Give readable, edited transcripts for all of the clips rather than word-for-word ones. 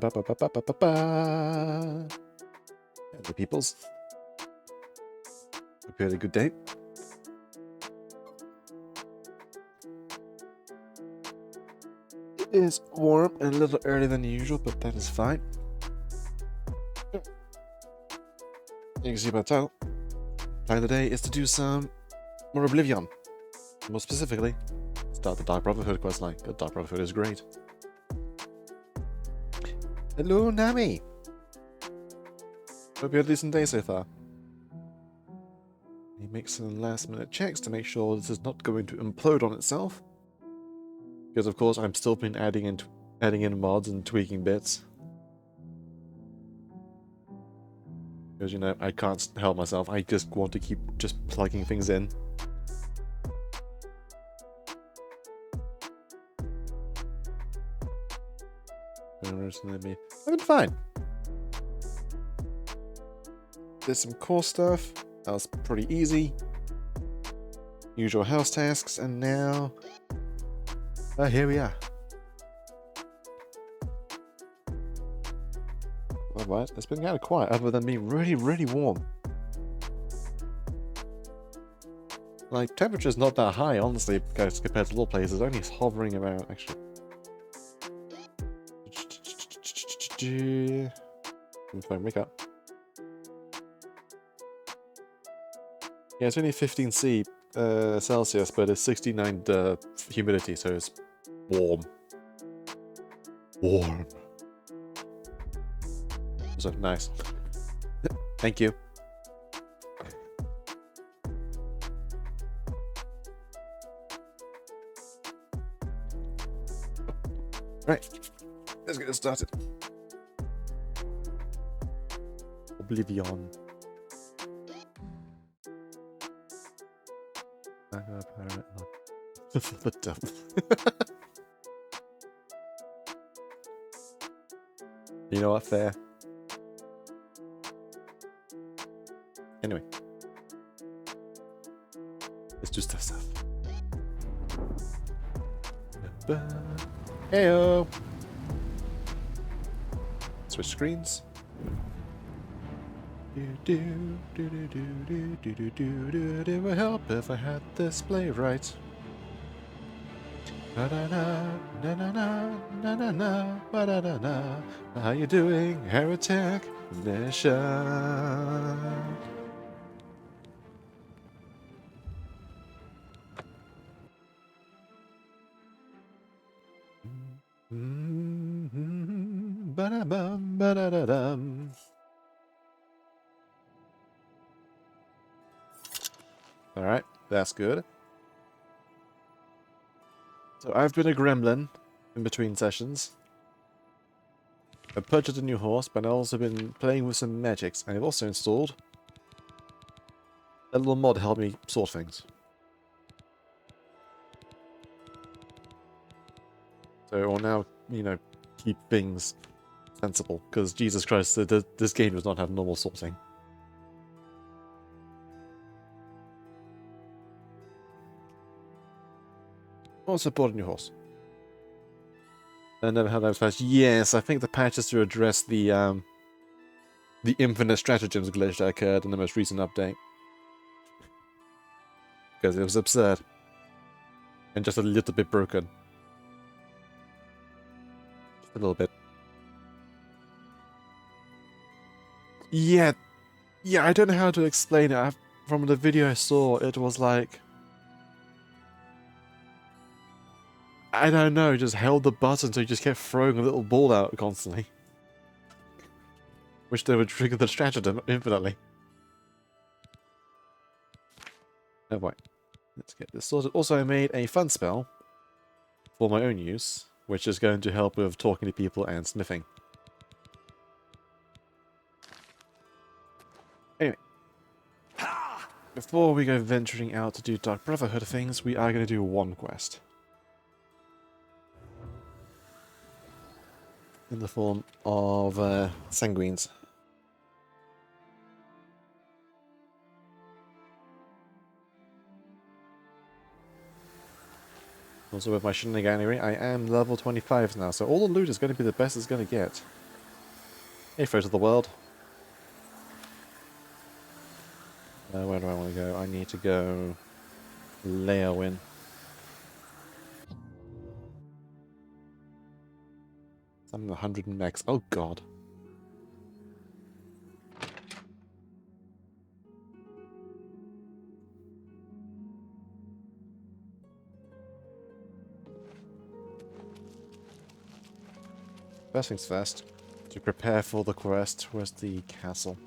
Ba, ba, ba, ba, ba, ba, ba. Hello, peoples. Hope you had a good day. It is warm and a little earlier than usual, but that is fine. You can see by the title. Plan of the day is to do some more Oblivion. More specifically, start the Dark Brotherhood questline. The Dark Brotherhood is great. Hello, Nami! Hope you had a decent day so far. He makes some last minute checks to make sure this is not going to implode on itself. Because of course I'm still been adding in mods and tweaking bits. Because, you know, I can't help myself. I just want to keep just plugging things in. I've been fine. Did some core stuff. That was pretty easy. Usual house tasks, and now... here we are. Alright, it's been kind of quiet, other than being really, really warm. Like, temperature's not that high, honestly, guys, compared to little places. Only it's hovering around, actually. If I wake up. Yeah, it's only 15°C Celsius, but it's 69 humidity, so it's warm. Warm. So nice. Thank you. Right, let's get it started. Oblivion. For the devil. You know what? Fair. Anyway, let's do stuff. Heyo. Switch screens. It would help if I had this play right. How you doing, heretic nation? Ba-da-bum, ba-da-da-dum. Alright, that's good. So I've been a gremlin in between sessions. I've purchased a new horse, but I've also been playing with some magics, and I've also installed a little mod to help me sort things. So it will now, you know, keep things sensible, because Jesus Christ, this game does not have normal sorting. Also bought a new horse. I never had those patch. Yes, I think the patch is to address the infinite stratagems glitch that occurred in the most recent update. Because it was absurd. And just a little bit broken. Just a little bit. Yeah, I don't know how to explain it. From the video I saw, it was like... I don't know, just held the button so you just kept throwing a little ball out constantly. Which then would trigger the stratagem infinitely. Oh boy. Let's get this sorted. Also, I made a fun spell for my own use, which is going to help with talking to people and smithing. Anyway. Before we go venturing out to do Dark Brotherhood things, we are going to do one quest. In the form of sanguines. Also with my shenaniganery, I am level 25 now, so all the loot is going to be the best it's going to get. Hey, foes of the world. Where do I want to go? I need to go... Leowin. I'm 100 max. Oh god. First things first. To prepare for the quest, where's the castle?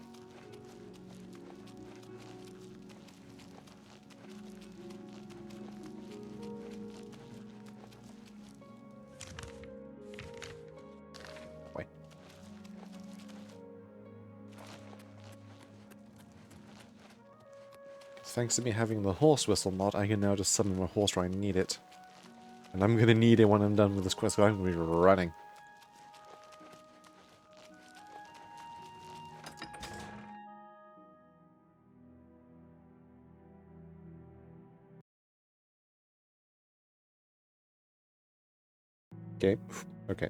Thanks to me having the horse whistle mod, I can now just summon my horse where I need it. And I'm going to need it when I'm done with this quest, so I'm going to be running. game. Okay.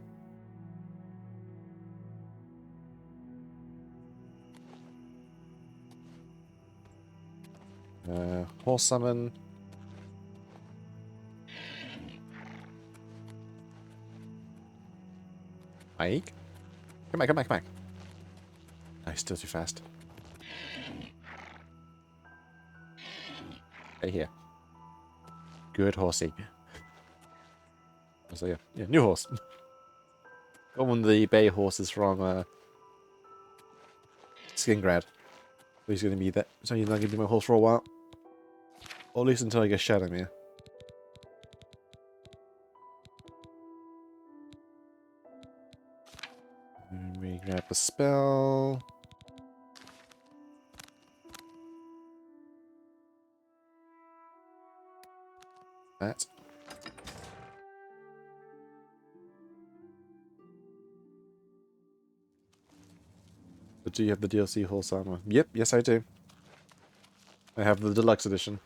Horse summon. Ike? Come back, come back, come back. No, he's still too fast. Stay here. Good horsey. So yeah, new horse. Got one of the bay horses from Skingrad. He's going to be that. So he's not going to be my horse for a while. Or at least until I get Shadowmere. And we grab a spell. That. But do you have the DLC horse armor? Yep, yes I do. I have the deluxe edition.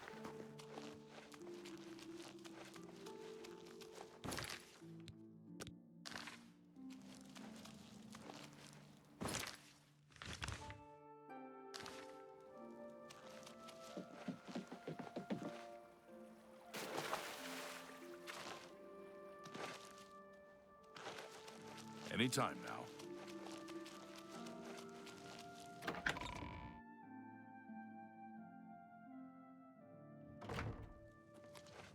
Anytime now.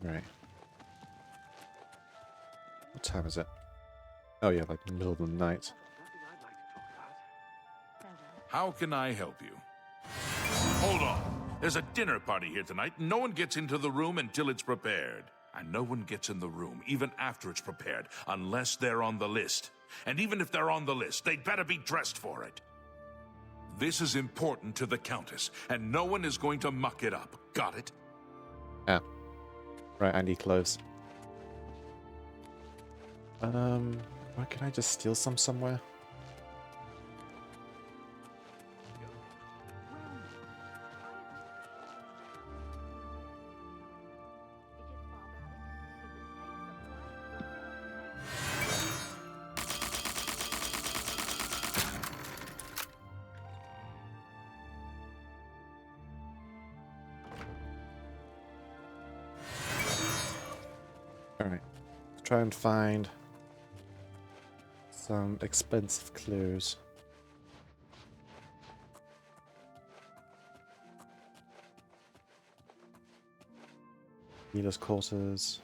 Right. What time is it? Oh yeah, like the middle of the night. How can I help you? Hold on. There's a dinner party here tonight. No one gets into the room until it's prepared. And no one gets in the room, even after it's prepared, unless they're on the list. And even if they're on the list, they'd better be dressed for it. This is important to the Countess, and no one is going to muck it up. Got it? Ah. Right, I need clothes. Why can I just steal some somewhere? Alright. Try and find some expensive clothes. Healer's quarters.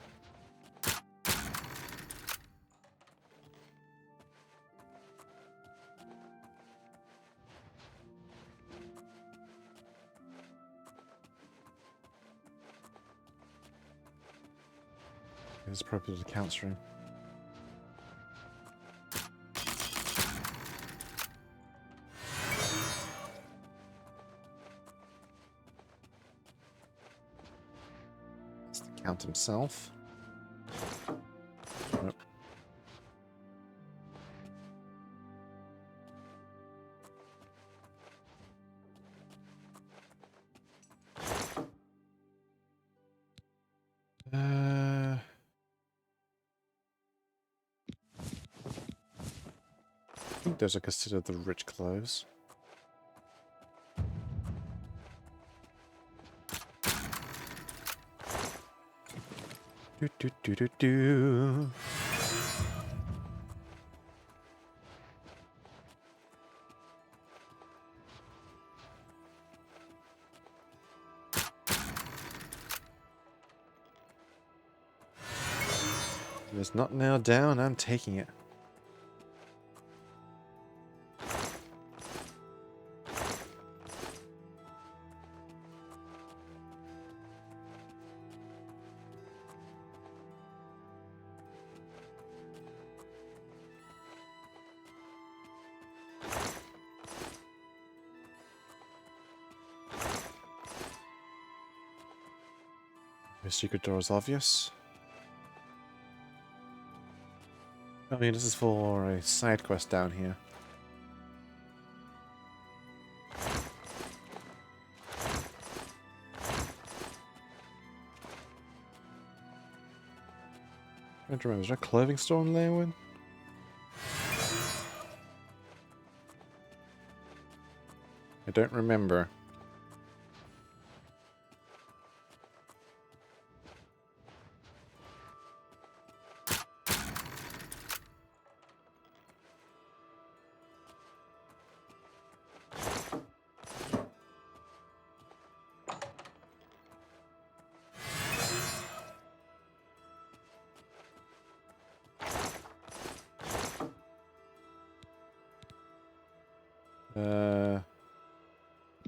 This is probably the accounts room. It's the Count himself. Nope. I think those are considered the rich clothes. Do do do do do. If it's not nailed down, I'm taking it. The secret door is obvious. I mean, this is for a side quest down here. don't remember. Is there a clothing store in Leowin? I don't remember.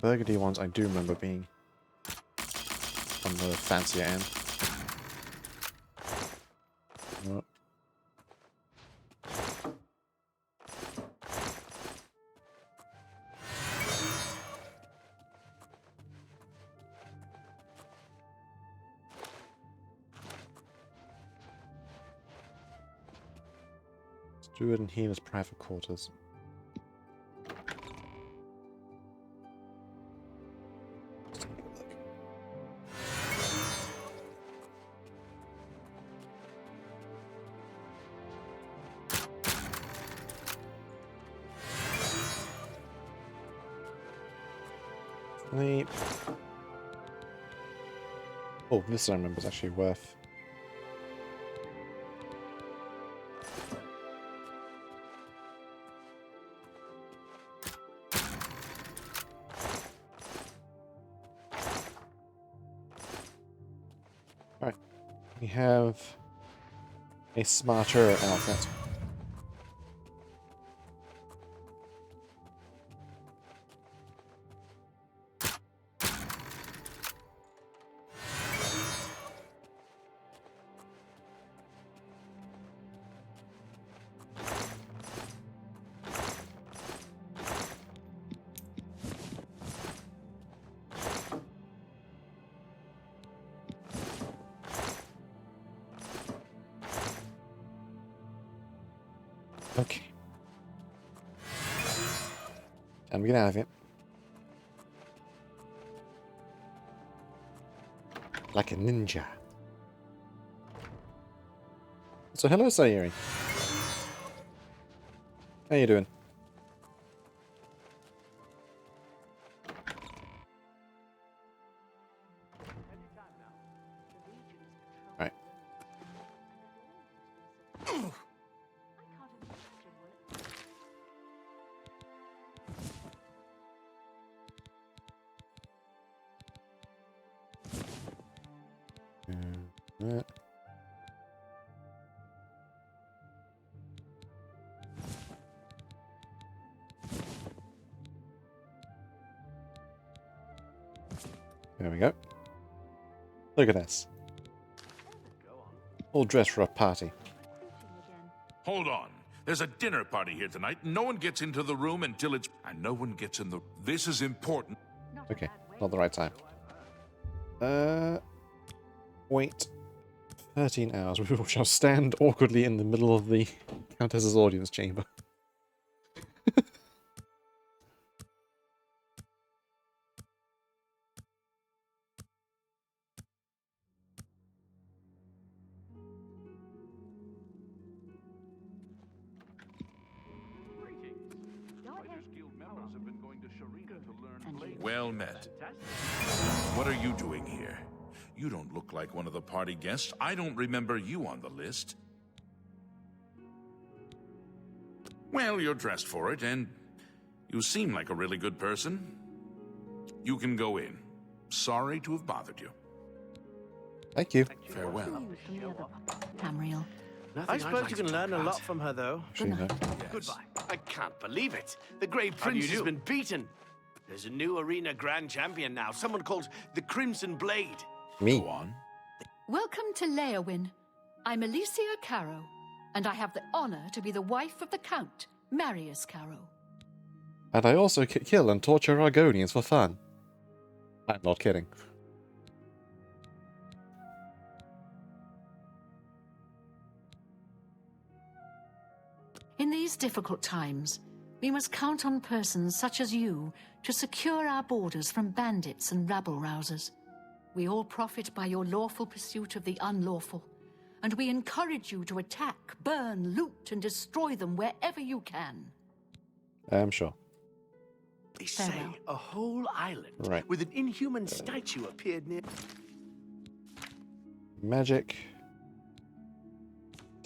Burgundy ones I do remember being on the fancier end. Oh. Steward and Healer's private quarters. Sleep. Oh, this I remember is actually worth. Alright. We have a smarter outfit. Okay. Time to get out of it. Like a ninja. So hello, Sayuri. How you doing? Right. That. There we go. Look at this. All dressed for a party. Hold on. There's a dinner party here tonight. No one gets into the room until it's... And no one gets in the... This is important. Okay, not the right time. Wait. 13 hours. We shall stand awkwardly in the middle of the Countess's audience chamber. Well met. What are you doing here? You don't look like one of the party guests. I don't remember you on the list. Well, you're dressed for it, and you seem like a really good person. You can go in. Sorry to have bothered you. Thank you. Farewell. Tamriel. I suppose you can learn a lot from her, though. Actually, no. Yes. Goodbye. I can't believe it. The Grey Prince has been beaten. There's a new arena grand champion now, someone called the Crimson Blade. Me. Go on. Welcome to Leowin. I'm Alicia Caro, and I have the honor to be the wife of the Count, Marius Caro. And I also kill and torture Argonians for fun. I'm not kidding. In these difficult times, we must count on persons such as you to secure our borders from bandits and rabble-rousers. We all profit by your lawful pursuit of the unlawful, and we encourage you to attack, burn, loot, and destroy them wherever you can. I'm sure. They say Farewell. a whole island Right. with an inhuman statue appeared near. Magic.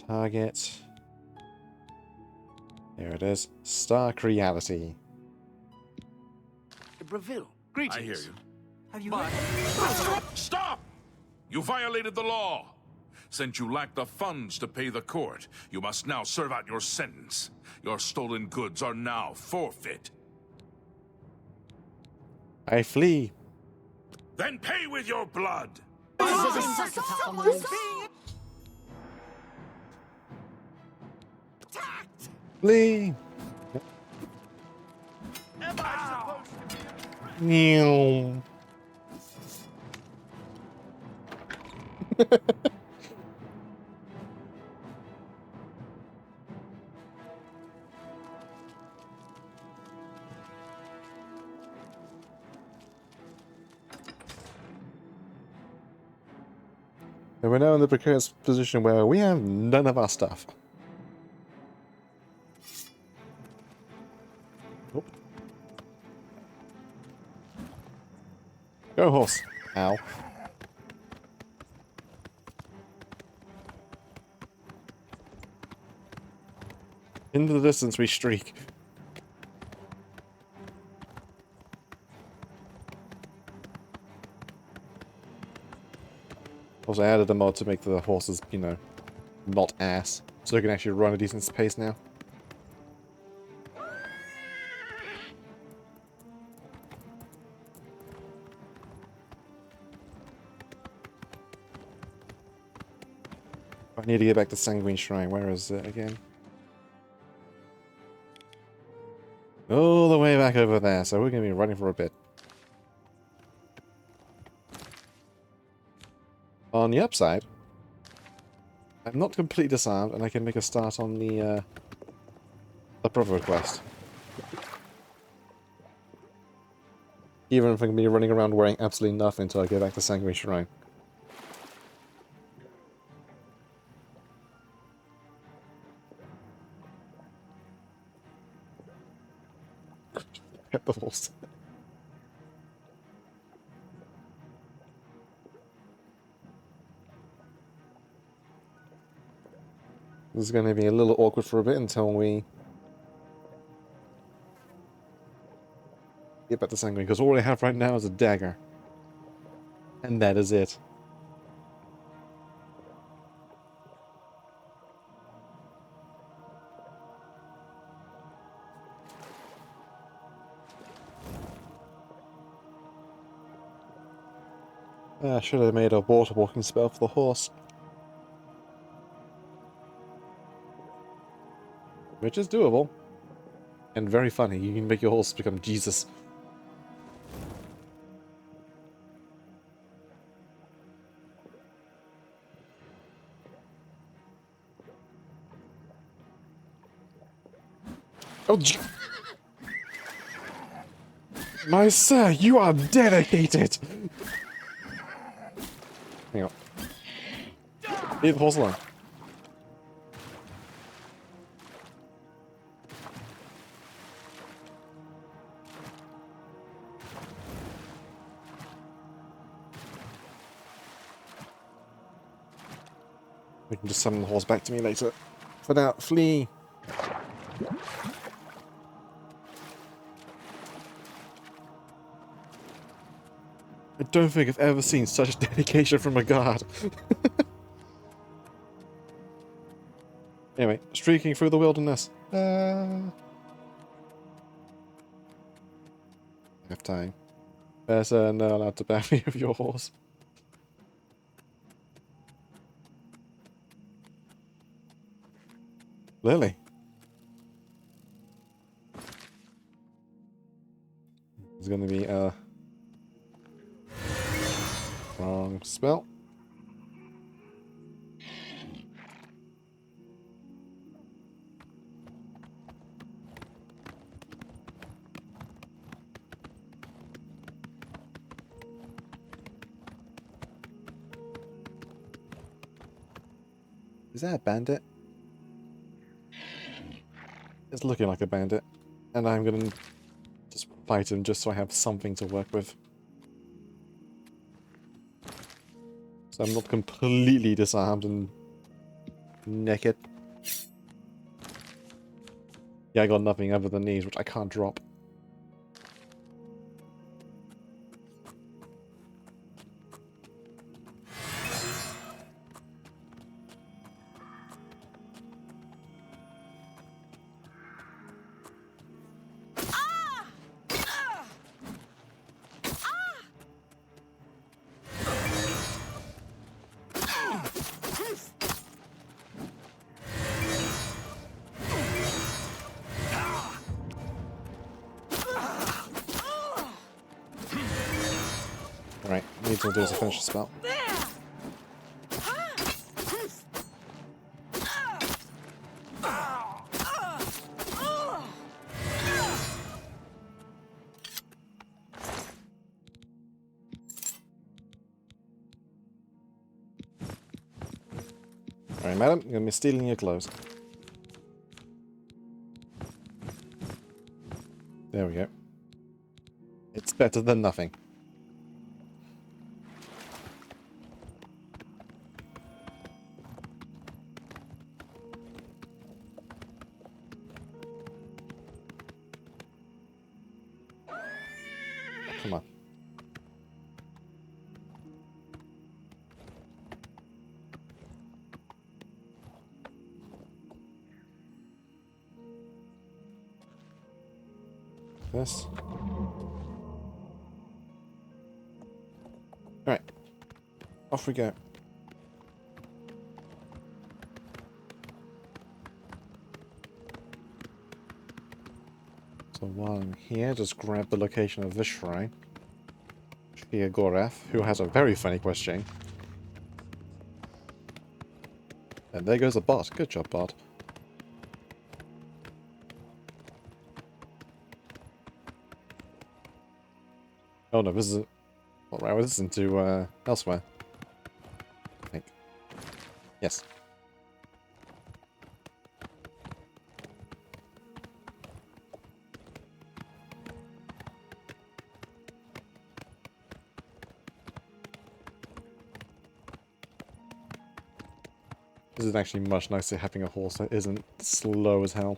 Target. There it is. Stark reality. Breville. Greetings. I hear you. Have you But stop! You violated the law. Since you lack the funds to pay the court, you must now serve out your sentence. Your stolen goods are now forfeit. I flee. Then pay with your blood. Flee. Am I supposed to be Meow. And we're now in the precarious position where we have none of our stuff. Oh. Go, horse. Ow. Into the distance we streak. Also, I added a mod to make the horses, you know, not ass. So they can actually run a decent pace now. I need to get back to Sanguine Shrine. Where is it again? All the way back over there, so we're going to be running for a bit. On the upside, I'm not completely disarmed, and I can make a start on the brother quest. Even if I'm going to be running around wearing absolutely nothing until I get back to Sanguine Shrine. Pebbles. This is going to be a little awkward for a bit until we get back to Sanguine, because all I have right now is a dagger. And that is it. I should have made a water walking spell for the horse. Which is doable. And very funny. You can make your horse become Jesus. Oh, my sir, you are dedicated! Hang on. Leave the horse alone. We can just summon the horse back to me later. For now, flee! I don't think I've ever seen such dedication from a guard. Anyway, streaking through the wilderness. Have time. There's no allowed to ban me of your horse. Lily. There's gonna be a wrong spell. Is that a bandit? It's looking like a bandit. And I'm gonna just fight him just so I have something to work with. So I'm not completely disarmed and naked. Yeah, I got nothing other than these, which I can't drop. Alright, needs to do is to finish the spell. Alright, madam, you're gonna be stealing your clothes. There we go. It's better than nothing. Come on. This. Alright. Off we go. So while I'm here, just grab the location of this shrine. Shia Gorath, who has a very funny question. And there goes a bot. Good job, bot. Oh no, this is... Alright, this is into, elsewhere. I think. Yes. This is actually much nicer having a horse that isn't slow as hell.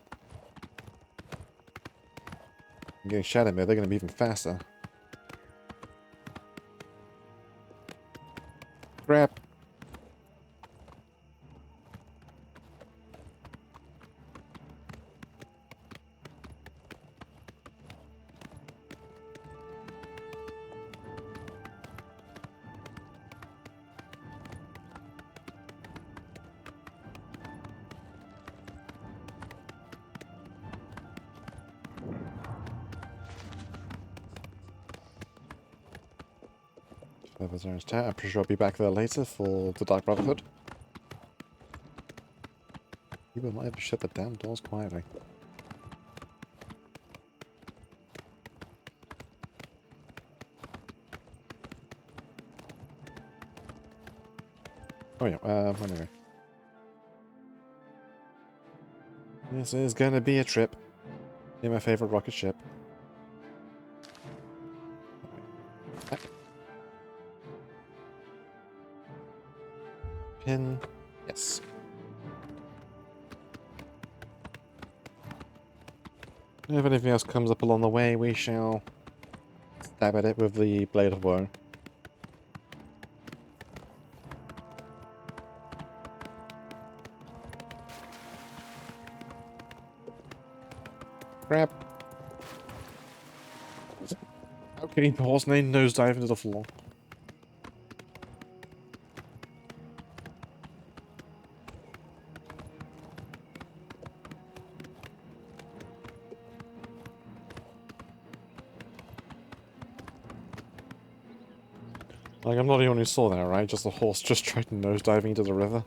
I'm getting shot at me, they're going to be even faster. Crap. I'm pretty sure I'll be back there later for the Dark Brotherhood. People might have to shut the damn doors quietly. Oh yeah, anyway. This is gonna be a trip. In my favorite rocket ship. Pin. Yes. If anything else comes up along the way, we shall stab at it with the Blade of Woe. Crap. How can the horse name nosedive into the floor? Like, I'm not the one who saw that, right? Just a horse just tried to nosedive into the river.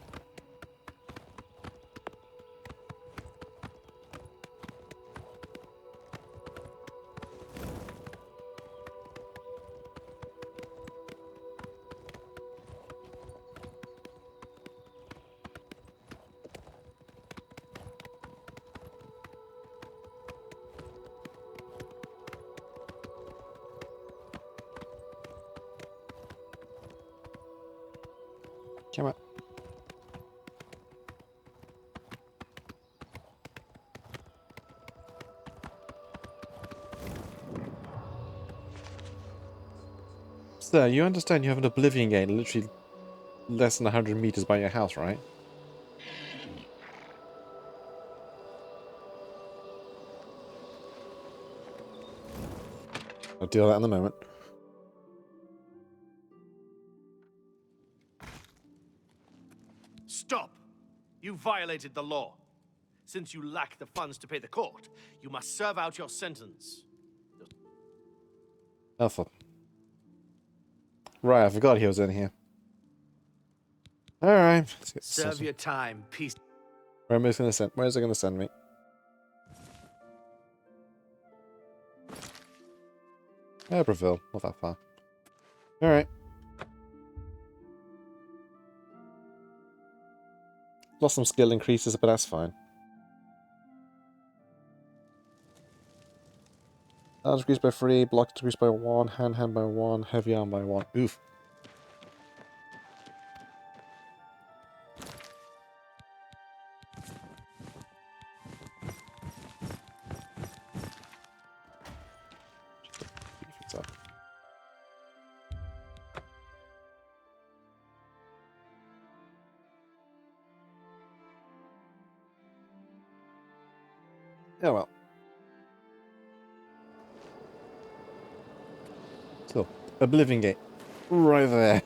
Come on. Sir, you understand you have an Oblivion gate literally less than 100 meters by your house, right? I'll deal with that in a moment. Stop! You violated the law. Since you lack the funds to pay the court, you must serve out your sentence. Helpful. Right, I forgot he was in here. Alright. Serve your time, peace. Where's it gonna send me? Aberville, not that far. Alright. Lost some skill increases, but that's fine. Arms increased by 3, block decreased by 1, hand by 1, heavy arm by 1. Oof. What's up? Oh well. So, Oblivion Gate. Right there.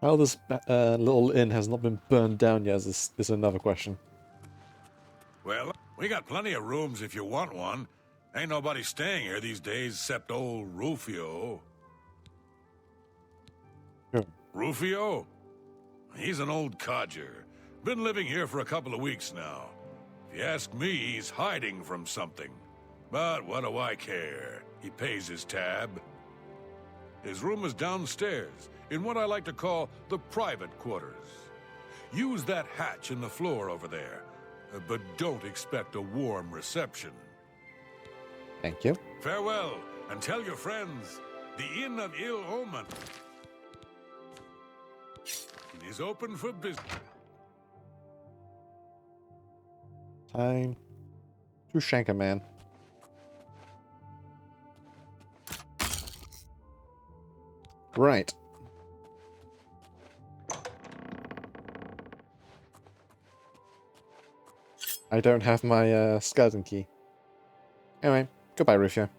How this little inn has not been burned down yet is another question. Well, we got plenty of rooms if you want one. Ain't nobody staying here these days except old Rufio. Sure. Rufio? He's an old codger. Been living here for a couple of weeks now. If you ask me, he's hiding from something. But what do I care? He pays his tab. His room is downstairs, in what I like to call the private quarters. Use that hatch in the floor over there, but don't expect a warm reception. Thank you. Farewell, and tell your friends, the Inn of Ill Omen is open for business. Time to shank a man. Right. I don't have my skeleton key. Anyway, goodbye, Rufio.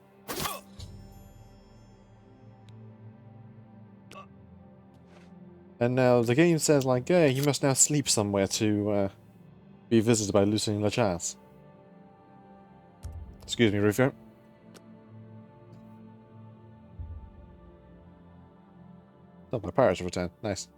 And now the game says, like, hey, you must now sleep somewhere to be visited by Lucien Lachasse. Excuse me, Rufio. Oh, my pirates have returned. Nice.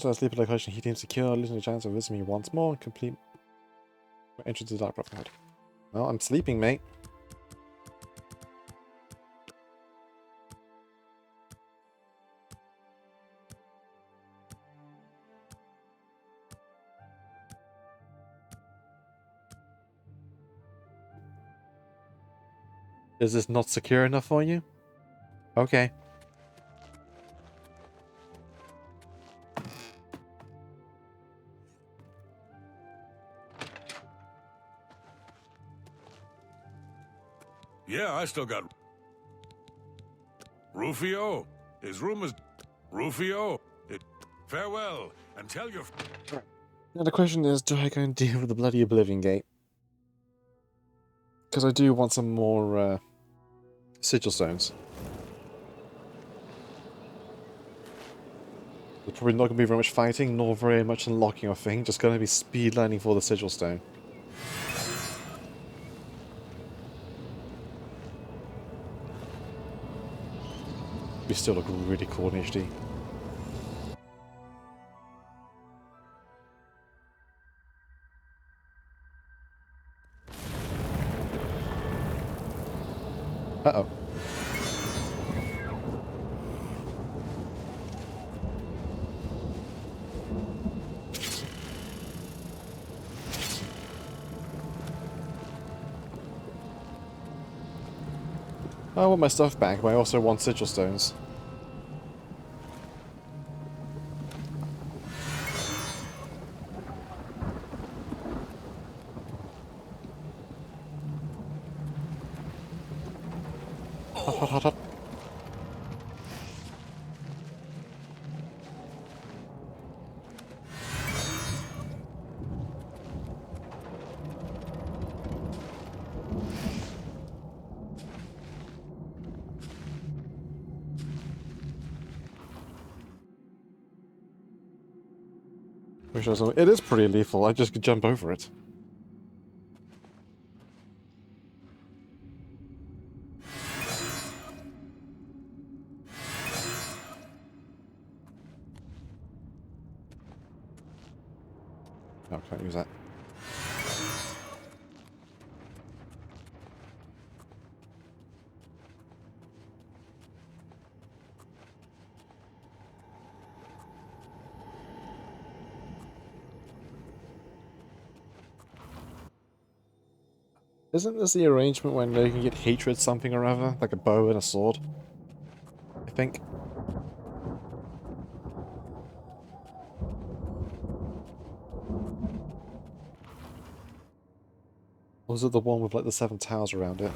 No, sleep location, heating secure, losing a chance of visiting me once more, complete my entrance to the dark prophet. Well, I'm sleeping, mate. Is this not secure enough for you? Okay. Yeah, I still got... Rufio? His room is... Rufio? Farewell, and tell your... Now the question is, do I go and deal with the bloody Oblivion Gate? Because I do want some more sigil stones. There's probably not going to be very much fighting, nor very much unlocking or thing. Just going to be speedlining for the sigil stone. We still look really cool in HD. Uh-oh. I want my stuff back, but I also want sigil stones. Hot, hot, hot, hot. It is pretty lethal, I just could jump over it. No, can't use that. Isn't this the arrangement when they can get hatred something or other? Like a bow and a sword? I think. Or was it the one with like the 7 towers around it?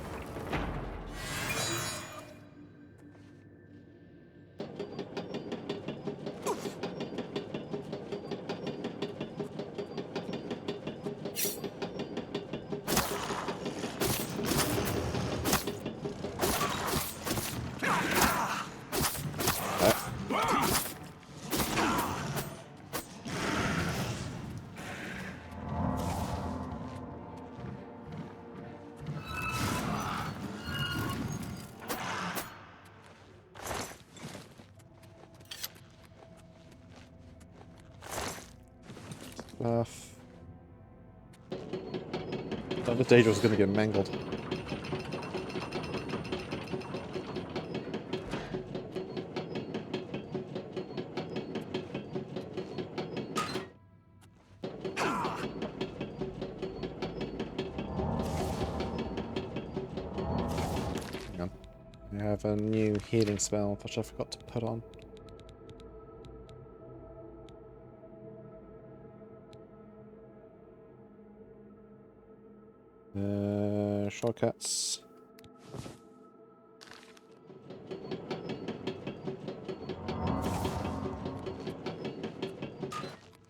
The Daedra was going to get mangled. Hang on. I have a new healing spell which I forgot to put on. Shortcuts.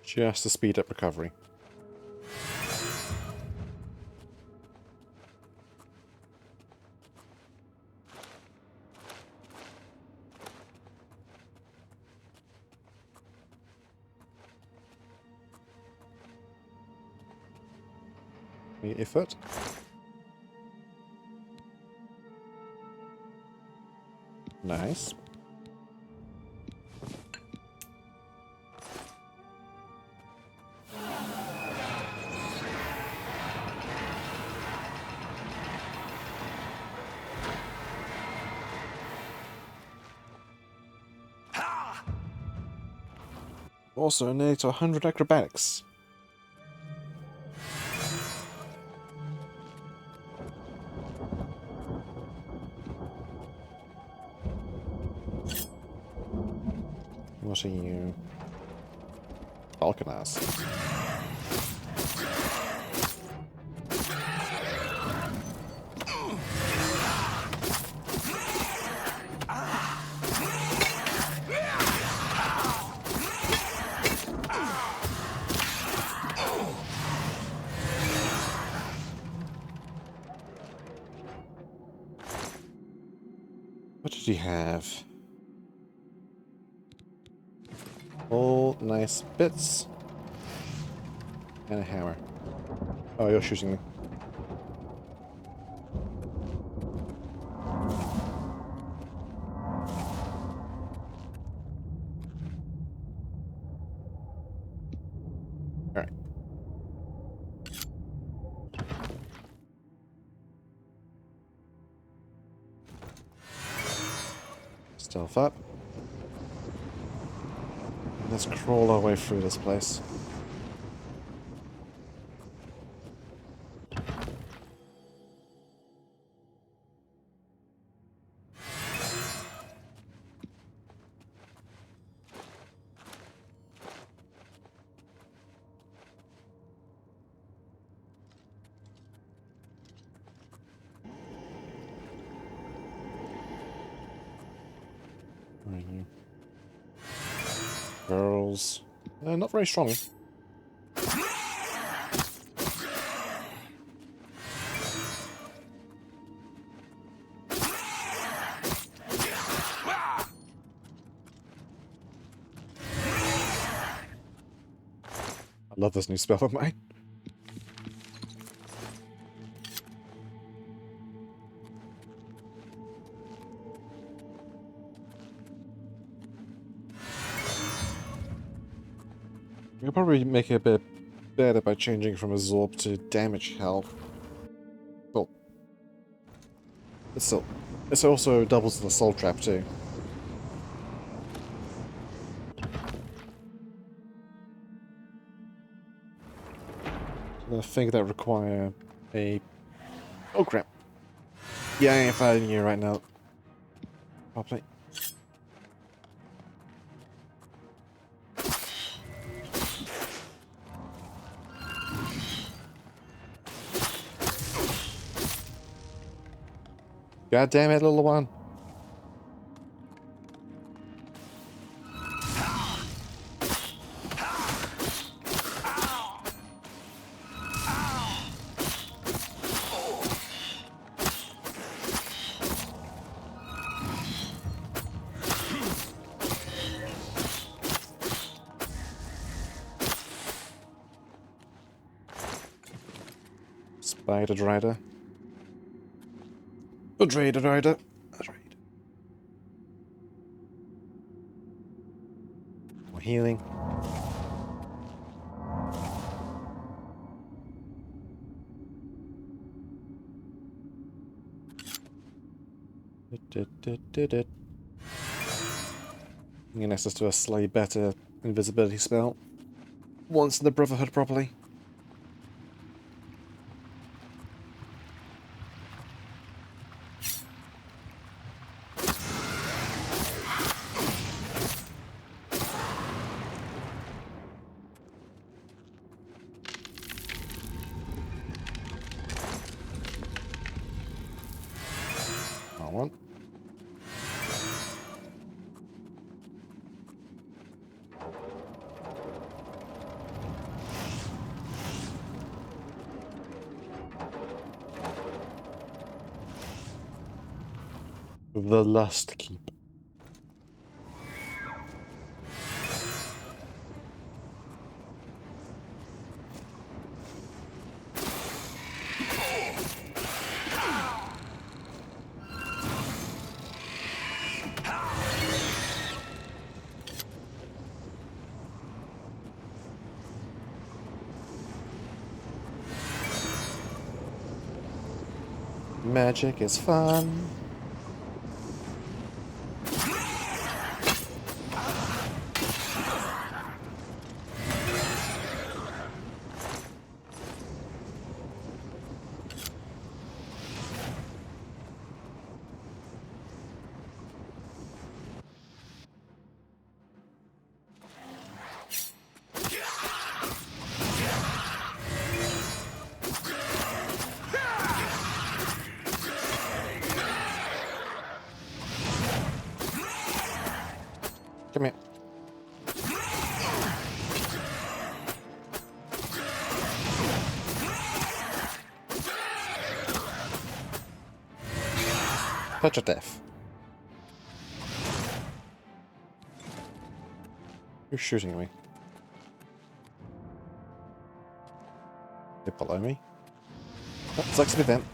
Just to speed up recovery. Get your foot. Nice. Also, nearly to 100 acrobatics. What are you? Falconers. What did he have? All nice bits. And a hammer. Oh, you're shooting me. Alright. Stealth up. And let's crawl our way through this place. Girls. Not very strong. I love this new spell of mine. We could probably make it a bit better by changing from absorb to damage health. Well, it's also doubles the soul trap too. I think that require a... Oh crap. Yeah, I ain't fighting you right now. Probably. God damn it, little one. Spider Rider. Good Raider Rider. More healing. Getting access to a slightly better invisibility spell. Once in the Brotherhood properly. One. The Lust Keep. Magic is fun. Come here. Touch of death. Who's shooting at me? They follow me. Oh, sucks to be them.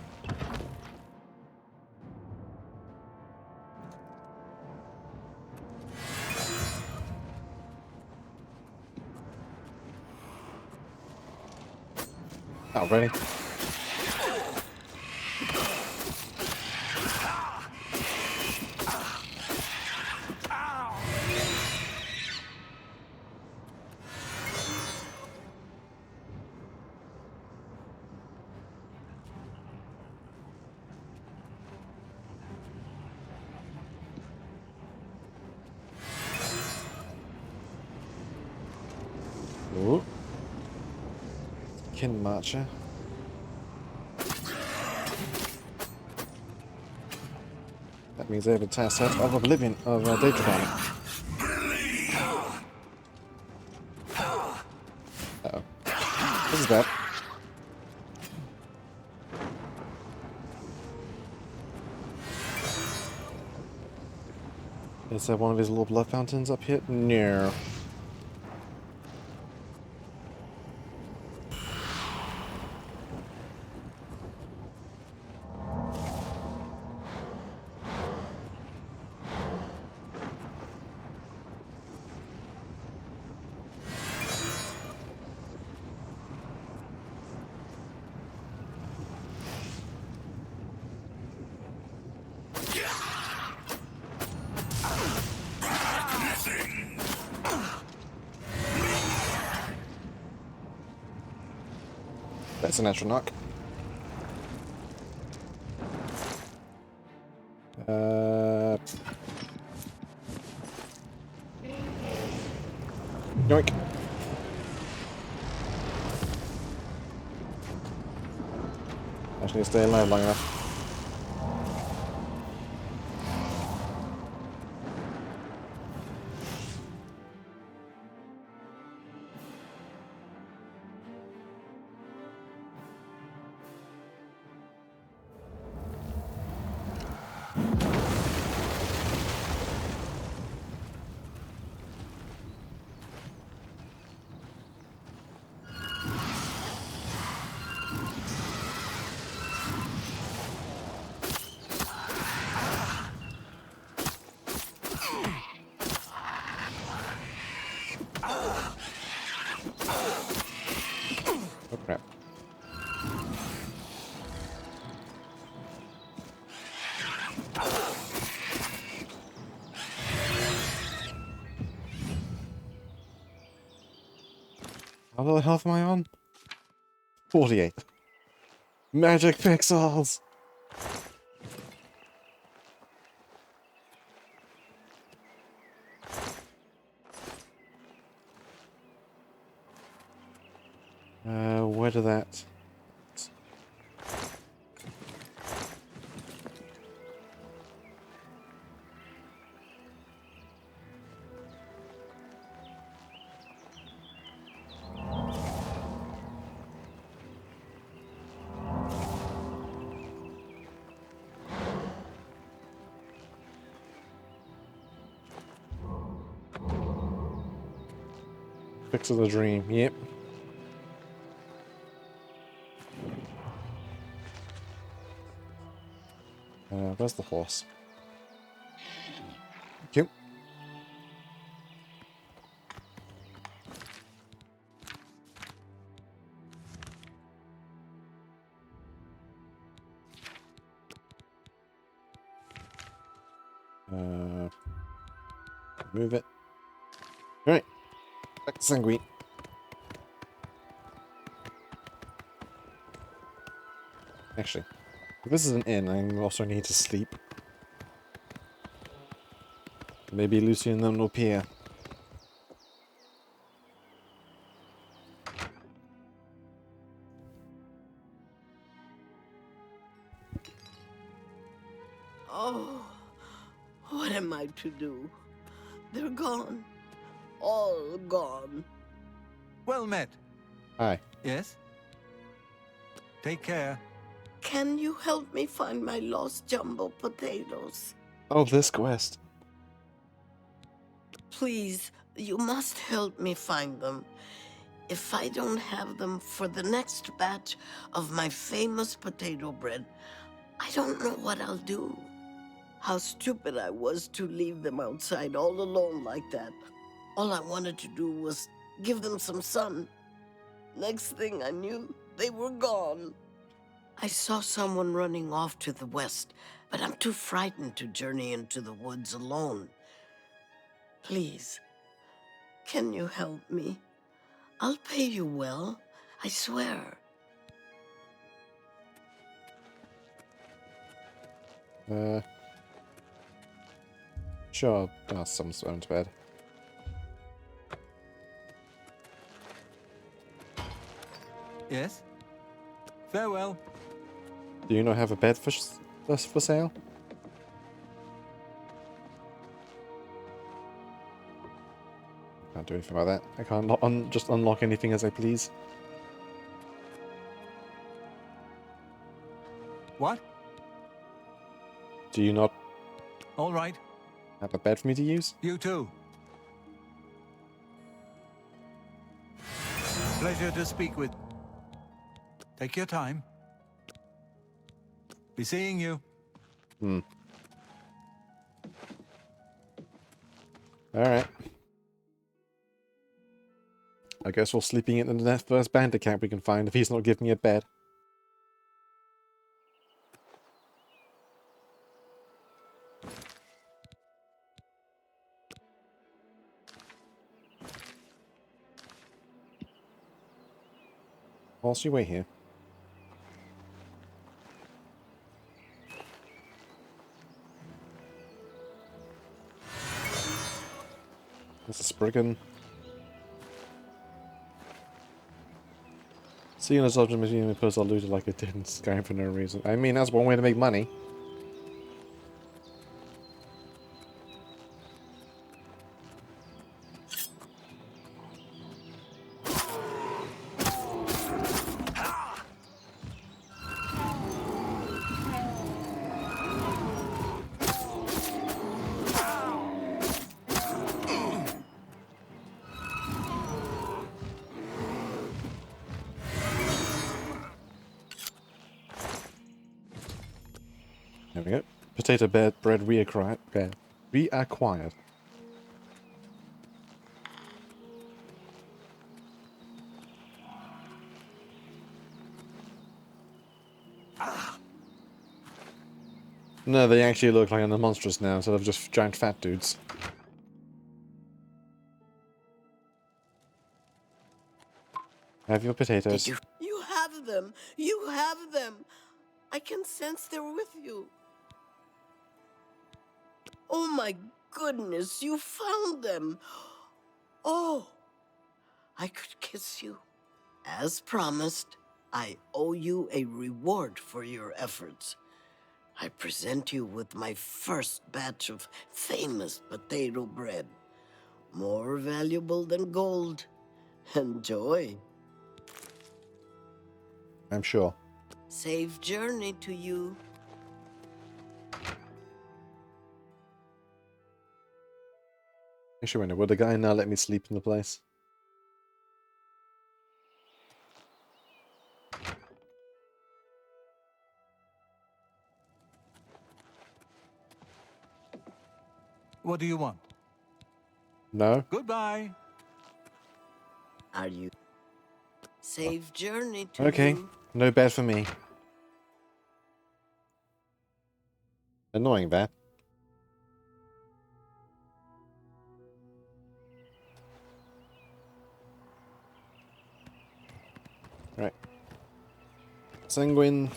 Oh, really? Ooh. Kin Marcher. That means they have a entire set of Oblivion of data farming. Uh-oh. This is bad. Is there one of his little blood fountains up here? No. That's a natural knock. Yoink. I just need to stay alive long enough. Oh crap. How little health am I on? 48. Magic pixels! Where did that... Fix of the dream, yep. Where's the horse? Cute. Move it. Alright. Back to Sanguine. Actually, if this is an inn, I also need to sleep. Maybe Lucy and them will appear. Oh, what am I to do? They're gone. All gone. Well met. Hi. Yes? Take care. Can you help me find my lost jumbo potatoes? Oh, this quest. Please, you must help me find them. If I don't have them for the next batch of my famous potato bread, I don't know what I'll do. How stupid I was to leave them outside all alone like that. All I wanted to do was give them some sun. Next thing I knew, they were gone. I saw someone running off to the west, but I'm too frightened to journey into the woods alone. Please, can you help me? I'll pay you well, I swear. Sure, I'll some swim to bed. Yes? Farewell. Do you not have a bed for sale? Can't do anything about that. I can't just unlock anything as I please. What? Do you not All right. have a bed for me to use? You too. Pleasure to speak with. Take your time. Be seeing you. Alright. I guess we're sleeping in the first bandit camp we can find if he's not giving me a bed. Whilst you wait here. This is Spriggan. Seeing as object machine puts I looted like it did in Skyrim for no reason. I mean, that's one way to make money. There we go. Potato bread reacquired. Reacquired. No, they actually look like a monstrous now instead of just giant fat dudes. Have your potatoes. You have them. You have them. I can sense they're with you. Oh my goodness, you found them. Oh, I could kiss you. As promised, I owe you a reward for your efforts. I present you with my first batch of famous potato bread. More valuable than gold. Enjoy. I'm sure. Safe journey to you. Actually, wait, would the guy now let me sleep in the place? What do you want? No? Goodbye. Are you? Safe journey to Okay. you. No bed for me. Annoying that. Right. Sanguine.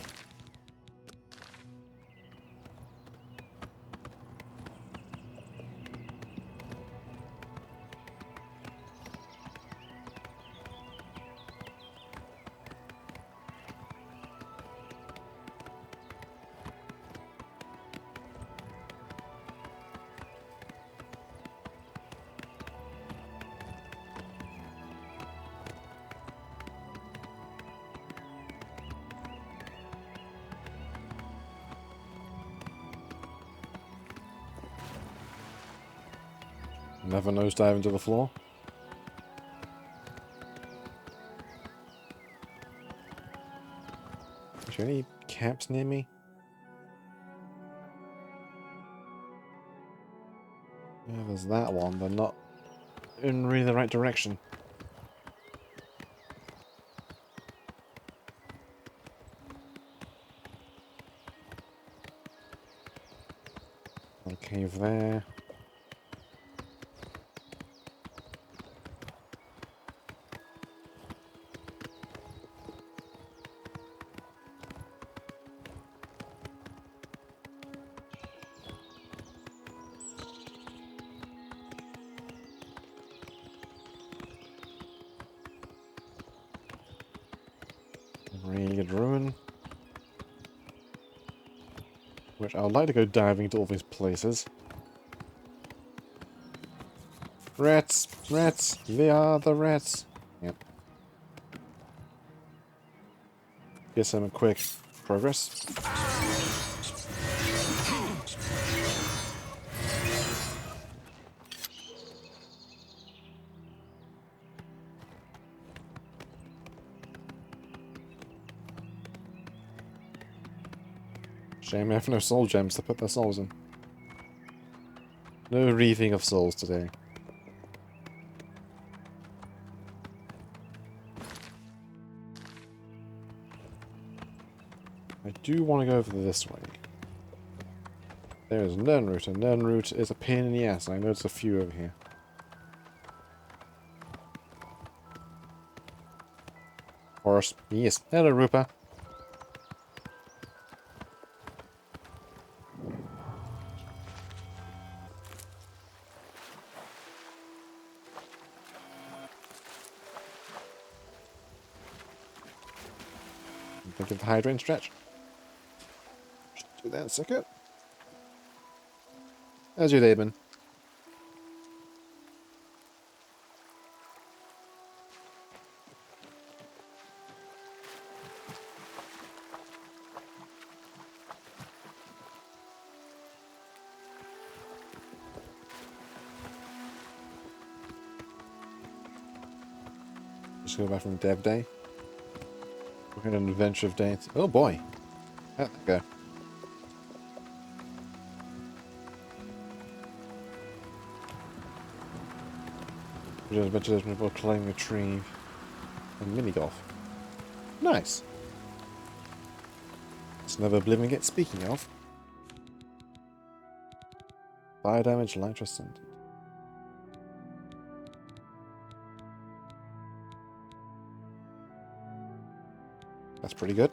Never nosedive into the floor. Is there any camps near me? Yeah, there's that one, but not in really the right direction. A cave there. Really good ruin. Which I would like to go diving to all these places. Rats! Rats! They are the rats! Yep. Get some quick progress. Shame I have no soul gems to put their souls in. No wreathing of souls today. I do want to go over this way. There is Nern Route, and Nern Route is a pain in the ass, and I know there's a few over here. Horse. Yes. Hello, Rupa. Think of the hydrant stretch. Just do that in a second. How's your day been? Just go back from Dev Day. We're in an adventure of day. Oh boy. How'd that go? We're in an adventure about climbing a tree and mini golf. Nice. It's another Oblivion get speaking of. Fire damage, light ascendant. That's pretty good.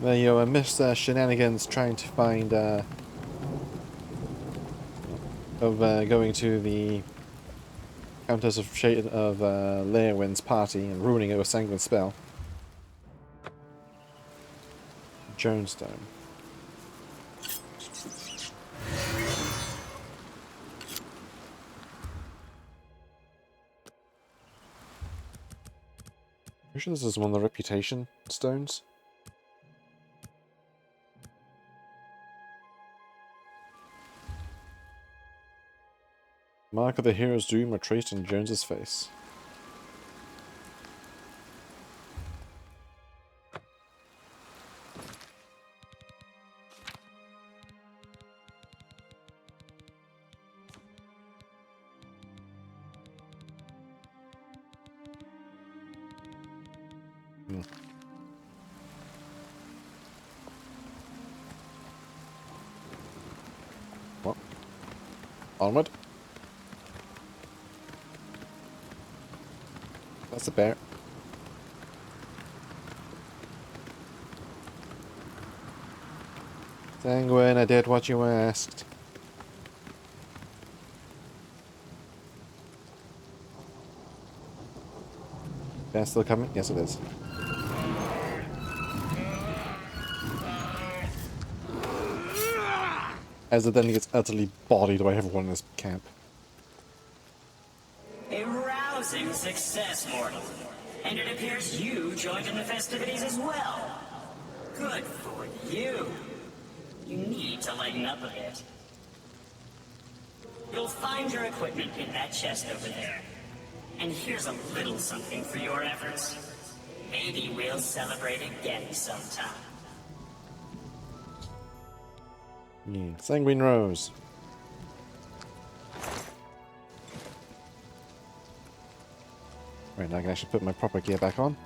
There you go, I missed shenanigans trying to find going to the Countess of Leowin's party and ruining it with Sanguine Spell. Jonestone. Pretty sure this is one of the reputation stones. Mark of the hero's doom are traced on Jones's face. What? Onward. That's a bear. Sanguine, I did what you asked. That's still coming? Yes, it is. As it then gets utterly bodied by everyone in this camp. A rousing success, mortal. And it appears you joined in the festivities as well. Good for you. You need to lighten up a bit. You'll find your equipment in that chest over there. And here's a little something for your efforts. Maybe we'll celebrate again sometime. Yeah. Sanguine Rose. Right, now I can actually put my proper gear back on.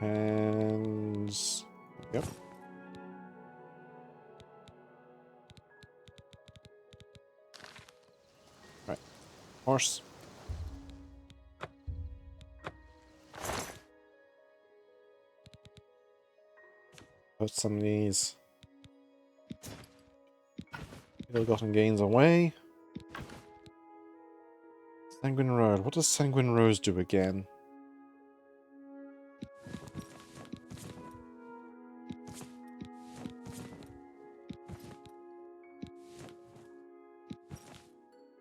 Hands. Yep. Right. Horse. Put some of these ill-gotten gains away. Sanguine Road. What does Sanguine Rose do again?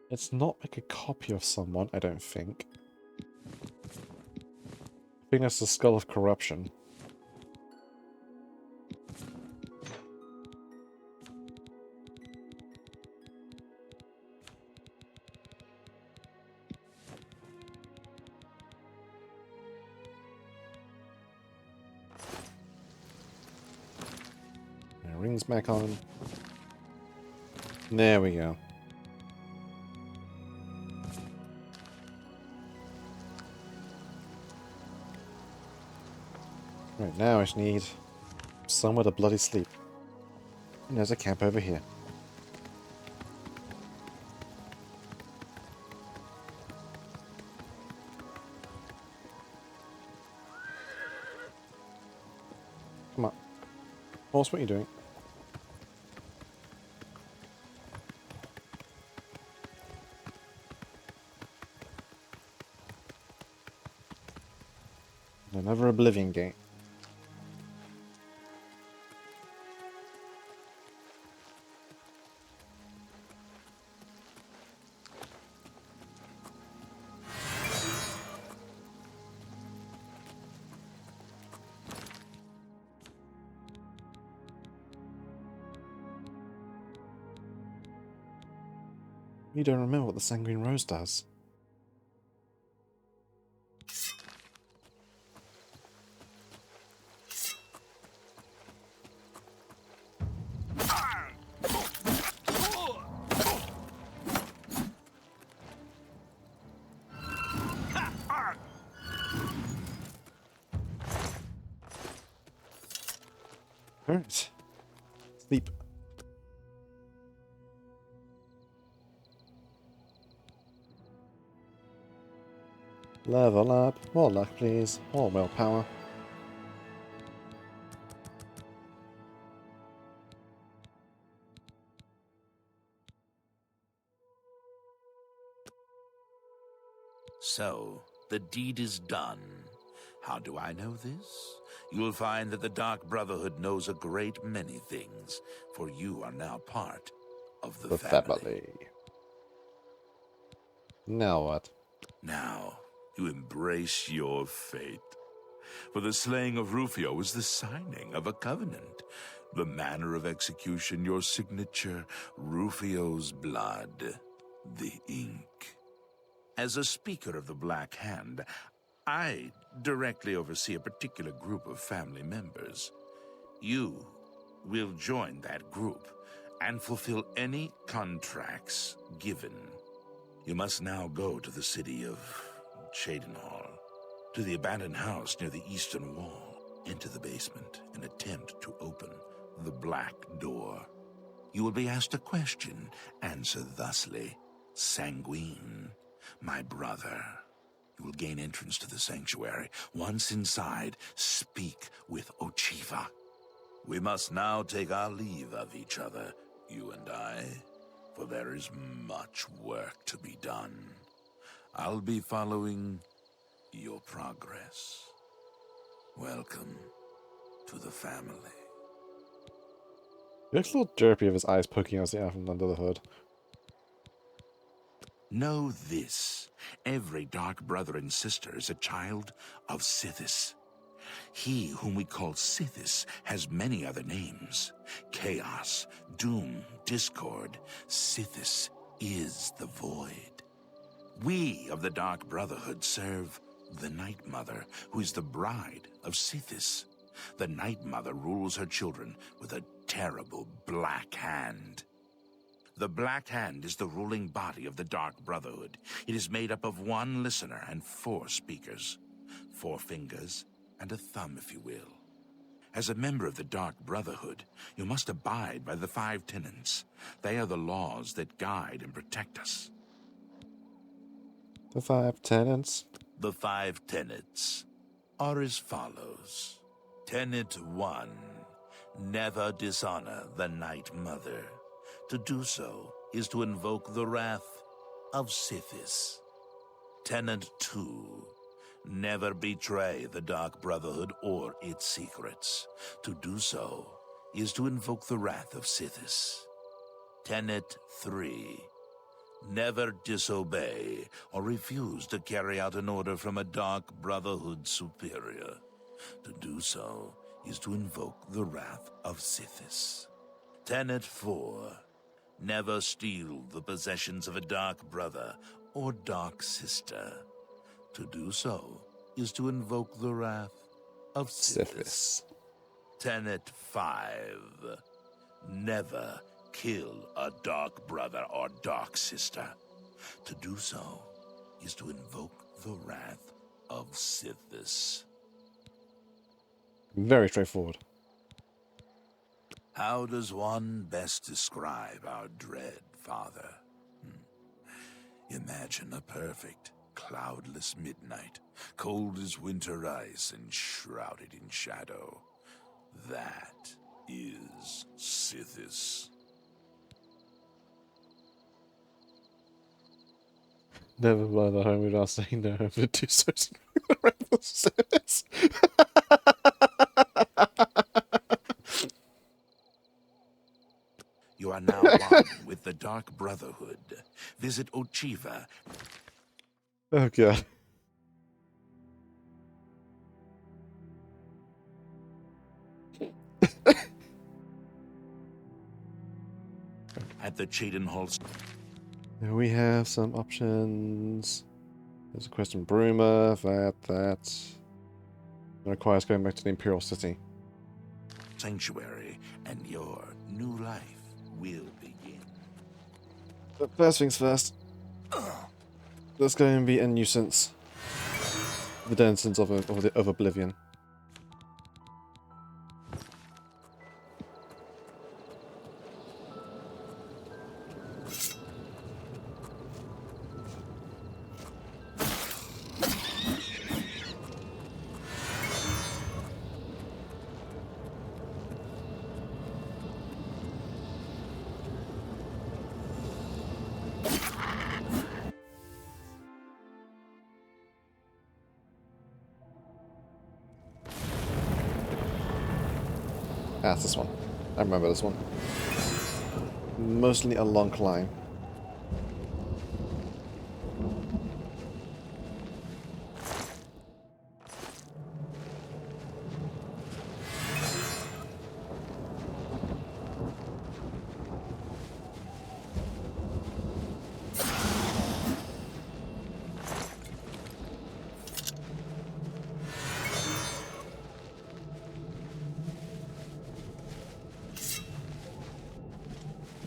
It's not like a copy of someone, I don't think. I think that's the Skull of Corruption. Rings back on. There we go. Right, now I just need somewhere to bloody sleep. And there's a camp over here. Come on. Horse, what are you doing? Another Oblivion gate. You don't remember what the Sanguine Rose does. Alright. Sleep. Level up. More luck, please. More willpower. So, the deed is done. How do I know this? You'll find that the Dark Brotherhood knows a great many things, for you are now part of the family. Now what? Now, you embrace your fate. For the slaying of Rufio is the signing of a covenant. The manner of execution, your signature, Rufio's blood, the ink. As a speaker of the Black Hand, I directly oversee a particular group of family members. You will join that group and fulfill any contracts given. You must now go to the city of Cheydinhal, to the abandoned house near the eastern wall, into the basement and attempt to open the black door. You will be asked a question. Answer thusly. Sanguine, my brother. You will gain entrance to the sanctuary. Once inside, speak with Ochiva. We must now take our leave of each other, you and I, for there is much work to be done. I'll be following your progress. Welcome to the family. He looks a little derpy with his eyes poking out from under the hood. Know this. Every dark brother and sister is a child of Sithis. He whom we call Sithis has many other names. Chaos, Doom, Discord. Sithis is the Void. We of the Dark Brotherhood serve the Night Mother, who is the bride of Sithis. The Night Mother rules her children with a terrible black hand. The Black Hand is the ruling body of the Dark Brotherhood. It is made up of one listener and 4 speakers. 4 fingers, and a thumb, if you will. As a member of the Dark Brotherhood, you must abide by the 5 tenets. They are the laws that guide and protect us. The 5 tenants. The 5 tenets are as follows. Tenet 1. Never dishonor the Night Mother. To do so is to invoke the wrath of Sithis. Tenet 2. Never betray the Dark Brotherhood or its secrets. To do so is to invoke the wrath of Sithis. Tenet 3. Never disobey or refuse to carry out an order from a Dark Brotherhood superior. To do so is to invoke the wrath of Sithis. Tenet 4. Never steal the possessions of a Dark Brother or Dark Sister. To do so is to invoke the wrath of Sithis. Tenet 5. Never kill a Dark Brother or Dark Sister. To do so is to invoke the wrath of Sithis. Very straightforward. How does one best describe our dread father? Imagine a perfect, cloudless midnight, cold as winter ice and shrouded in shadow. That is Sithis. Never mind the home without saying no over 2 social rifle service. You are now one with the Dark Brotherhood. Visit Ochiva. Oh god. At the Cheydon Hall. Now we have some options. There's a quest in Bruma, that. It requires going back to the Imperial City. Sanctuary, and your new life will begin. But first things first. There's going to be a nuisance. The denizens of Oblivion. Ah, it's this one. I remember this one. Mostly a long climb.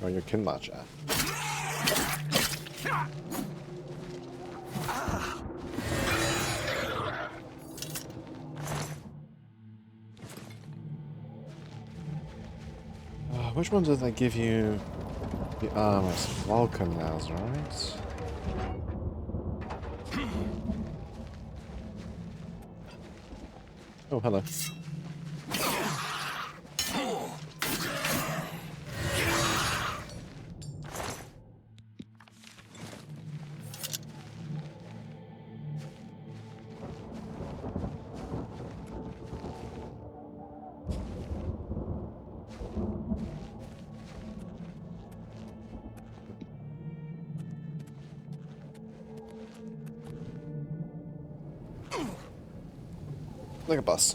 Oh, you're Kinmacha. Which one did they give you the armors? Vulcan now, right? Oh, hello. Like a bus.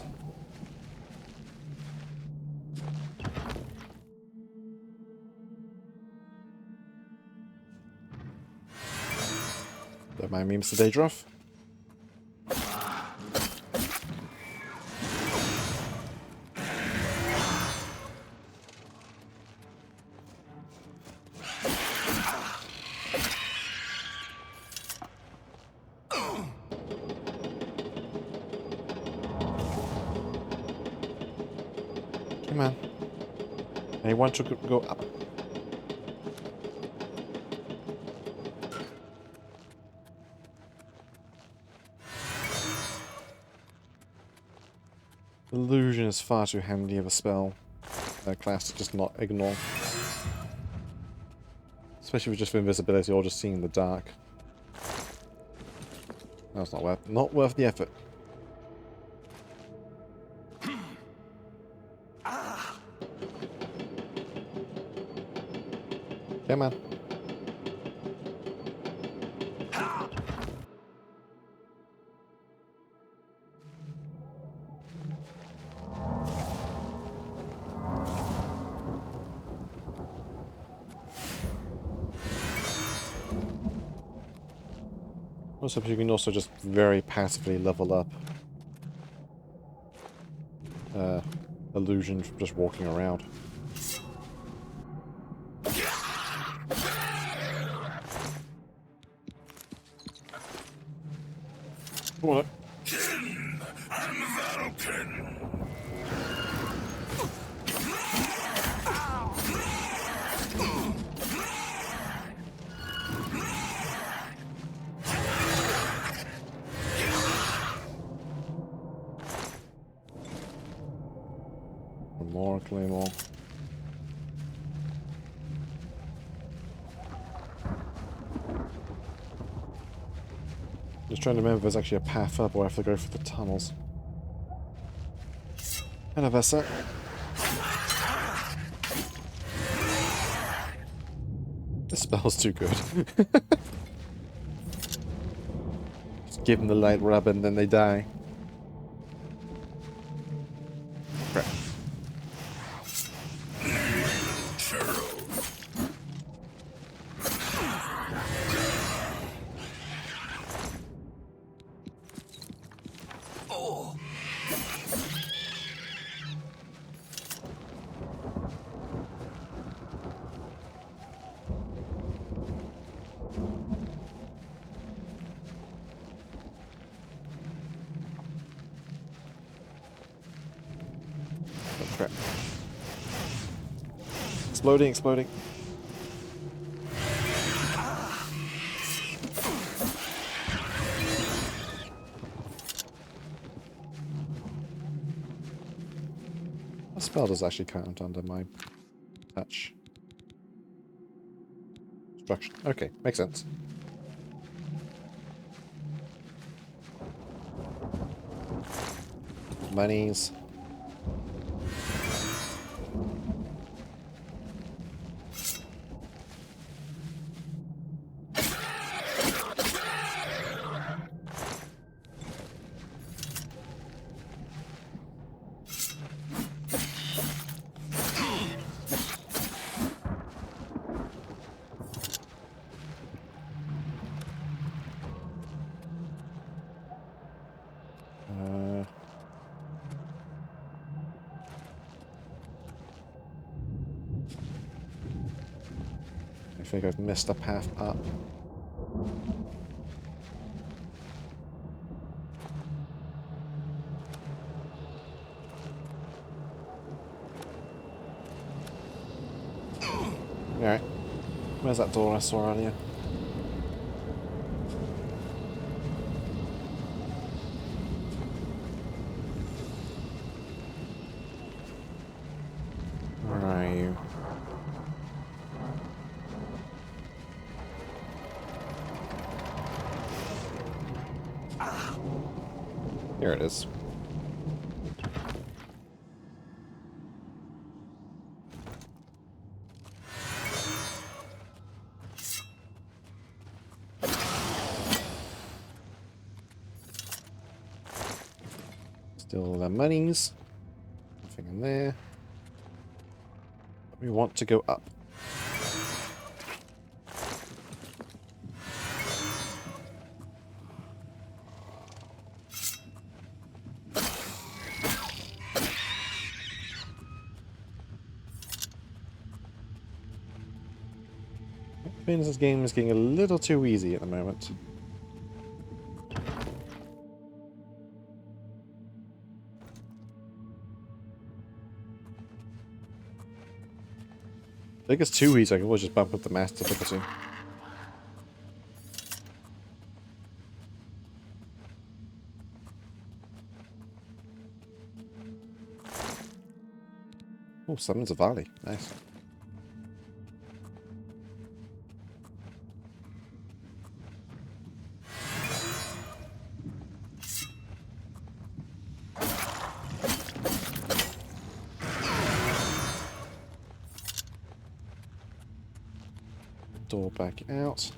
Don't mind me, Mr. Daedroff. Come on. I want to go up. Illusion is far too handy of a spell. Class to just not ignore. Especially with just invisibility or just seeing in the dark. That's not worth the effort. Come on. Also, you can also just very passively level up illusion from just walking around. What? More claymore. Just trying to remember if there's actually a path up or I have to go for the tunnels. Hello, Vessa. This spell's too good. Just give them the light rub and then they die. Crap. Crap. Exploding. The spell does actually count under my touch. Destruction. Okay, makes sense. Monies. I think I've missed a path up. Alright. Where's that door I saw earlier? Where are you? Here it is. Still the monies. Nothing in there. But we want to go up. This game is getting a little too easy at the moment. think it's too easy. I can always just bump up the master difficulty. Oh, summons a valley. Nice. Door back out.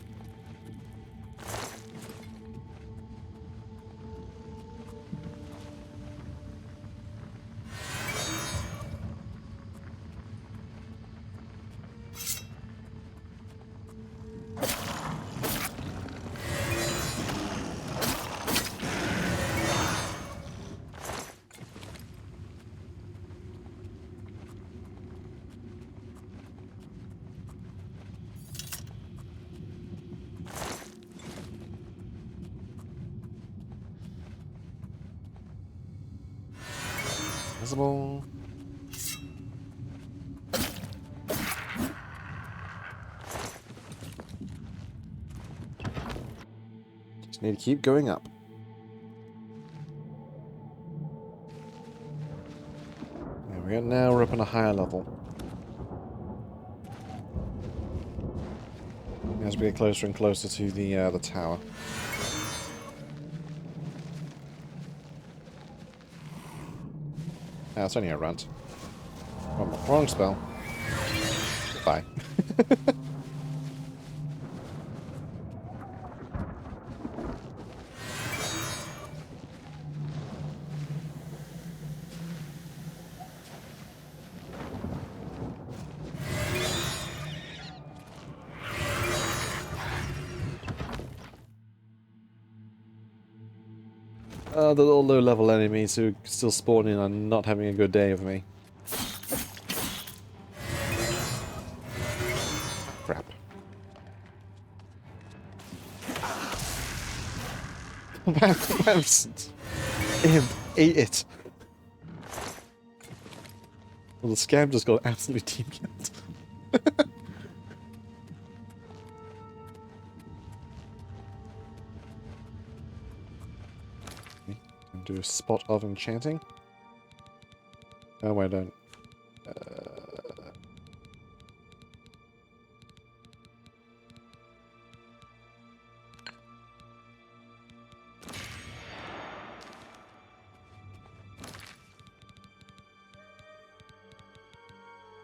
Visible. Just need to keep going up. There we go. Now we're up on a higher level. As we get closer and closer to the tower. Ah, it's only a runt. Wrong spell. Bye. The little low-level enemies who still spawn in are not having a good day of me. Crap. Imp, ate it. Well, the scam just got absolutely team killed. Do a spot of enchanting. Oh, I don't.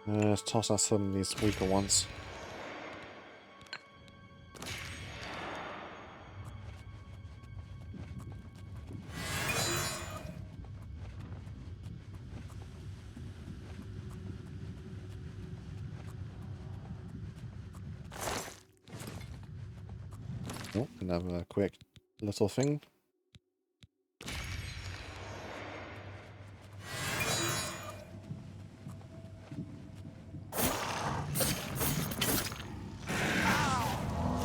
Let's toss out some of these weaker ones. Oh, another quick little thing.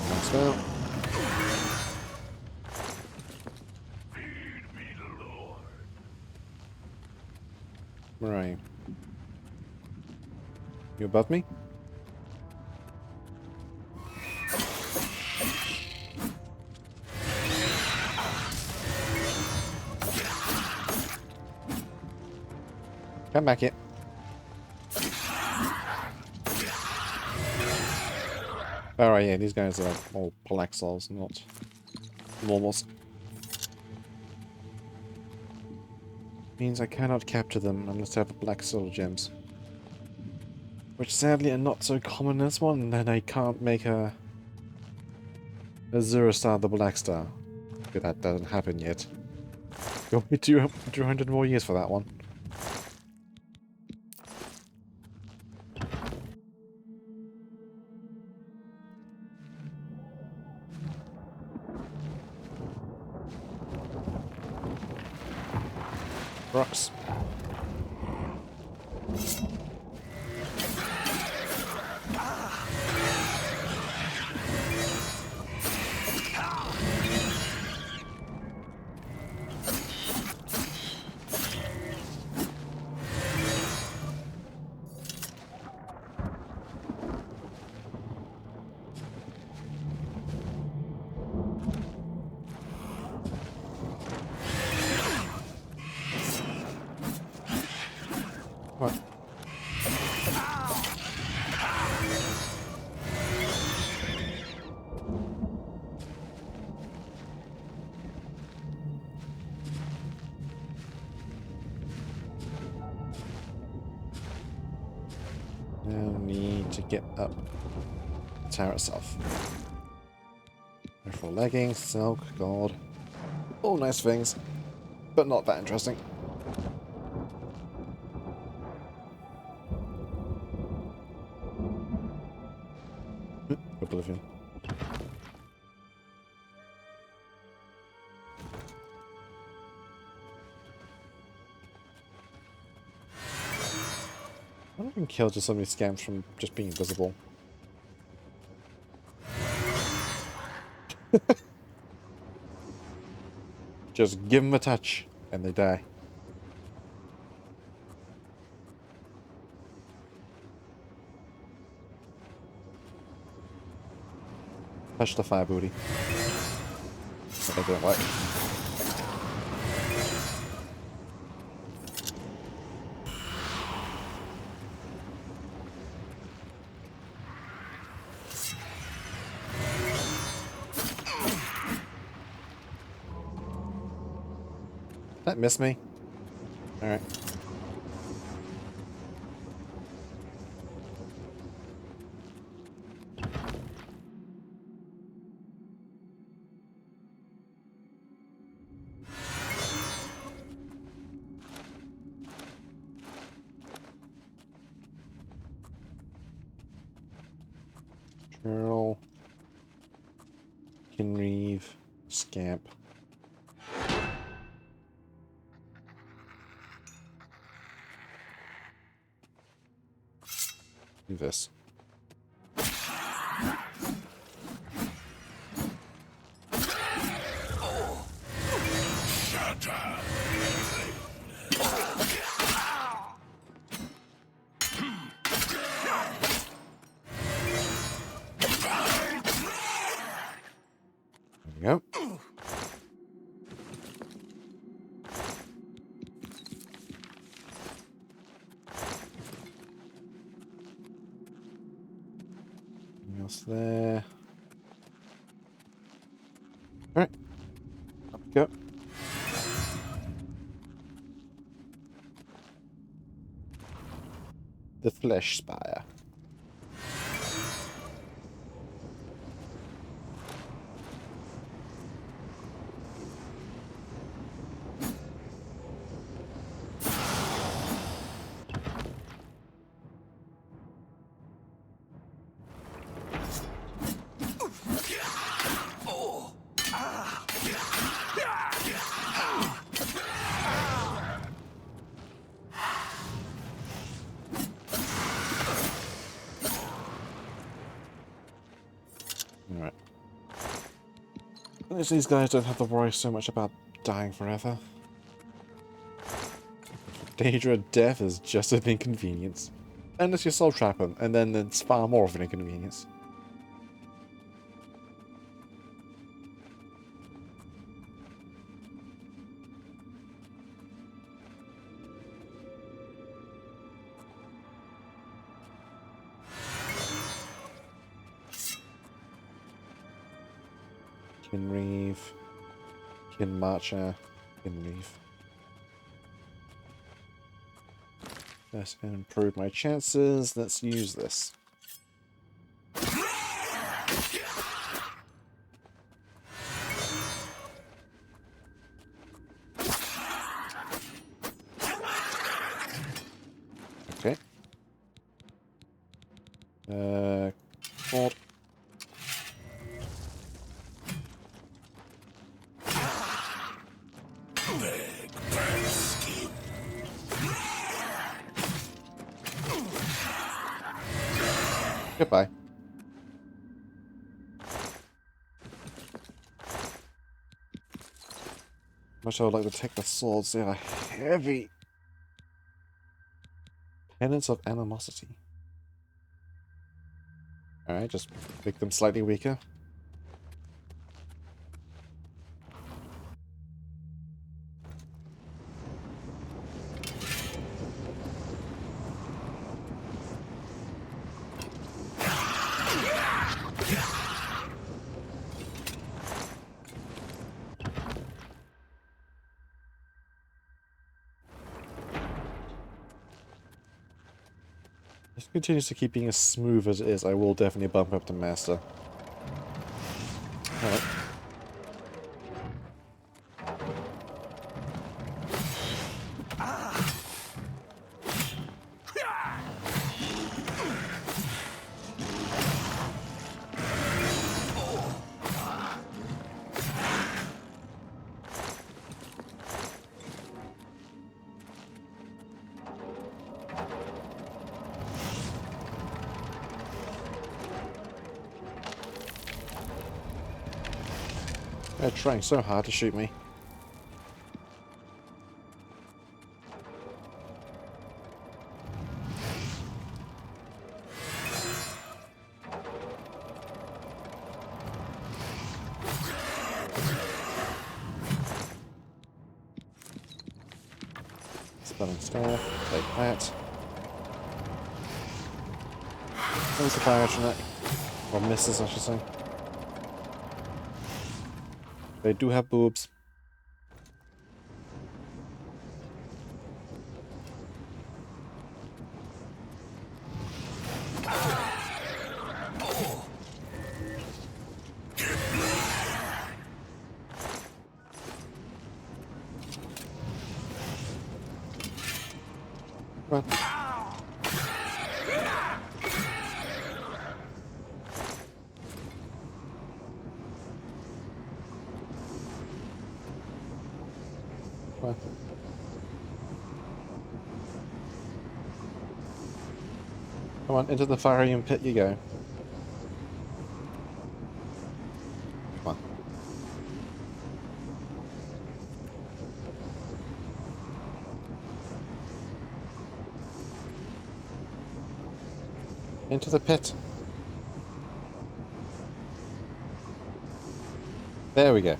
Nice out. Where are you? You above me? Come back here. Alright, yeah, these guys are all black souls, not normals. Means I cannot capture them unless I have black soul gems. Which sadly are not so common as one, and then I can't make a Zero Star the Black Star. But that doesn't happen yet. You'll be 200 more years for that one. Rocks. now need to get up the tower itself. Therefore, leggings, silk, gold. All nice things, but not that interesting. Oblivion. I don't even kill just so many scams from just being invisible. Just give them a touch and they die. Touch the fire booty. That I don't like. That miss me? Alright. Churl. Kinreeve. Scamp. Do this. There we go. Anything else there? Alright. Up we go. The Flesh Spire. Alright. At least these guys don't have to worry so much about dying forever. Danger of death is just an inconvenience. Unless you soul trap them, and then it's far more of an inconvenience. Kinreeve, Kinmarcher, Kinreeve. Let's improve my chances. Let's use this. Okay. Hold. Goodbye. Much I would like to take the swords, they are heavy. Penance of animosity. Alright, just make them slightly weaker. If it continues to keep being as smooth as it is, I will definitely bump up to Master. Alright. They're trying so hard to shoot me. Spelling staff, take that. There's the fire tonight. Or misses, I should say. They do have boobs. Come on. Come on. Come on, into the firing pit you go. Come on. Into the pit. There we go.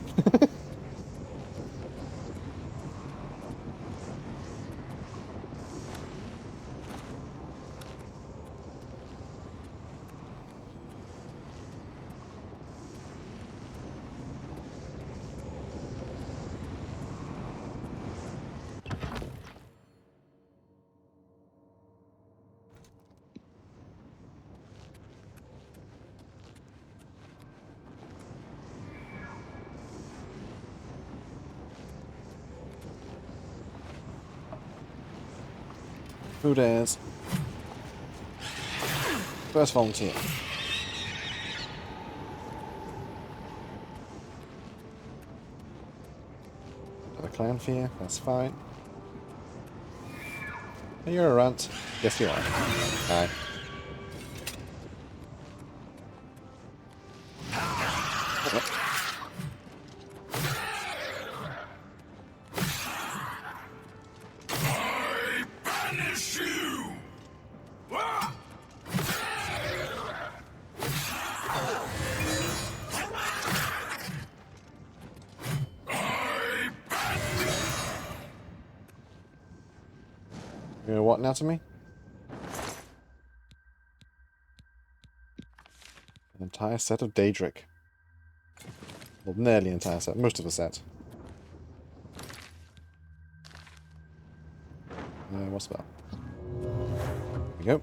Who dares? First volunteer. Got a clan fear, that's fine. Hey, you're a runt. Yes, you are. Hi. You know what now to me? An entire set of Daedric. Well, nearly entire set. Most of the set. What's that? There we go.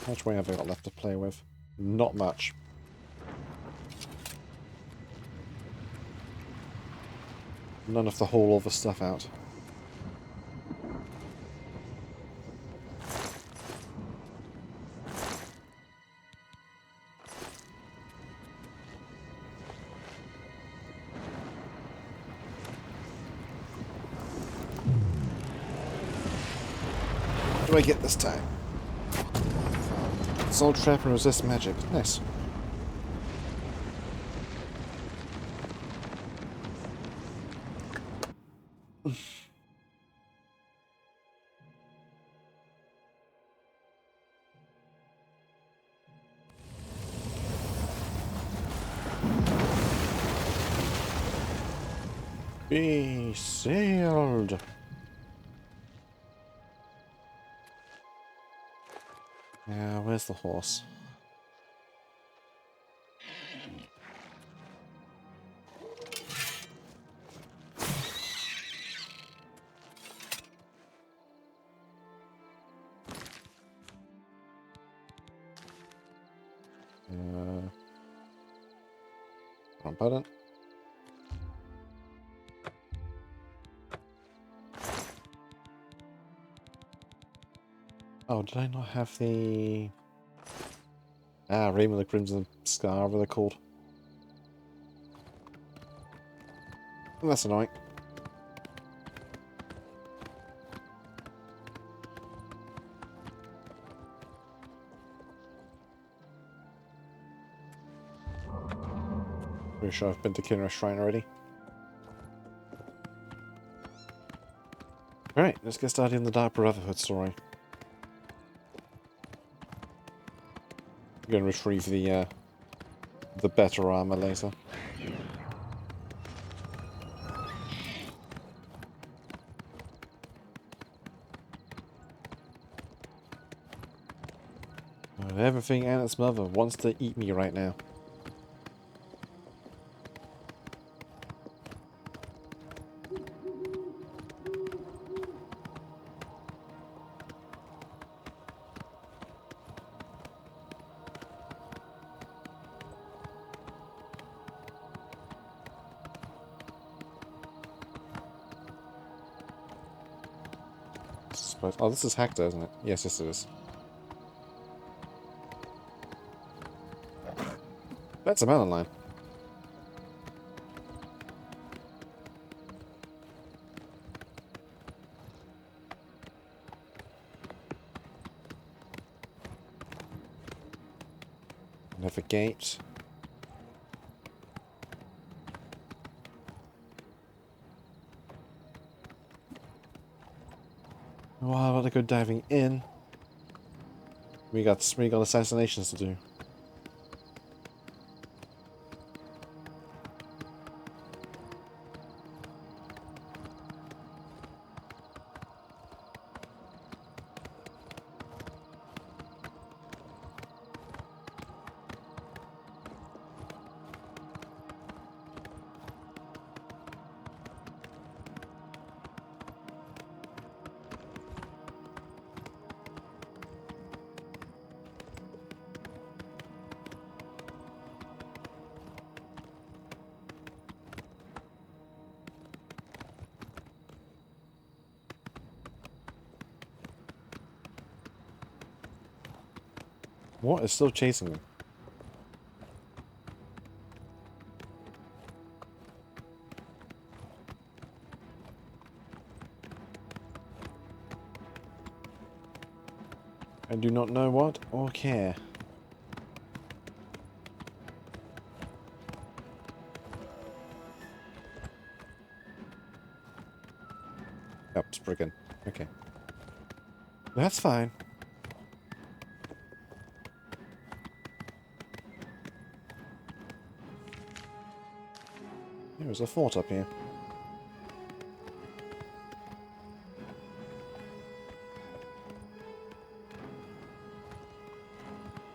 How much way have I got left to play with? Not much. None of the haul all the stuff out. What do I get this time? Soul trap and resist magic. Nice. Be sealed. Yeah, where's the horse? Wrong button. Oh, did I not have the... Raymond the Crimson Scar, whatever they're called. Well, that's annoying. Pretty sure I've been to Kinra Shrine already. Alright, let's get started on the Dark Brotherhood story. I'm going to retrieve the better armor later. Everything and its mother wants to eat me right now. Oh, this is Hector, isn't it? Yes, yes it is. That's a mountain lion. Navigate. Wow, I gotta go diving in. We got assassinations to do. What is still chasing me? I do not know what or care. Oh, Spriggan. Okay. That's fine. There's a fort up here.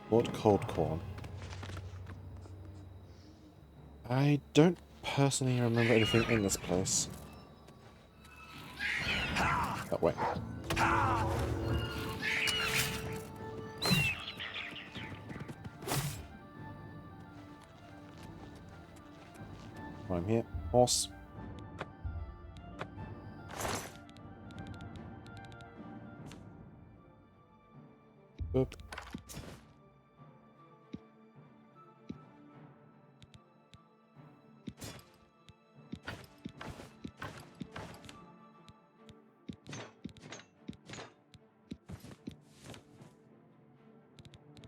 Fort Cold Corn. I don't personally remember anything in this place. Oh, wait. I'm here. Horse. Boop.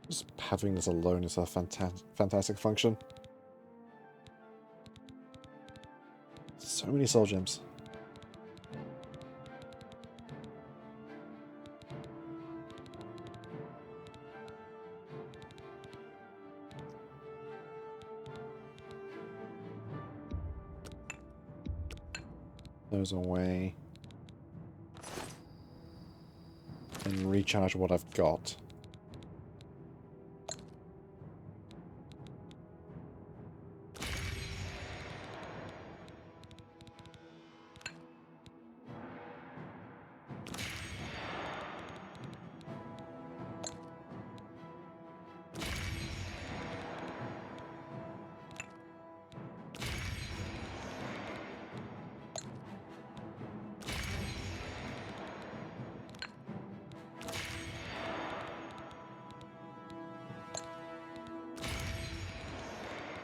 Just having this alone is a fantastic function. So many soul gems. Those away. And recharge what I've got.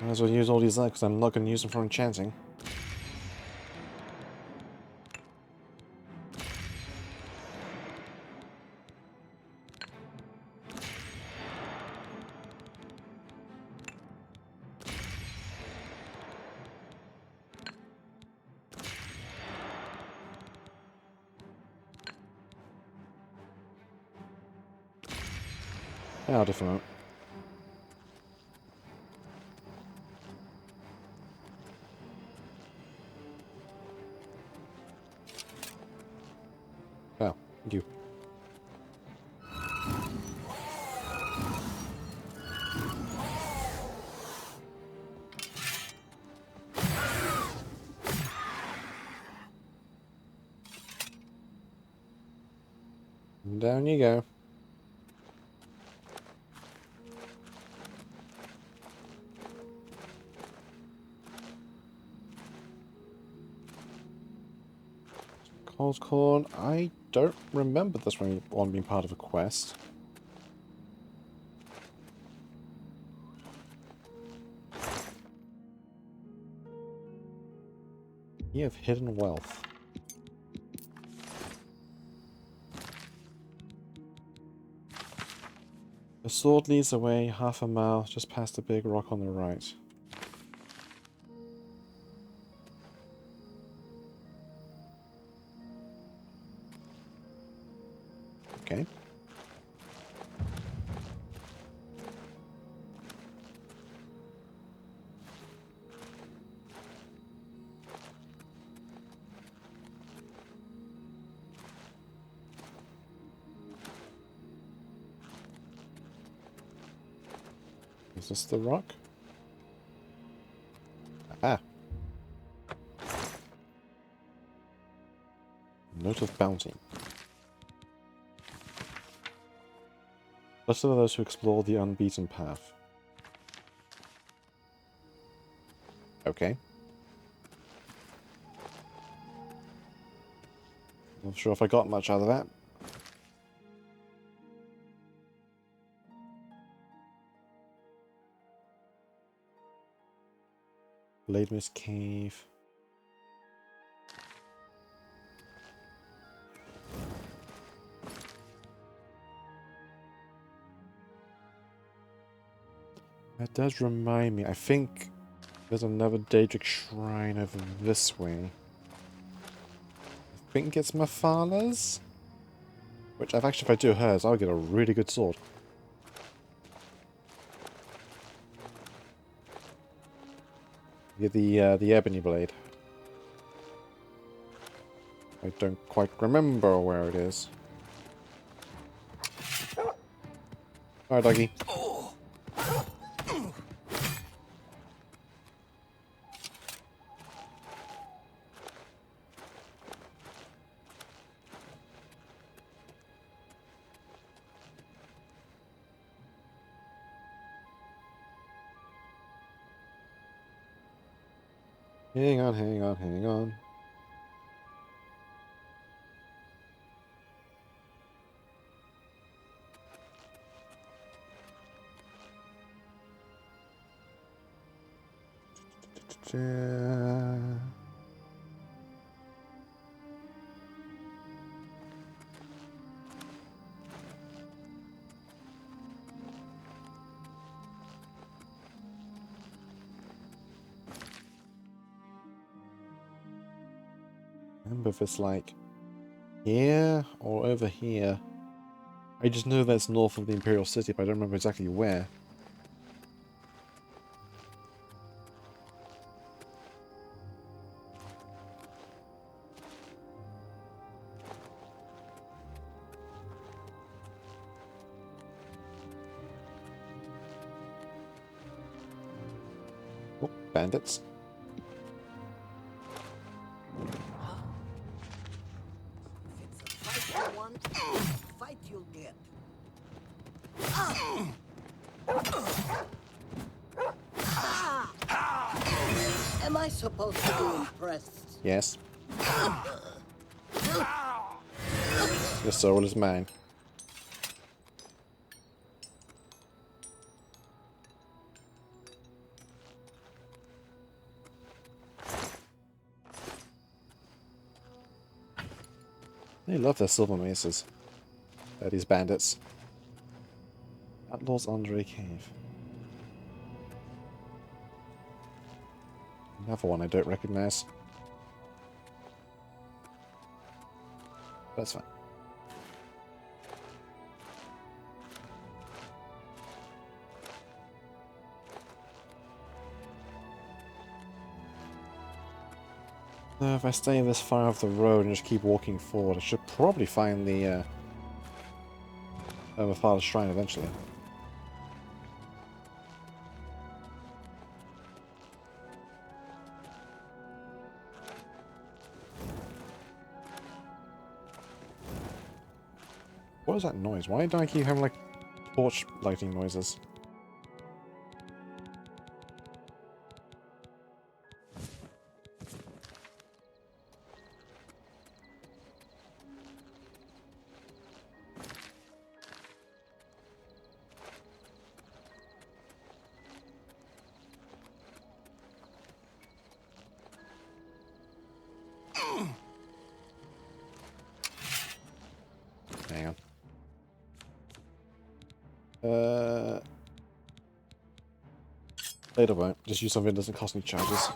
Might as well use all these because I'm not going to use them for enchanting. How different. Oh, you. And down you go. Cold corn. I don't remember this one being part of a quest. You have hidden wealth. The sword leads away half a mile just past the big rock on the right. Okay. Is this the rock? Ah. Note of bounty. Blessed are those who explore the unbeaten path. Okay. Not sure if I got much out of that. Blademas Cave. That does remind me, I think there's another Daedric shrine over this way. I think it's Mafala's? Which, if I do hers, I'll get a really good sword. Get the ebony blade. I don't quite remember where it is. Alright, doggy. Hang on, hang on, hang on. Remember if it's like here or over here. I just know that's north of the Imperial City, but I don't remember exactly where. Oh, bandits. Fight you'll get. Am I supposed to be impressed? Yes. The soul is mine. They love their silver maces. These bandits. Outlaws under a cave. Another one I don't recognize. That's fine. If I stay this far off the road and just keep walking forward, I should probably find the Father's Shrine eventually. What is that noise? Why do I keep having like torch lighting noises? Hang on. Later won't. Just use something that doesn't cost any charges.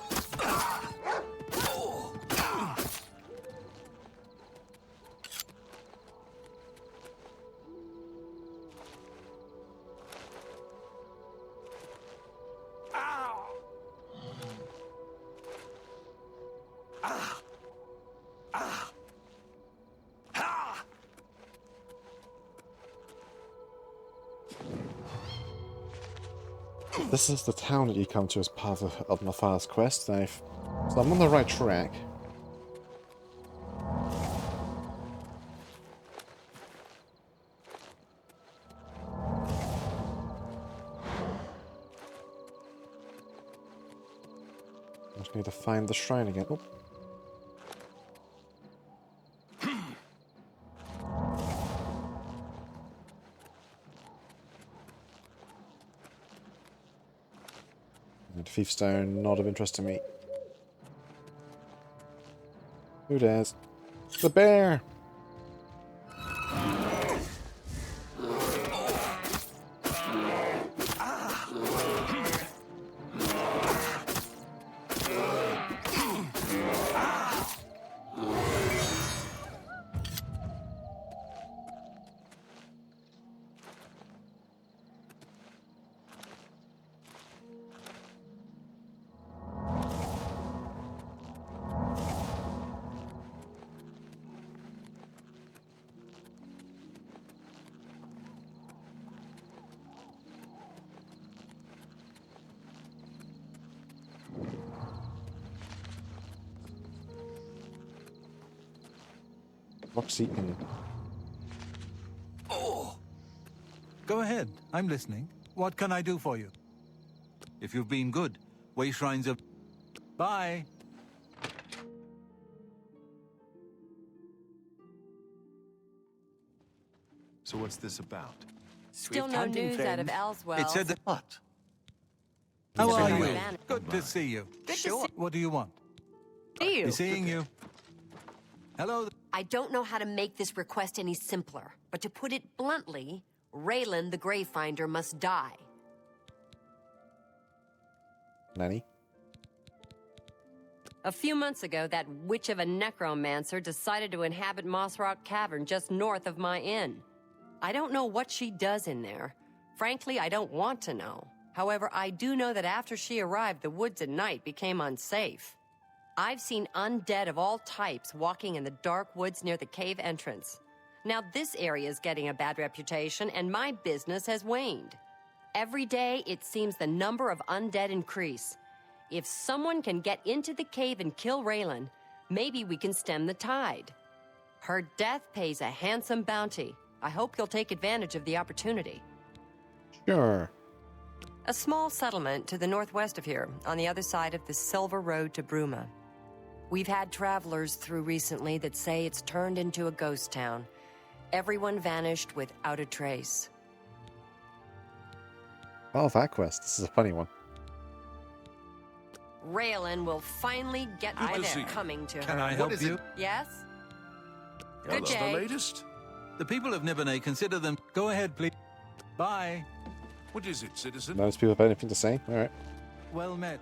This is the town that you come to as part of my father's quest. So I'm on the right track. I just need to find the shrine again. Oh. Thief stone, not of interest to me. Who dares? The bear! Roxy Inn. Go ahead. I'm listening. What can I do for you? If you've been good, way shrines of... Bye. So what's this about? Still no news out of Elswell. It said that... What? How are Sure. you? Good to see you. Sure. What do you want? See you. Be seeing you. Hello. I don't know how to make this request any simpler, but to put it bluntly, Raylan the Gravefinder must die. Nanny? A few months ago, that witch of a necromancer decided to inhabit Moss Rock Cavern just north of my inn. I don't know what she does in there. Frankly, I don't want to know. However, I do know that after she arrived, the woods at night became unsafe. I've seen undead of all types walking in the dark woods near the cave entrance. Now this area is getting a bad reputation, and my business has waned. Every day, it seems the number of undead increase. If someone can get into the cave and kill Raylan, maybe we can stem the tide. Her death pays a handsome bounty. I hope you'll take advantage of the opportunity. Sure. A small settlement to the northwest of here, on the other side of the Silver Road to Bruma. We've had travelers through recently that say it's turned into a ghost town. Everyone vanished without a trace. Oh, that quest. This is a funny one. Raylan will finally get Good my to see you. coming to Can her. I help you? Yes? Good What's the day. latest? The people of Nibonay consider them... Go ahead, please. Bye. What is it, citizen? Those people have anything to say? Alright. Well met.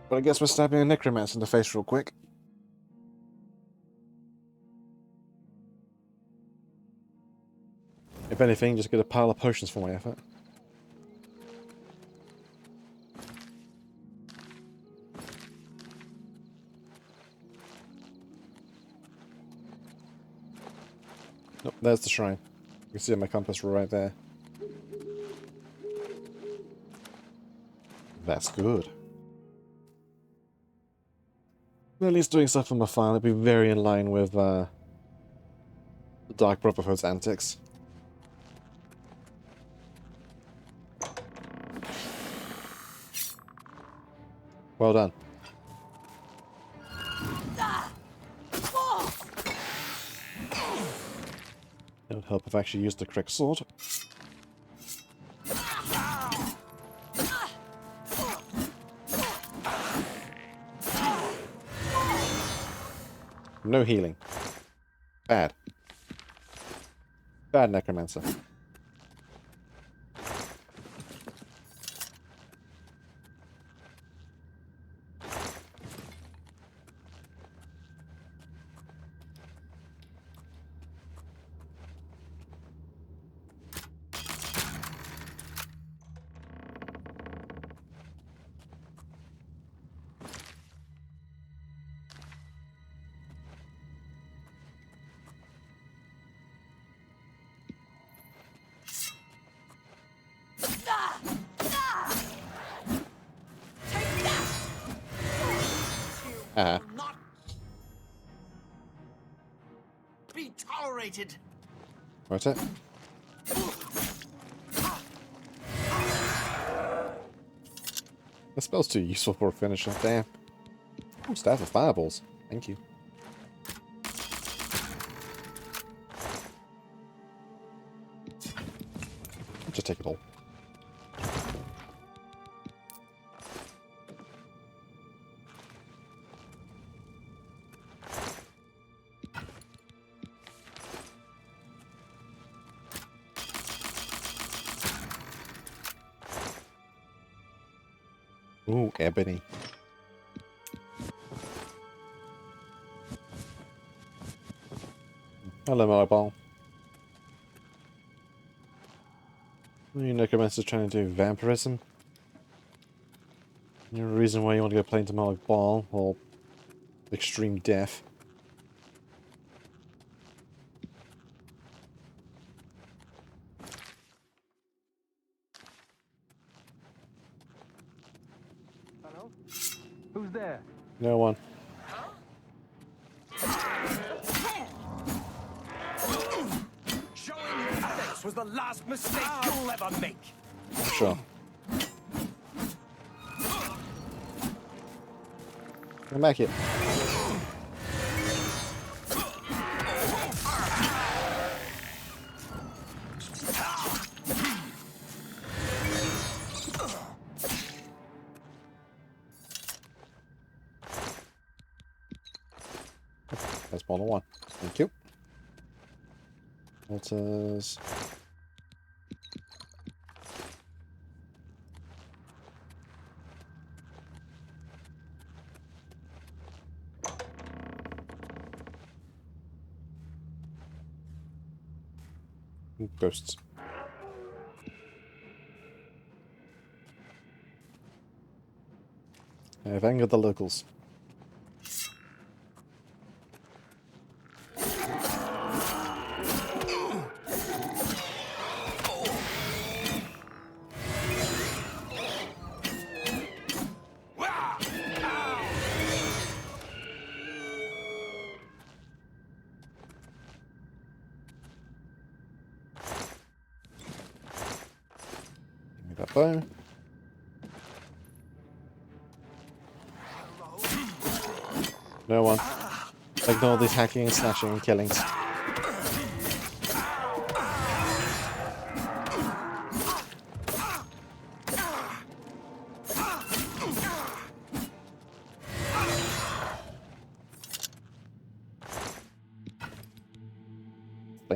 But I guess we're stabbing a necromancer in the face real quick. If anything, just get a pile of potions for my effort. Nope, there's the shrine. You can see my compass right there. That's good. Well, at least doing stuff on my file, it'd be very in line with the Dark Brotherhood's antics. Well done. It would help if I actually used the correct sword. No healing. Bad. Bad necromancer. Not be tolerated. What's it? The spell's too useful for a finisher, damn. Ooh, staff of fireballs. Thank you. I'll just take it all. Ooh, ebony. Hello, my ball. You necromancers trying to do vampirism? Any reason why you want to go play into Malik Ball or extreme death? Hello? Who's there? No one. Showing you face was the last mistake you'll ever make. Sure. Come back here. That's more than one. Thank you. Altars. Ghosts. I've angered the locals. Give me that bow. No one. Ignore these hacking and slashing and killings.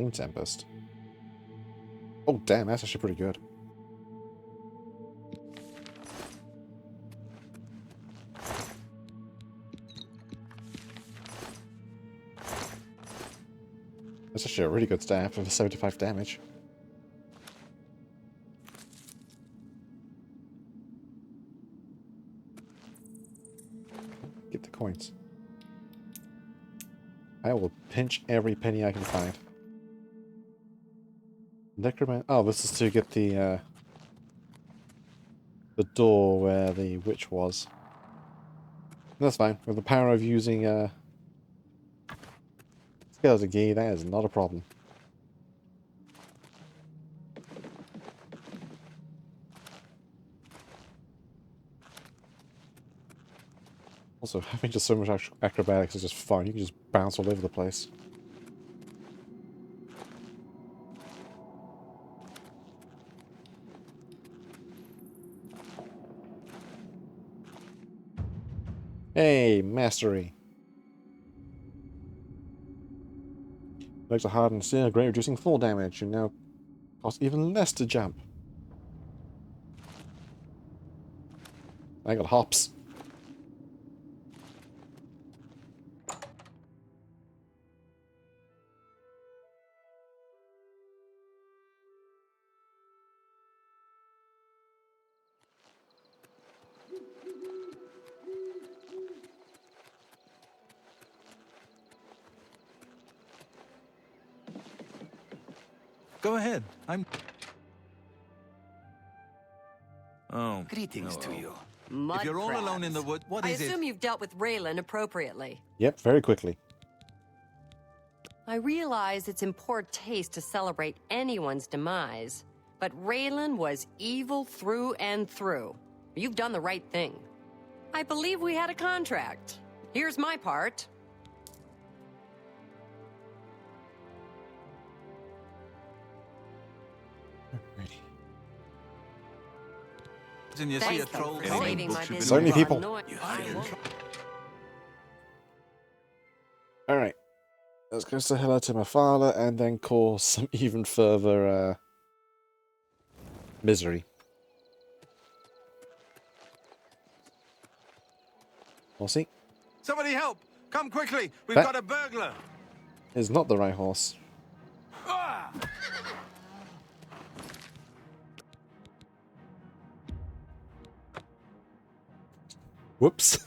Raging Tempest. Oh, damn, that's actually pretty good. That's actually a really good stat for 75 damage. Get the coins. I will pinch every penny I can find. Necroman. Oh, this is to get the door where the witch was. That's fine. With the power of using skeleton key, that is not a problem. Also, having just so much acrobatics is just fun. You can just bounce all over the place. Hey, mastery. Legs are hard and steel, great reducing fall damage. You now cost even less to jump. I got hops. Go ahead. I'm... Oh. Greetings to you. Mud If you're all alone in the crabs. wood, what I is assume it? you've dealt with Raylan appropriately. Yep, very quickly. I realize it's in poor taste to celebrate anyone's demise, but Raylan was evil through and through. You've done the right thing. I believe we had a contract. Here's my part. And you see Thank a troll you for coming. saving my business. So many from people. annoy- I won't. Alright. Let's go say hello to my father and then cause some even further misery. We'll see. Somebody help! Come quickly! We've That- got a burglar! Is not the right horse. Ah! Whoops.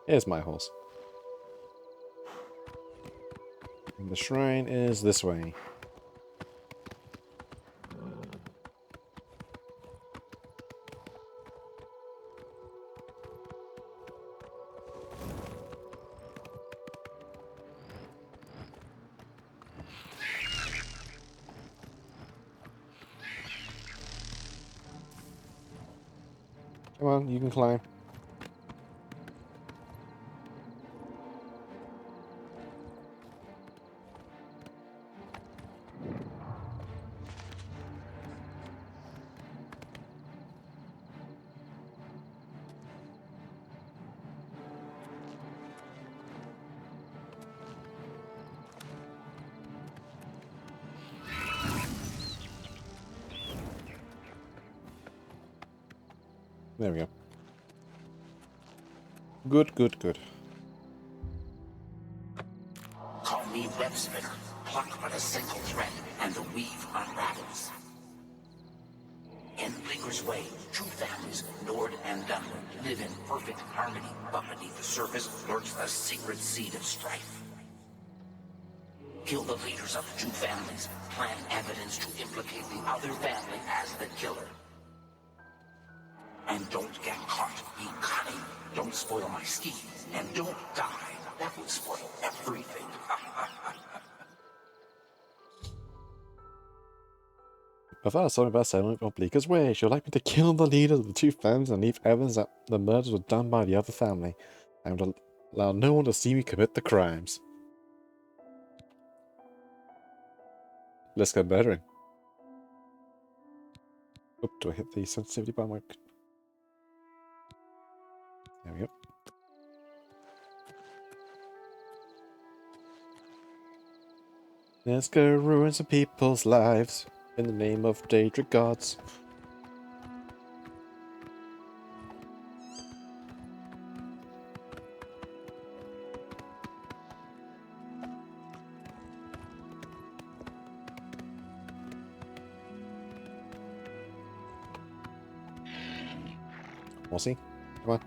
Here's my horse. And the shrine is this way. Come on, you can climb. There we go. Good, good, good. Call me web spinner. Pluck but a single thread, and the weave unravels. In Blinker's way, true families, Nord and Dunlop, live in perfect harmony, but beneath the surface lurks the secret seed of strife. Kill the leaders of the two families, plant evidence to implicate the other family as the killer. And don't get caught. Be cunning. Don't spoil my scheme. And don't die. That would spoil everything. My father told me about settling with Obliga's way. She'd like me to kill the leaders of the two families and leave evidence that the murders were done by the other family. I would allow no one to see me commit the crimes. Let's go murdering. Oop, do I hit the sensitivity bar? There we go. Let's go ruin some people's lives in the name of Daedric gods. We'll see. Come on.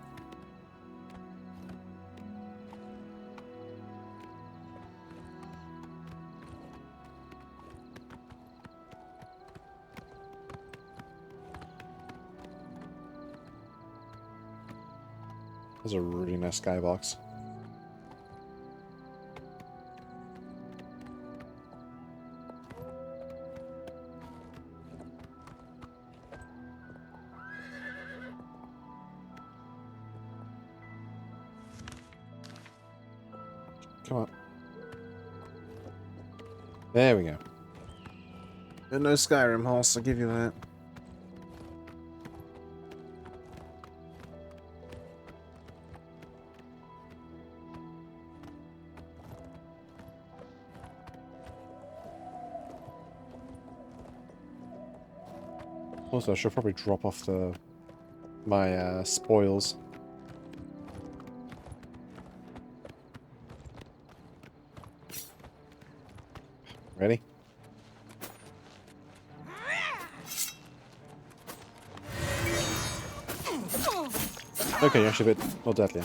That's a really nice skybox. Come on. There we go. And no Skyrim horse, I'll give you that. Also, I should probably drop off my spoils. Ready? Okay, you're actually a bit more deadly.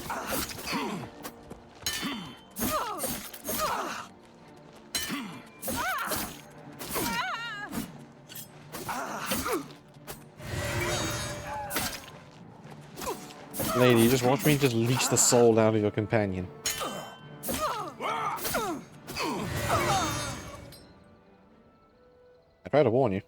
Lady, you just watch me just leash the soul out of your companion. I tried to warn you.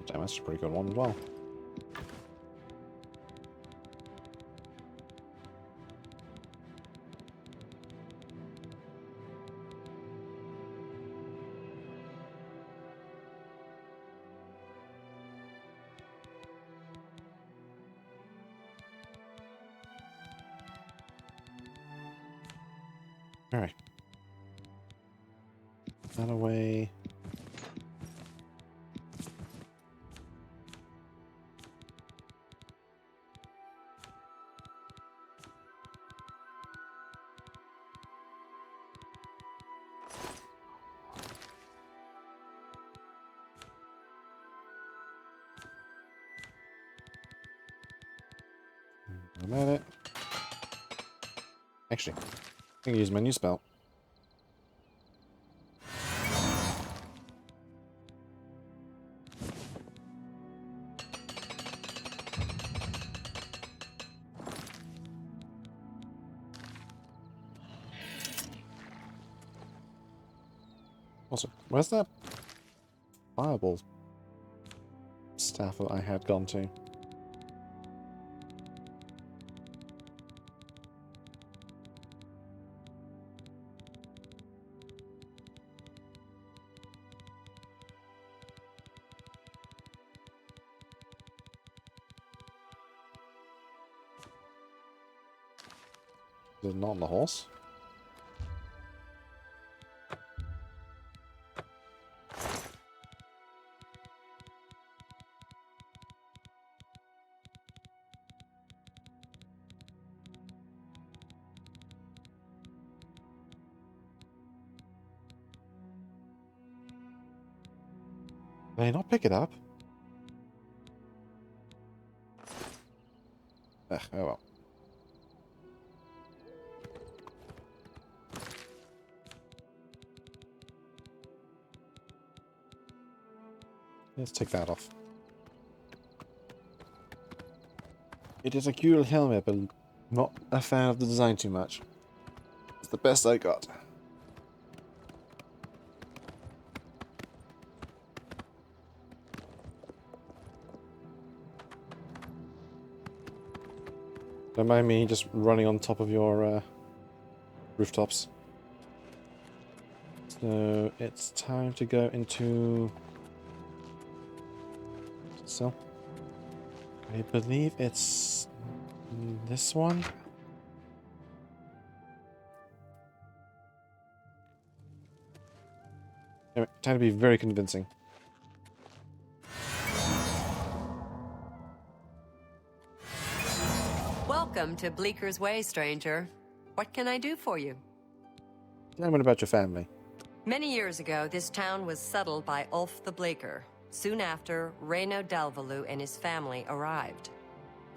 Damn, that's a pretty good one as well. Alright. That away. I'm at it. Actually, I can use my new spell. Also, where's that fireball staff that I had gone to? Is it not on the horse? Did I not pick it up? Ugh, oh well. Let's take that off. It is a cool helmet, but not a fan of the design too much. It's the best I got. Don't mind me just running on top of your rooftops. So it's time to go into... So I believe it's this one. Anyway, time to be very convincing. Welcome to Bleeker's Way, stranger. What can I do for you? And what about your family? Many years ago, this town was settled by Ulf the Bleeker. Soon after, Reino Dalvalu and his family arrived.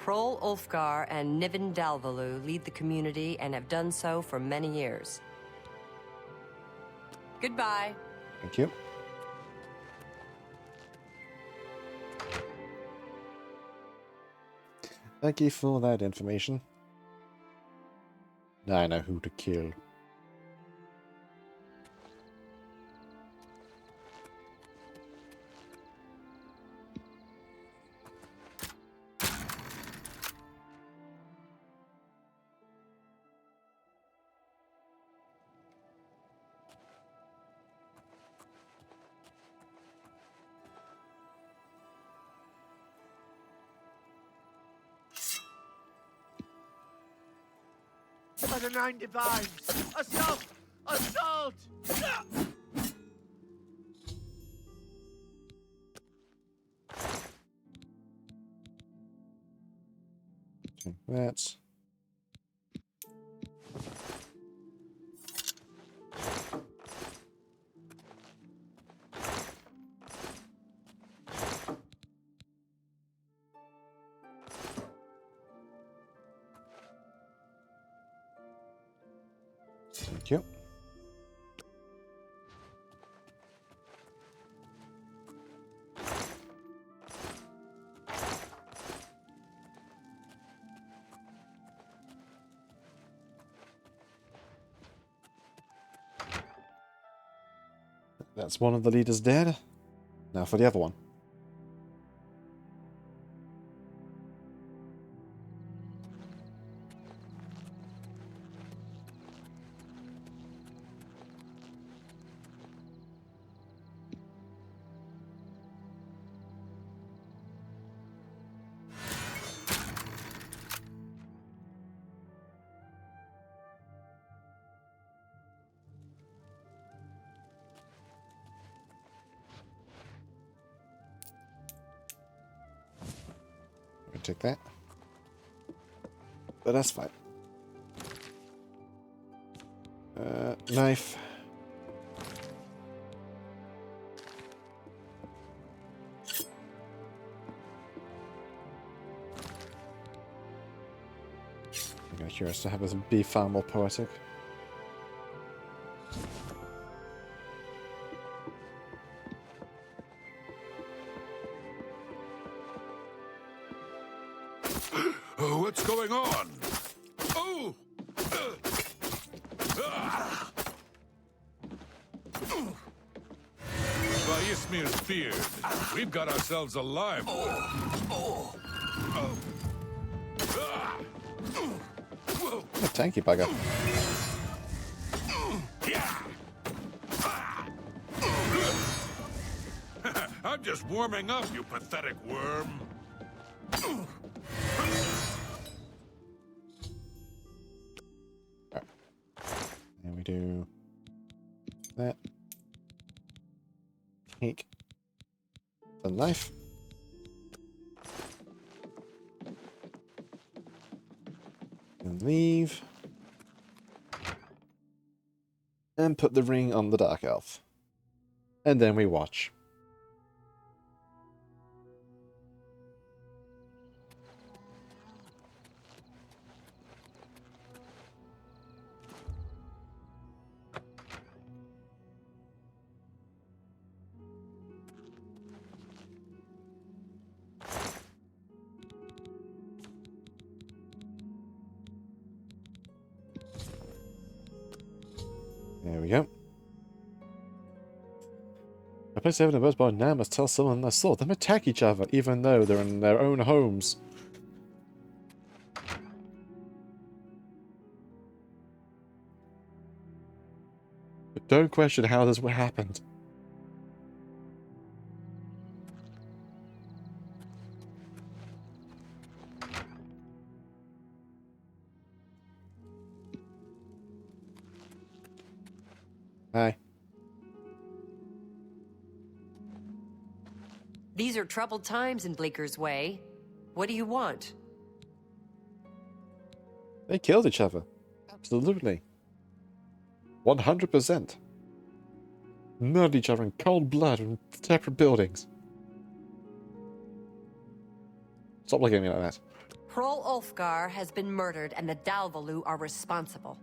Prol Ulfgar and Niven Dalvalu lead the community and have done so for many years. Goodbye. Thank you. Thank you for that information. Now I know who to kill. By the 9 divines! Assault! Assault! That's... Thank you. That's one of the leaders dead. Now for the other one. Take that. But that's fine. Knife. I'm kind of curious to have this be far more poetic. Oh, what's going on? Oh! By Ismir's beard, we've got ourselves a live one. A tanky bugger. I'm just warming up, you pathetic worm. And we do that. Take the knife. And leave. And put the ring on the Dark Elf. And then we watch. There we go. I place having a birds by now must tell someone I saw them attack each other, even though they're in their own homes. But don't question how this happened. Hi. These are troubled times in Bleeker's Way. What do you want? They killed each other. Absolutely. 100%. Murdered each other in cold blood in separate buildings. Stop looking at me like that. Hrol Ulfgar has been murdered and the Dalvalu are responsible.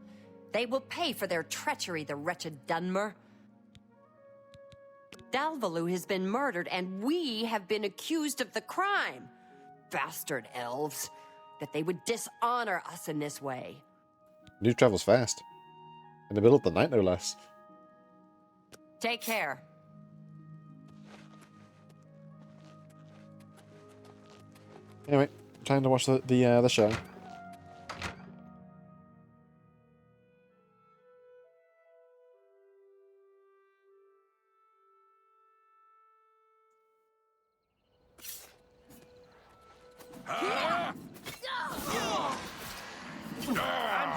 They will pay for their treachery, the wretched Dunmer. Dalvalu has been murdered and we have been accused of the crime. Bastard elves. That they would dishonor us in this way. News travels fast. In the middle of the night, no less. Take care. Anyway, time to watch the show.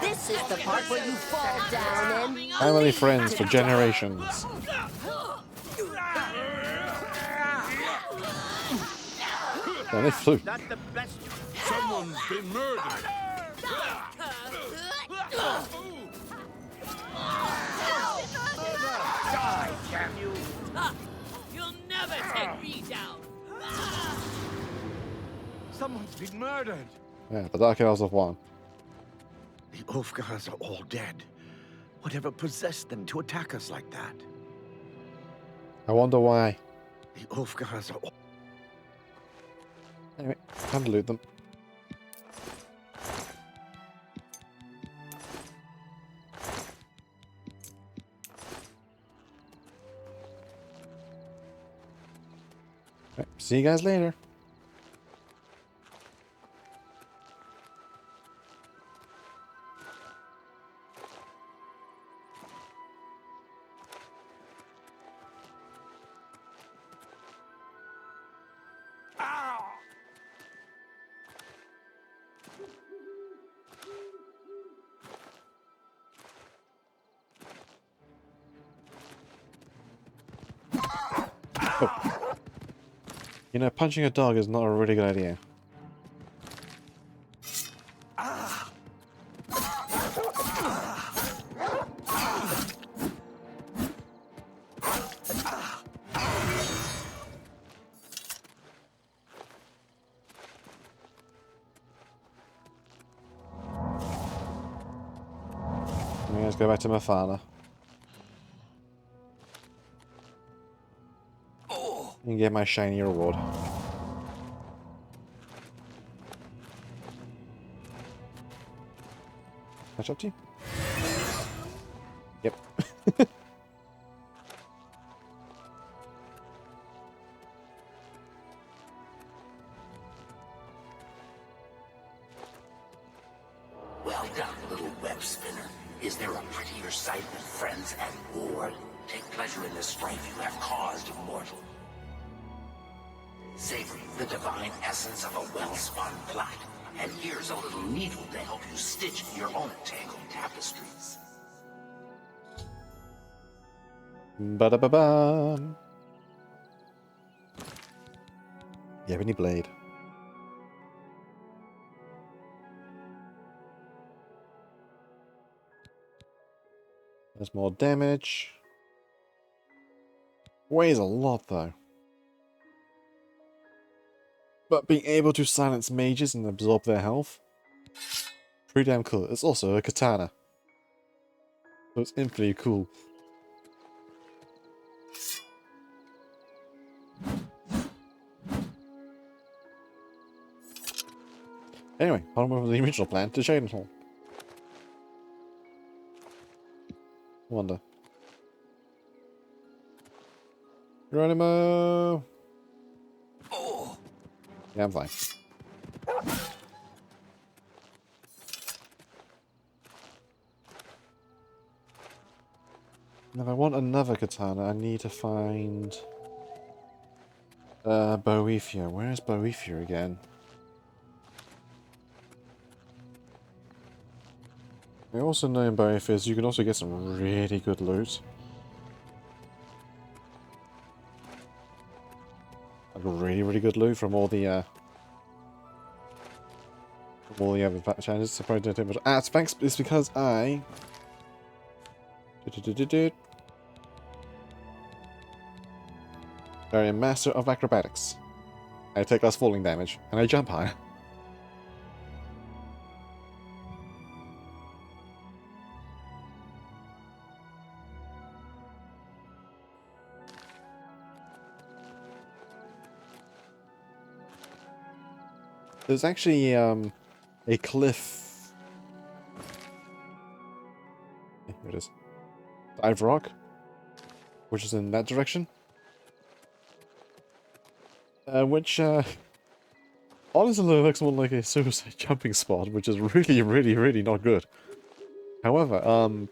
This is the part where you fall down and... Family friends for generations. Oh, they flew. Not the best. Someone's been murdered. Die, damn you! You'll never take me down. Someone's been murdered. Yeah, the Dark Elves have won. The Ulfgars are all dead. Whatever possessed them to attack us like that? I wonder why. The Ulfgars are all... Anyway, time to loot them. Right, see you guys later. Oh. You know, punching a dog is not a really good idea. Let's go back to my father. And get my shiny reward. Catch up to you? Yep. Well done, little web spinner. Is there a prettier sight than friends at war? Take pleasure in the strife you have caused, mortal. Savor the divine essence of a well-spun plot. And here's a little needle to help you stitch your own tangled tapestries. Ba-da-ba-ba. Ebony blade. There's more damage. Weighs a lot though. But being able to silence mages and absorb their health, pretty damn cool. It's also a katana, so it's infinitely cool. Anyway, on with the original plan to Shadenhall. Wonder. Geronimo! Oh. Yeah, I'm fine. And if I want another katana, I need to find... Boethia. Where is Boethia again? I also know in Boethia you can also get some really good loot. Like really, really good loot from all the other challenges. So probably don't take much. Ah, thanks. It's because I. I'm a master of acrobatics. I take less falling damage, and I jump higher. There's actually a cliff. Here it is. Dive Rock, which is in that direction. Which honestly looks more like a suicide jumping spot, which is really, really, really not good. However,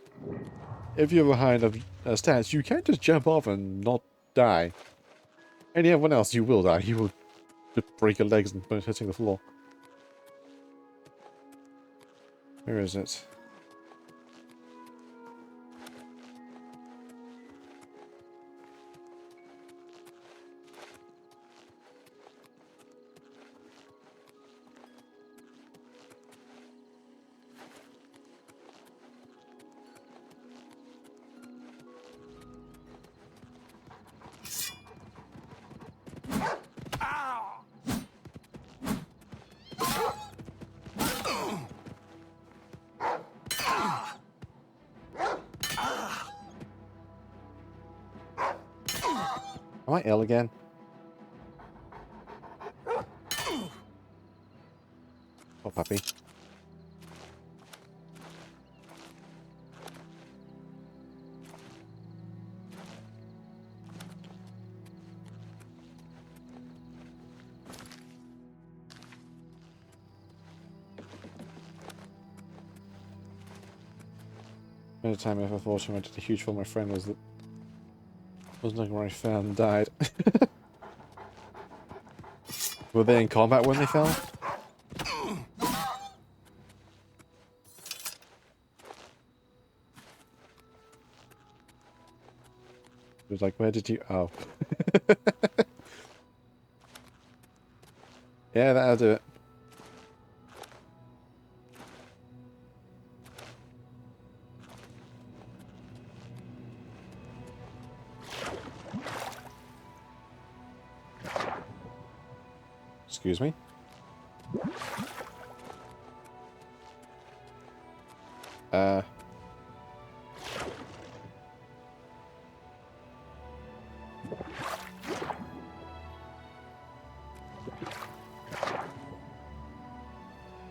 if you have a high enough stats, you can just jump off and not die. Anyone else, you will die. You will break your legs and hitting the floor. Where is it? Am I ill again? Oh, puppy. Any time I ever thought I did a huge for my friend was that was looking where I fell and died. Were they in combat when they fell? It was like, where did you... Oh. Yeah, that'll do it. Excuse me.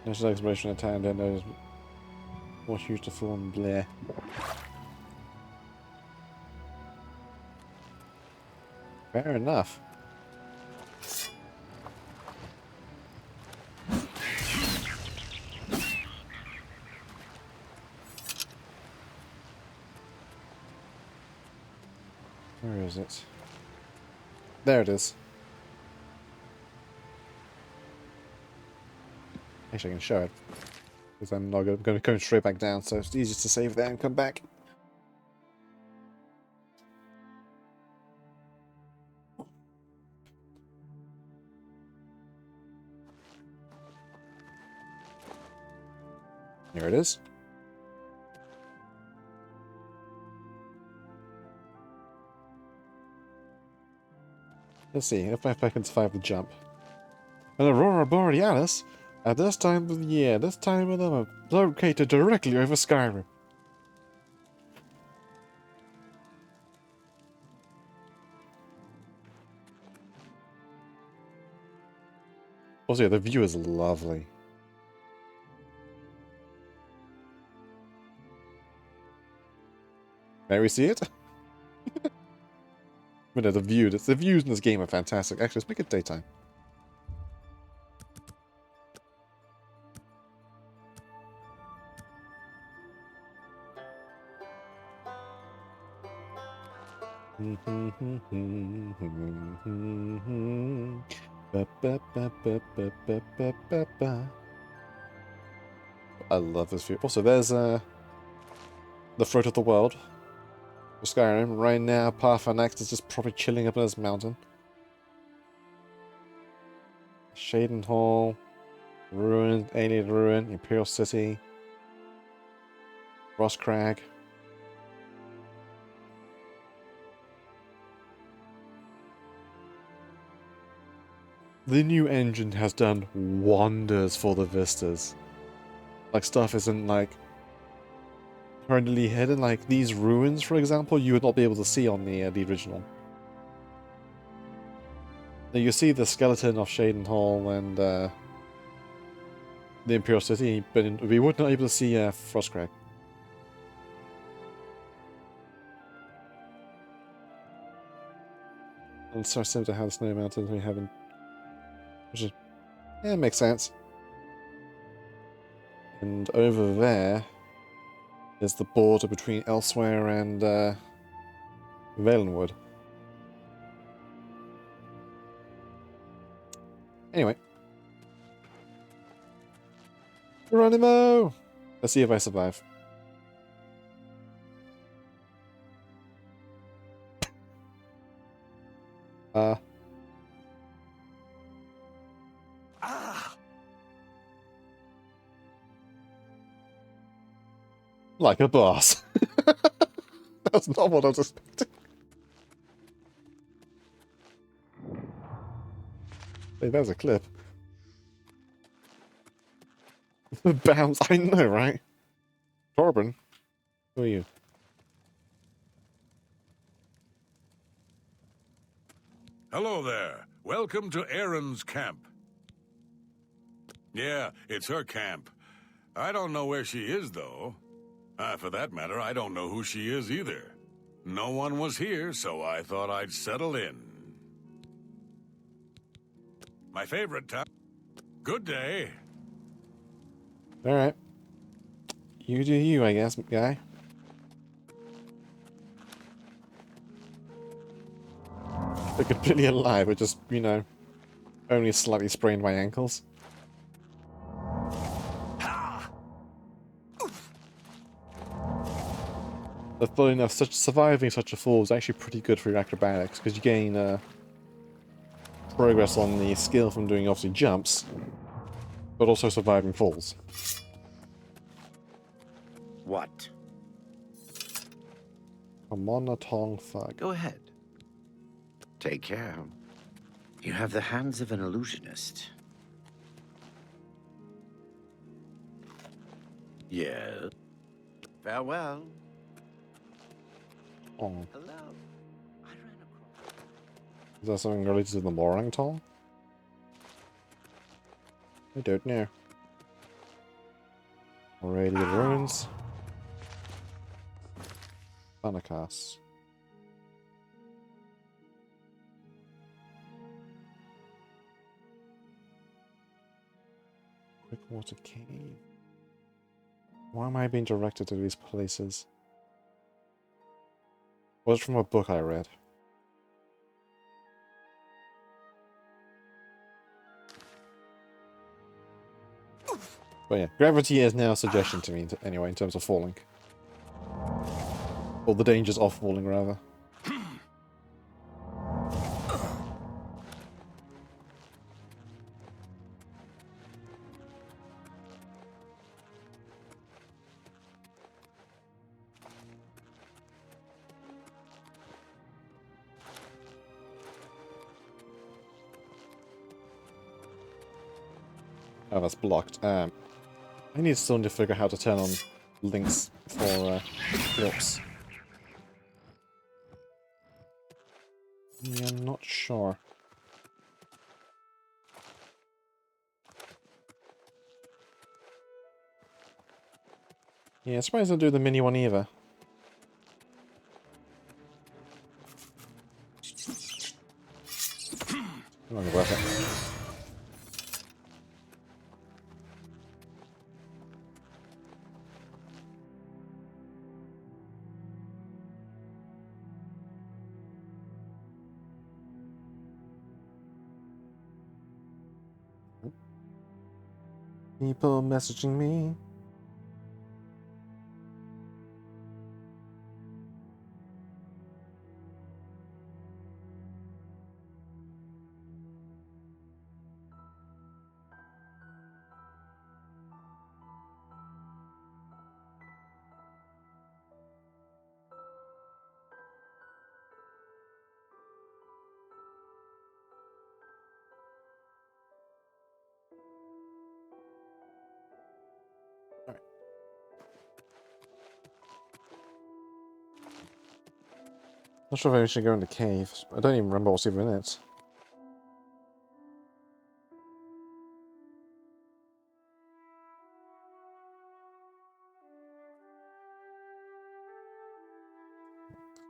National exploration of town, then there's what used to form Blair. Fair enough. Where is it? There it is. Actually, I can show it. Because I'm not going to go straight back down, so it's easier to save there and come back. Here it is. Let's see if I can survive the jump. An Aurora Borealis? At this time of the year, this time of them are located directly over Skyrim. Also, yeah, the view is lovely. May we see it? But no, the views in this game are fantastic. Actually, let's make it daytime. I love this view. Also, there's the throat of the world for Skyrim. Right now, Paarthurnax is just probably chilling up in this mountain. Shaden Hall, Ruin, Alien Ruin, Imperial City, Rosscrag. The new engine has done wonders for the vistas. Like, stuff isn't, like, currently hidden. Like, these ruins, for example, you would not be able to see on the original. Now, you see the skeleton of Shaden Hall and the Imperial City, but we would not be able to see Frostcrag. And so similar to how the Snow Mountains we haven't. Which is, yeah, it makes sense. And over there is the border between Elsewhere and Valenwood. Anyway. Geronimo! Let's see if I survive. Like a boss. That's not what I was expecting. Hey, there's a clip. Bounce, I know, right? Torben, who are you? Hello there. Welcome to Erin's camp. Yeah, it's her camp. I don't know where she is, though. For that matter, I don't know who she is either. No one was here, so I thought I'd settle in. My favorite town. Good day. Alright. You do you, I guess, guy. They're completely alive, but just, you know, only slightly sprained my ankles. But funny enough, surviving such a fall is actually pretty good for your acrobatics, because you gain progress on the skill from doing, obviously, jumps, but also surviving falls. What? A monotone fuck. Go ahead. Take care. You have the hands of an illusionist. Yes. Farewell. Oh. Hello. I ran across. Is that something related to the Morang Tong? I don't know. Radiant Ruins. Thanakas. Quickwater Cave. Why am I being directed to these places? Was it from a book I read? But yeah, gravity is now a suggestion to me, anyway, in terms of falling. Or the dangers of falling, rather. Oh, that's blocked. I still need to figure out how to turn on links for clips. Yeah, I'm not sure. Yeah, I'm surprised I don't do the mini one either. People messaging me. Not sure if I should go in the cave. I don't even remember what's even in it.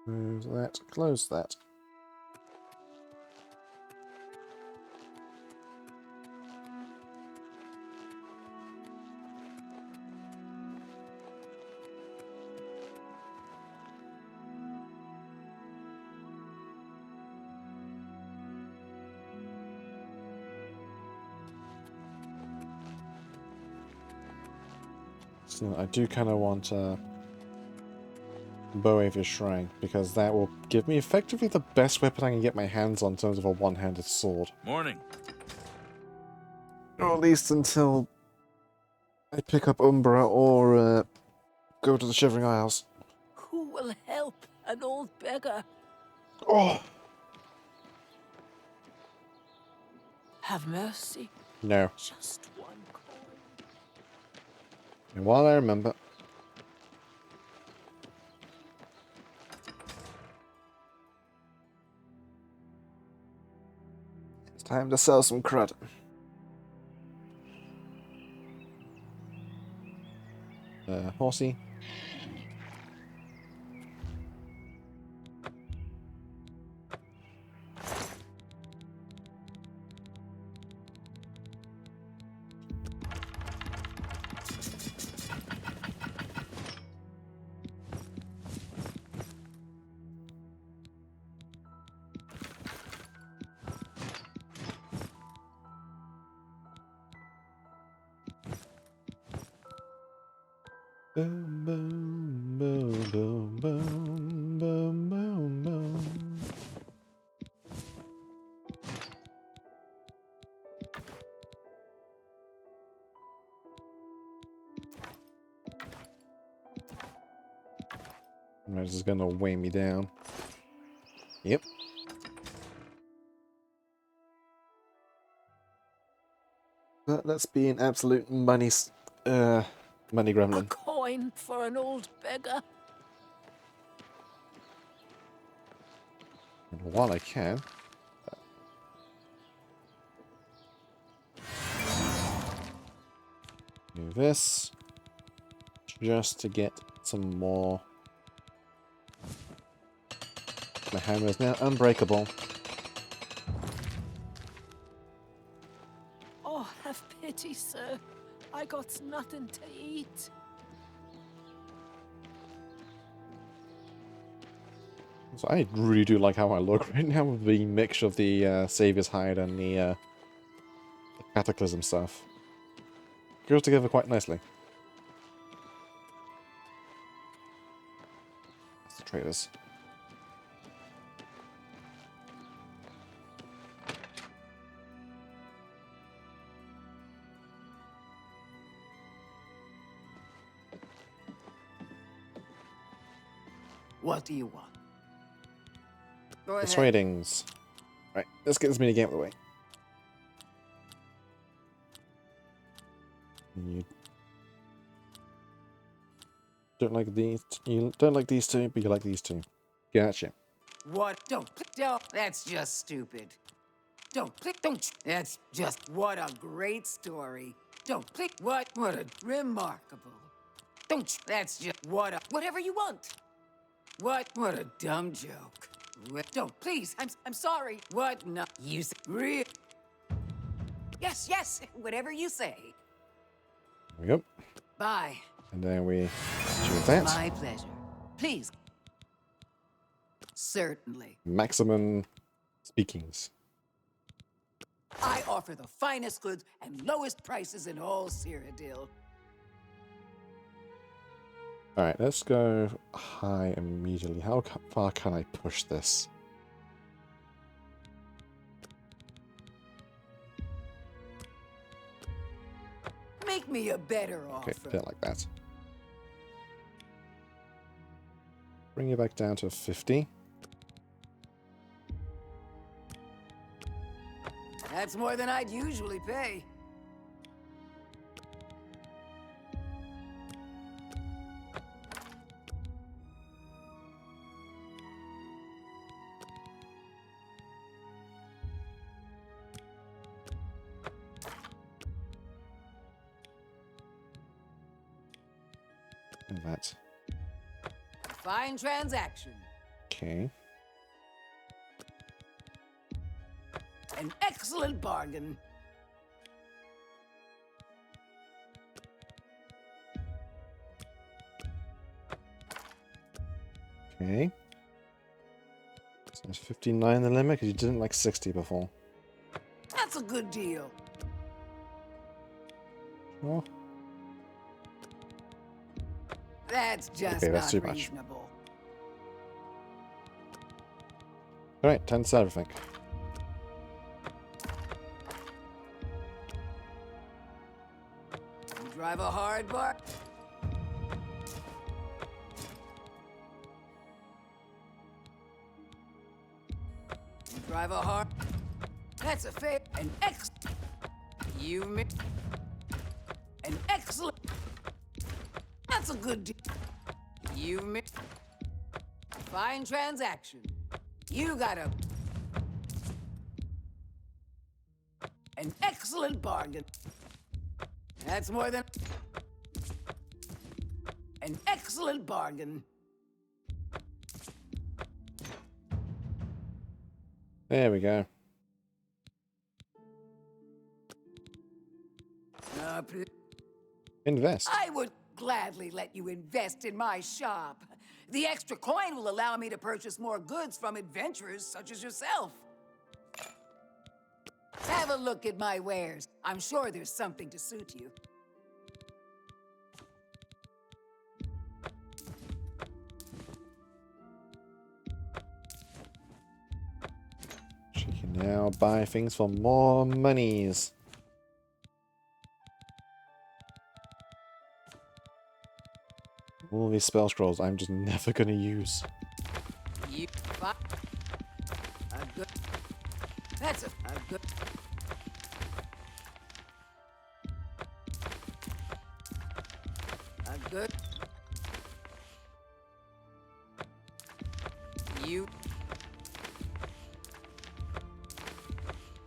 Close that. Close that. So I do kind of want Boaver's Shrine, because that will give me effectively the best weapon I can get my hands on in terms of a one-handed sword. Morning. Or at least until I pick up Umbra or go to the Shivering Isles. Who will help an old beggar? Oh! Have mercy. No. Just one coin. And while I remember... It's time to sell some crud. Horsey. Boom, boom, boom, boom, boom, boom, boom, boom. This is gonna weigh me down. Yep. But let's be an absolute money gremlin. A coin for an old beggar. And while I can... do this. Just to get some more... My hammer is now unbreakable. Oh, have pity, sir. I got nothing to eat. So I really do like how I look right now with the mix of the Savior's Hide and the Cataclysm stuff. Goes together quite nicely. That's the traders. What do you want? Go ahead. Persuadings. Right, let's get this mini game out of the way. You don't like these. You don't like these two, but you like these two. Gotcha. What? Don't click. Don't. That's just stupid. Don't click. Don't. That's just what a great story. Don't click. What? What a remarkable. Don't. That's just what a whatever you want. What? What a dumb joke. Don't please. I'm sorry. What? No. You say real. Yes. Yes. Whatever you say. There we go. Bye. And then we choose that. My pleasure. Please. Certainly. Maximum speakings. I offer the finest goods and lowest prices in all Cyrodiil. Alright, let's go high immediately. How far can I push this? Make me a better Okay, offer. a bit like that. Bring it back down to 50. That's more than I'd usually pay. And that. Fine transaction. Okay. An excellent bargain. Okay. So it's 59 the limit because you didn't like 60 before. That's a good deal. Oh, That's just okay, that's not too much. reasonable. Alright, 10 to everything. You drive a hard bar. You drive a hard. That's a fair. You make an excellent. That's a good deal. You make fine transaction. You got an excellent bargain. That's more than an excellent bargain. There we go. Invest. I would gladly let you invest in my shop. The extra coin will allow me to purchase more goods from adventurers such as yourself. Have a look at my wares. I'm sure there's something to suit you. She can now buy things for more monies. All these spell scrolls I'm just never gonna use. You buy a good. That's a good. A good. You.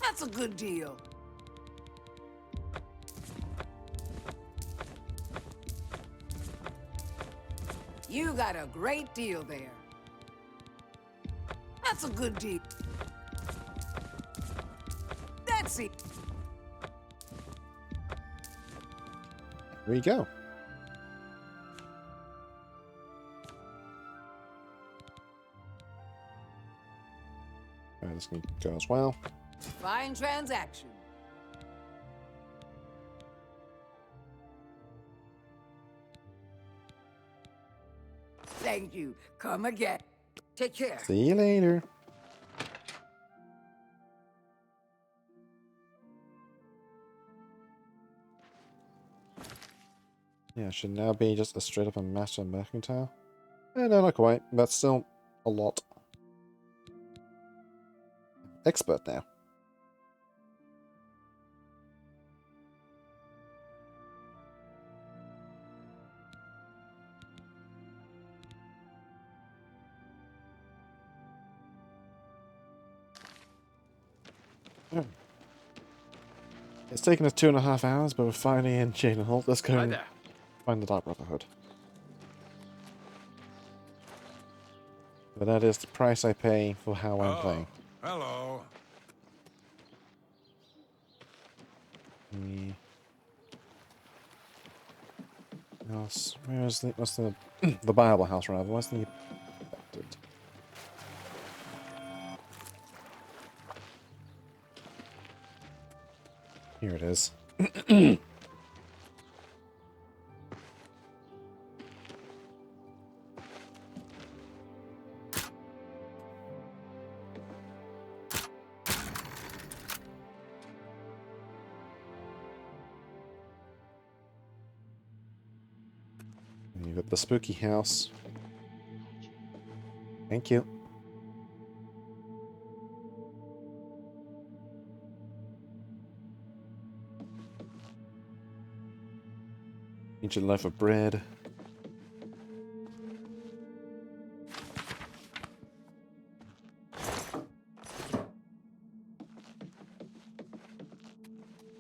That's a good deal. You got a great deal there. That's a good deal. That's it. There we go. Alright, this can go as well. Fine transaction. Thank you. Come again. Take care. See you later. Yeah, should now be just a straight up a master mercantile. No, not quite, but still a lot. Expert now. It's taken us 2.5 hours, but we're finally in Chain and Halt. Let's go and find the Dark Brotherhood. But that is the price I pay for how I'm playing. Hello. House. Where is the? What's the? The Bible house, rather. What's the? is. You've got the spooky house. Thank you. Ancient loaf of bread.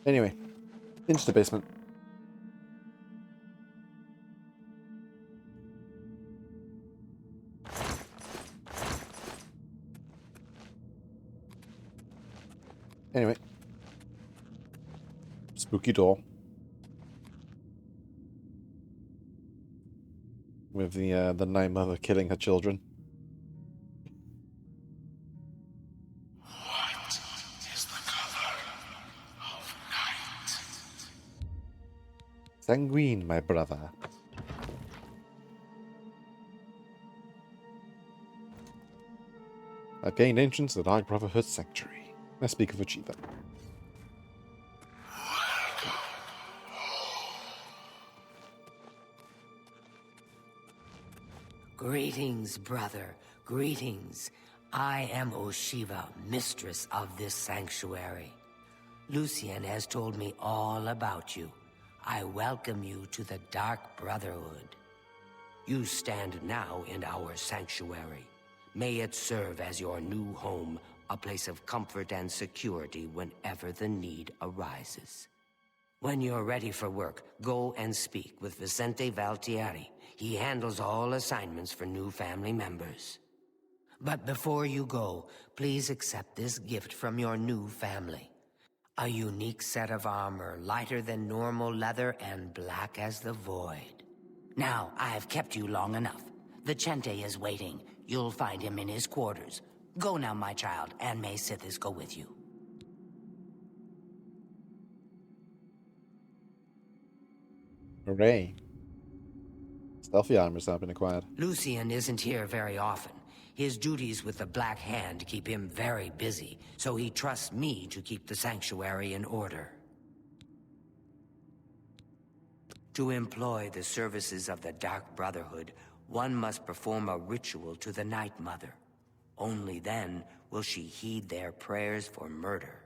Anyway, into the basement. Anyway. Spooky door. With the night mother killing her children. What is the color of night? Sanguine, my brother. I've gained entrance to the Dark Brotherhood Sanctuary. I speak of Vtuber. Greetings, brother. Greetings. I am Oshiva, mistress of this sanctuary. Lucian has told me all about you. I welcome you to the Dark Brotherhood. You stand now in our sanctuary. May it serve as your new home, a place of comfort and security whenever the need arises. When you're ready for work, go and speak with Vicente Valtieri. He handles all assignments for new family members. But before you go, please accept this gift from your new family. A unique set of armor, lighter than normal leather and black as the void. Now, I've kept you long enough. Vicente is waiting. You'll find him in his quarters. Go now, my child, and may Sithis go with you. Hooray. Stealthy armors have been acquired. Lucian isn't here very often. His duties with the Black Hand keep him very busy, so he trusts me to keep the sanctuary in order. To employ the services of the Dark Brotherhood, one must perform a ritual to the Night Mother. Only then will she heed their prayers for murder.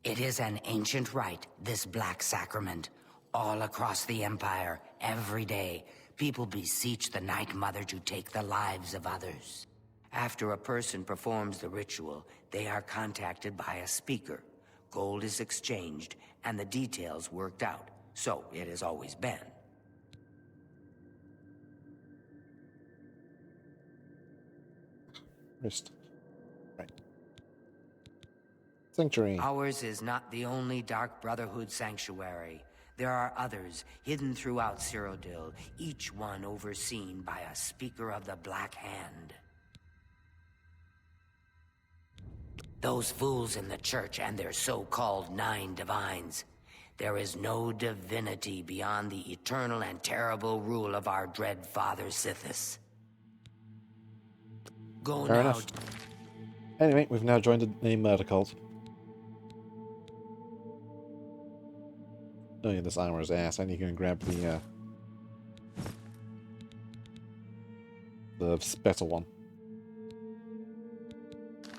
It is an ancient rite, this Black Sacrament. All across the Empire, every day, people beseech the Night Mother to take the lives of others. After a person performs the ritual, they are contacted by a speaker. Gold is exchanged, and the details worked out. So it has always been. Wrist. Right. Sanctuary. Ours is not the only Dark Brotherhood sanctuary. There are others hidden throughout Cyrodiil, each one overseen by a speaker of the Black Hand. Those fools in the church and their so-called 9 divines. There is no divinity beyond the eternal and terrible rule of our dread father Sithis. Go Fair now. enough. Anyway, we've now joined a murder cult. Oh yeah, this armor is ass. I need to go and grab the better one.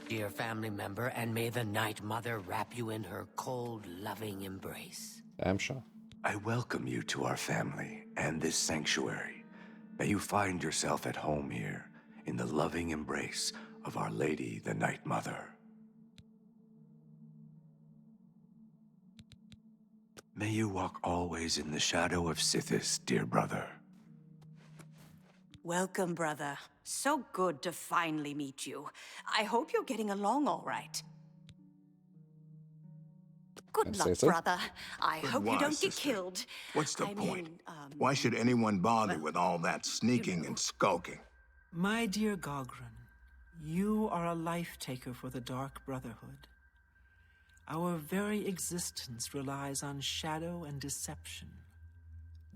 Dear family member, and may the Night Mother wrap you in her cold, loving embrace. I'm sure. I welcome you to our family and this sanctuary. May you find yourself at home here, in the loving embrace of Our Lady, the Night Mother. May you walk always in the shadow of Sithis, dear brother. Welcome, brother. So good to finally meet you. I hope you're getting along all right. Good luck, brother. I hope you don't get killed. What's the point? Why should anyone bother with all that sneaking and skulking? My dear Gogran, you are a life taker for the Dark Brotherhood. Our very existence relies on shadow and deception.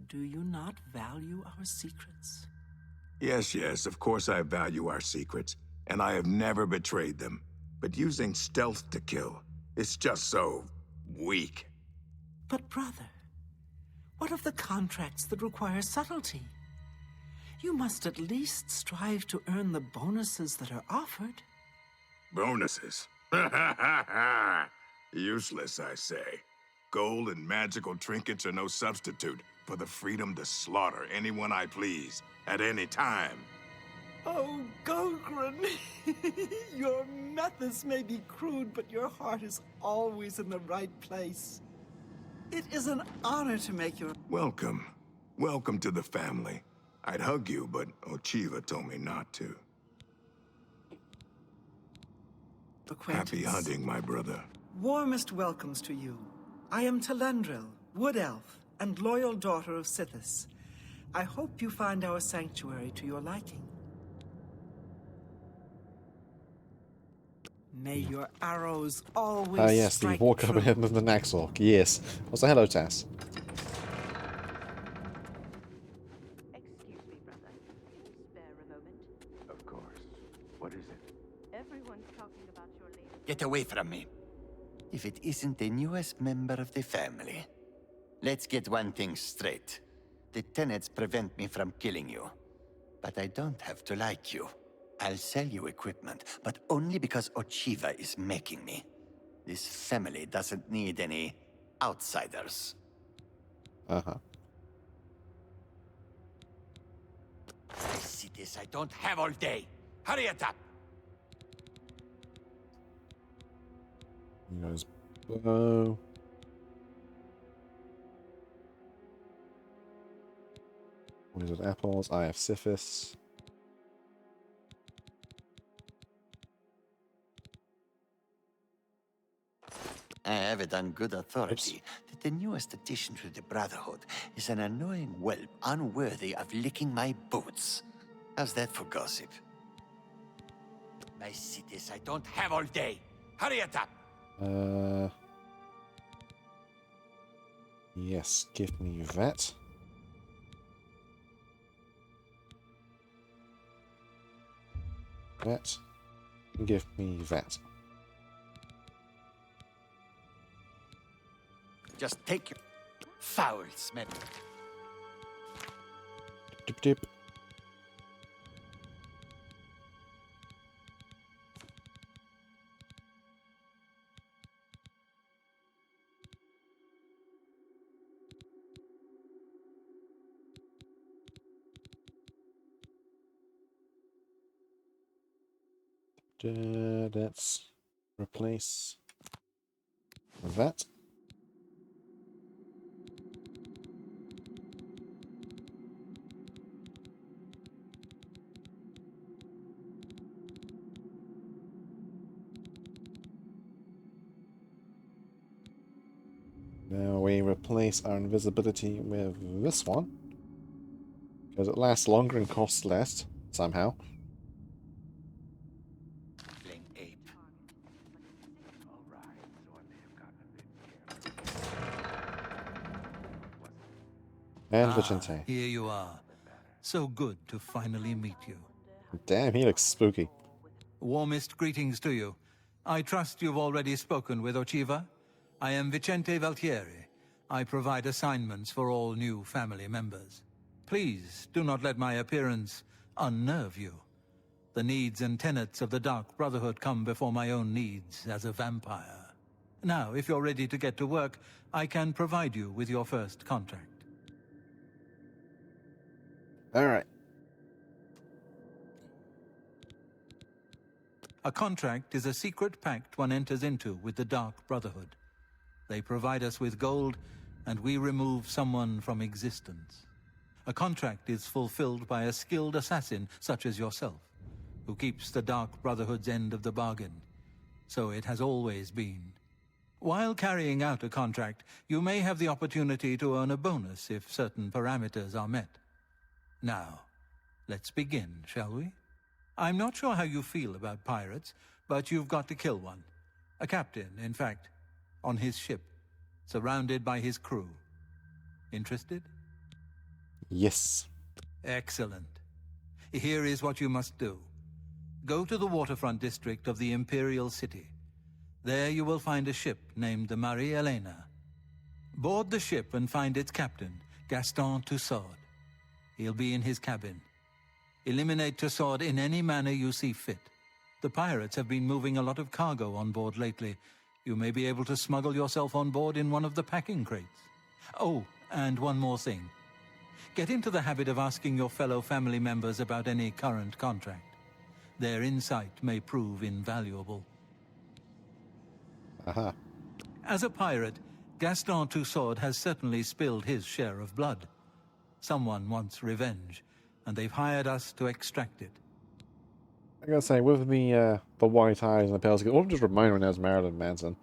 Do you not value our secrets? Yes, yes, of course I value our secrets, and I have never betrayed them. But using stealth to kill, it's just so weak. But brother, what of the contracts that require subtlety? You must at least strive to earn the bonuses that are offered. Bonuses? Useless, I say. Gold and magical trinkets are no substitute for the freedom to slaughter anyone I please, at any time. Oh, Gogren! Your methods may be crude, but your heart is always in the right place. It is an honor to make your... Welcome. Welcome to the family. I'd hug you, but Ochiva told me not to. Happy hunting, my brother. Warmest welcomes to you. I am Telendril, Wood Elf, and loyal daughter of Sithis. I hope you find our sanctuary to your liking. May your arrows always Ah, yes, the strike walk up true. ahead of the Naxork. Yes. Also, hello, Tess. Excuse me, brother. Can you spare a moment? Of course. What is it? Everyone's talking about your latest... Get away from me. If it isn't the newest member of the family. Let's get one thing straight. The tenets prevent me from killing you. But I don't have to like you. I'll sell you equipment, but only because Ochiva is making me. This family doesn't need any outsiders. Uh-huh. I see this. I don't have all day. Hurry it up. He goes, bow. Wizard apples. I have Sithis. I have it on good authority that the newest addition to the Brotherhood is an annoying whelp unworthy of licking my boots. How's that for gossip? I see this. I don't have all day. Hurry it up. Yes, give me that. That. Give me that. Just take your foul smell. Dip dip. Let's replace that. Now we replace our invisibility with this one, because it lasts longer and costs less, somehow. And Vicente. Here you are. So good to finally meet you. Damn, he looks spooky. Warmest greetings to you. I trust you've already spoken with Ochiva. I am Vicente Valtieri. I provide assignments for all new family members. Please do not let my appearance unnerve you. The needs and tenets of the Dark Brotherhood come before my own needs as a vampire. Now, if you're ready to get to work, I can provide you with your first contract. Alright. A contract is a secret pact one enters into with the Dark Brotherhood. They provide us with gold, and we remove someone from existence. A contract is fulfilled by a skilled assassin such as yourself, who keeps the Dark Brotherhood's end of the bargain. So it has always been. While carrying out a contract, you may have the opportunity to earn a bonus if certain parameters are met. Now, let's begin, shall we? I'm not sure how you feel about pirates, but you've got to kill one. A captain, in fact. on his ship, surrounded by his crew. Interested? Yes. Excellent. Here is what you must do. Go to the waterfront district of the Imperial City. There you will find a ship named the Marie Elena. Board the ship and find its captain, Gaston Tussaud. He'll be in his cabin. Eliminate Tussaud in any manner you see fit. The pirates have been moving a lot of cargo on board lately. You may be able to smuggle yourself on board in one of the packing crates. Oh, and one more thing. Get into the habit of asking your fellow family members about any current contract. Their insight may prove invaluable. Aha. As a pirate, Gaston Tussaud has certainly spilled his share of blood. Someone wants revenge, and they've hired us to extract it. I gotta say, with the white eyes and the pale skin, all just remind me now is Marilyn Manson.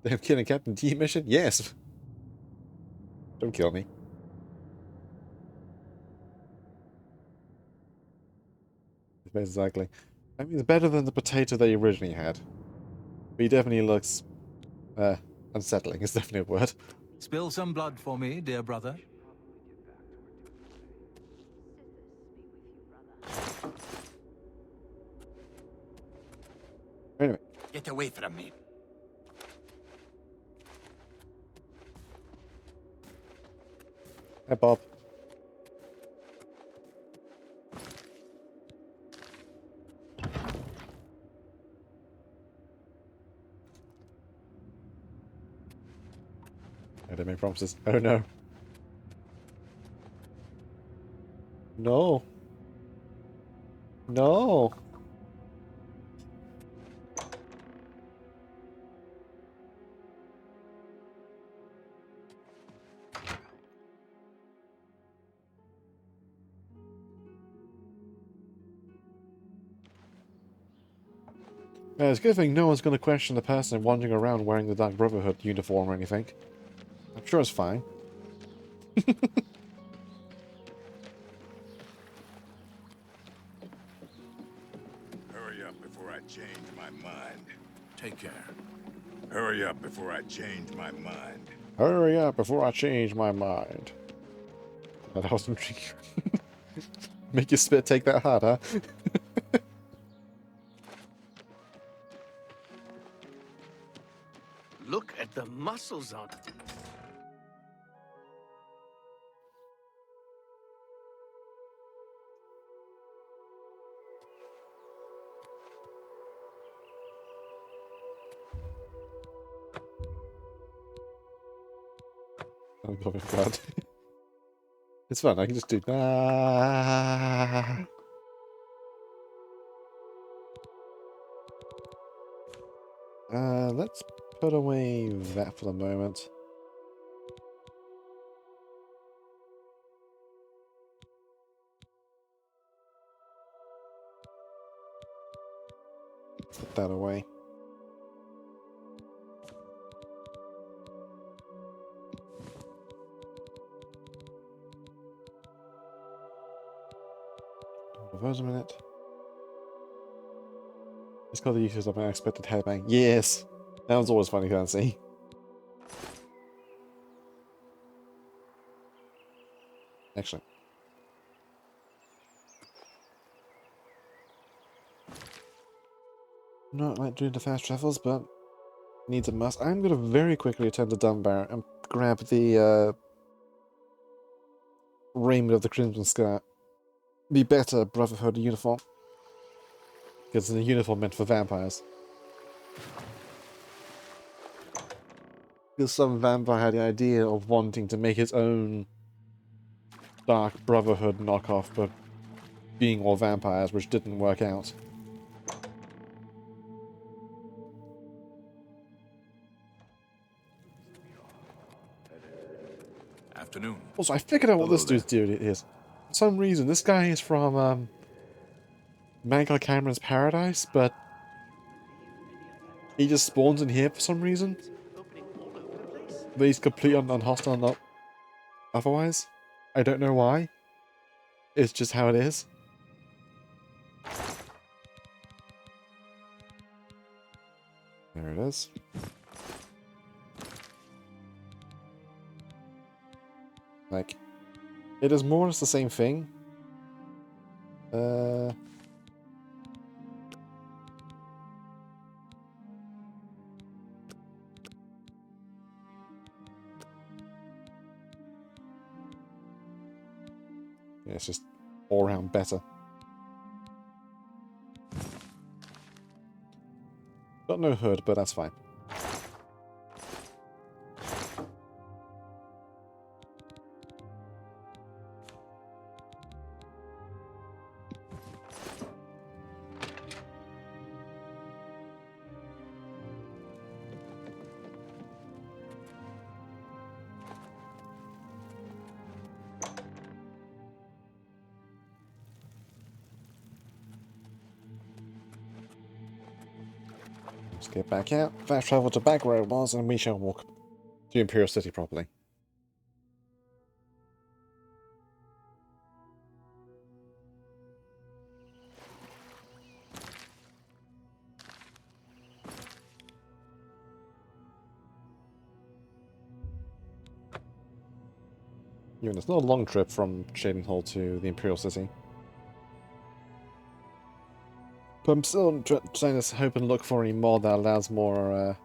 They have killing Captain T mission? Yes! Don't kill me. Exactly. I mean, it's better than the potato they originally had. But he definitely looks unsettling, is definitely a word. Spill some blood for me, dear brother. Wait a minute. Get away from me. Hey, Bob. I didn't make promises. Oh no. No. No. It's a good thing no one's going to question the person wandering around wearing the Dark Brotherhood uniform or anything. I'm sure it's fine. Hurry up before I change my mind. Take care. Hurry up before I change my mind. Hurry up before I change my mind. That was intriguing. Make your spit take that hard, huh? Look at the muscles on it. Oh god. It's fun, I can just do let's put away that for the moment. Put that away. Wait a minute. It's got the uses of an unexpected headbang. Yes! That was always funny, can't see. Excellent. Not like doing the fast travels, but needs a must. I'm going to very quickly attend to Dunbar and grab the raiment of the Crimson Skirt. Be better Brotherhood uniform. Because it's a uniform meant for vampires. Because some vampire had the idea of wanting to make his own Dark Brotherhood knockoff, but being all vampires, which didn't work out. Afternoon. Also, I figured out what this dude's duty is. For some reason, this guy is from Michael Cameron's Paradise, but he just spawns in here for some reason. But he's completely unhostile, not otherwise. I don't know why. It's just how it is. There it is. Like, it is more or less the same thing. Yeah, it's just all around better. Got no hood, but that's fine. Let's get back out, fast travel to back where it was, and we shall walk to Imperial City properly. Even it's not a long trip from Shading Hall to the Imperial City. But I'm still trying to hope and look for any mod that allows more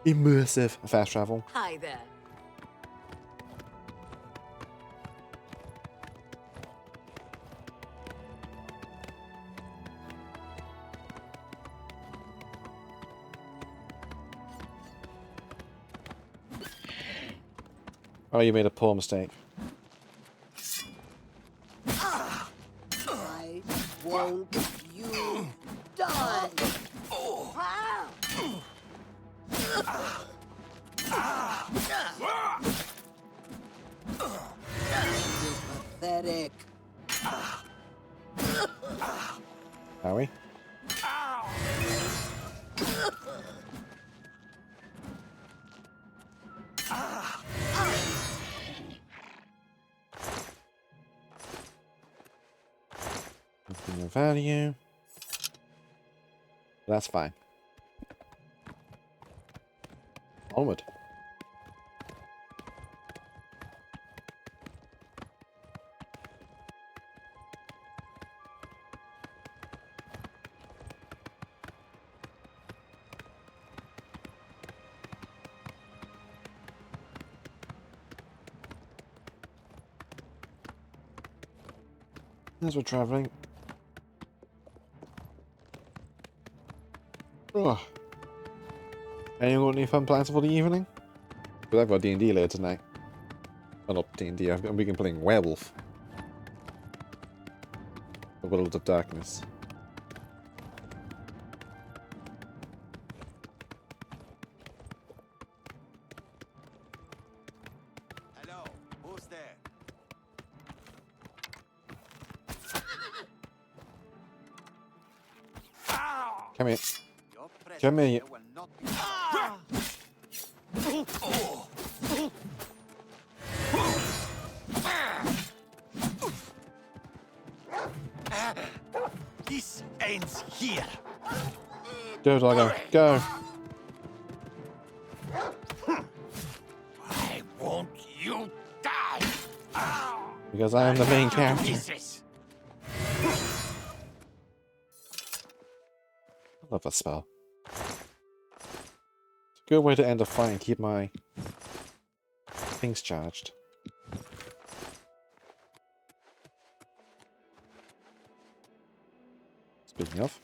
immersive fast travel. Hi there. Oh, you made a poor mistake. I won't you die. You're pathetic. Howie? Nothing of value. That's fine. Onward. As we're traveling. Ugh. Anyone got any fun plans for the evening? Because I've got D&D later tonight. Well, not D&D, I've been playing Werewolf. The World of Darkness. Hello, who's there? Come here. Come here. This ends here. Go, doggo. Go. I want you die. Because I am the main character. I love that spell. It's a good way to end a fight and keep my things charged. Speaking of.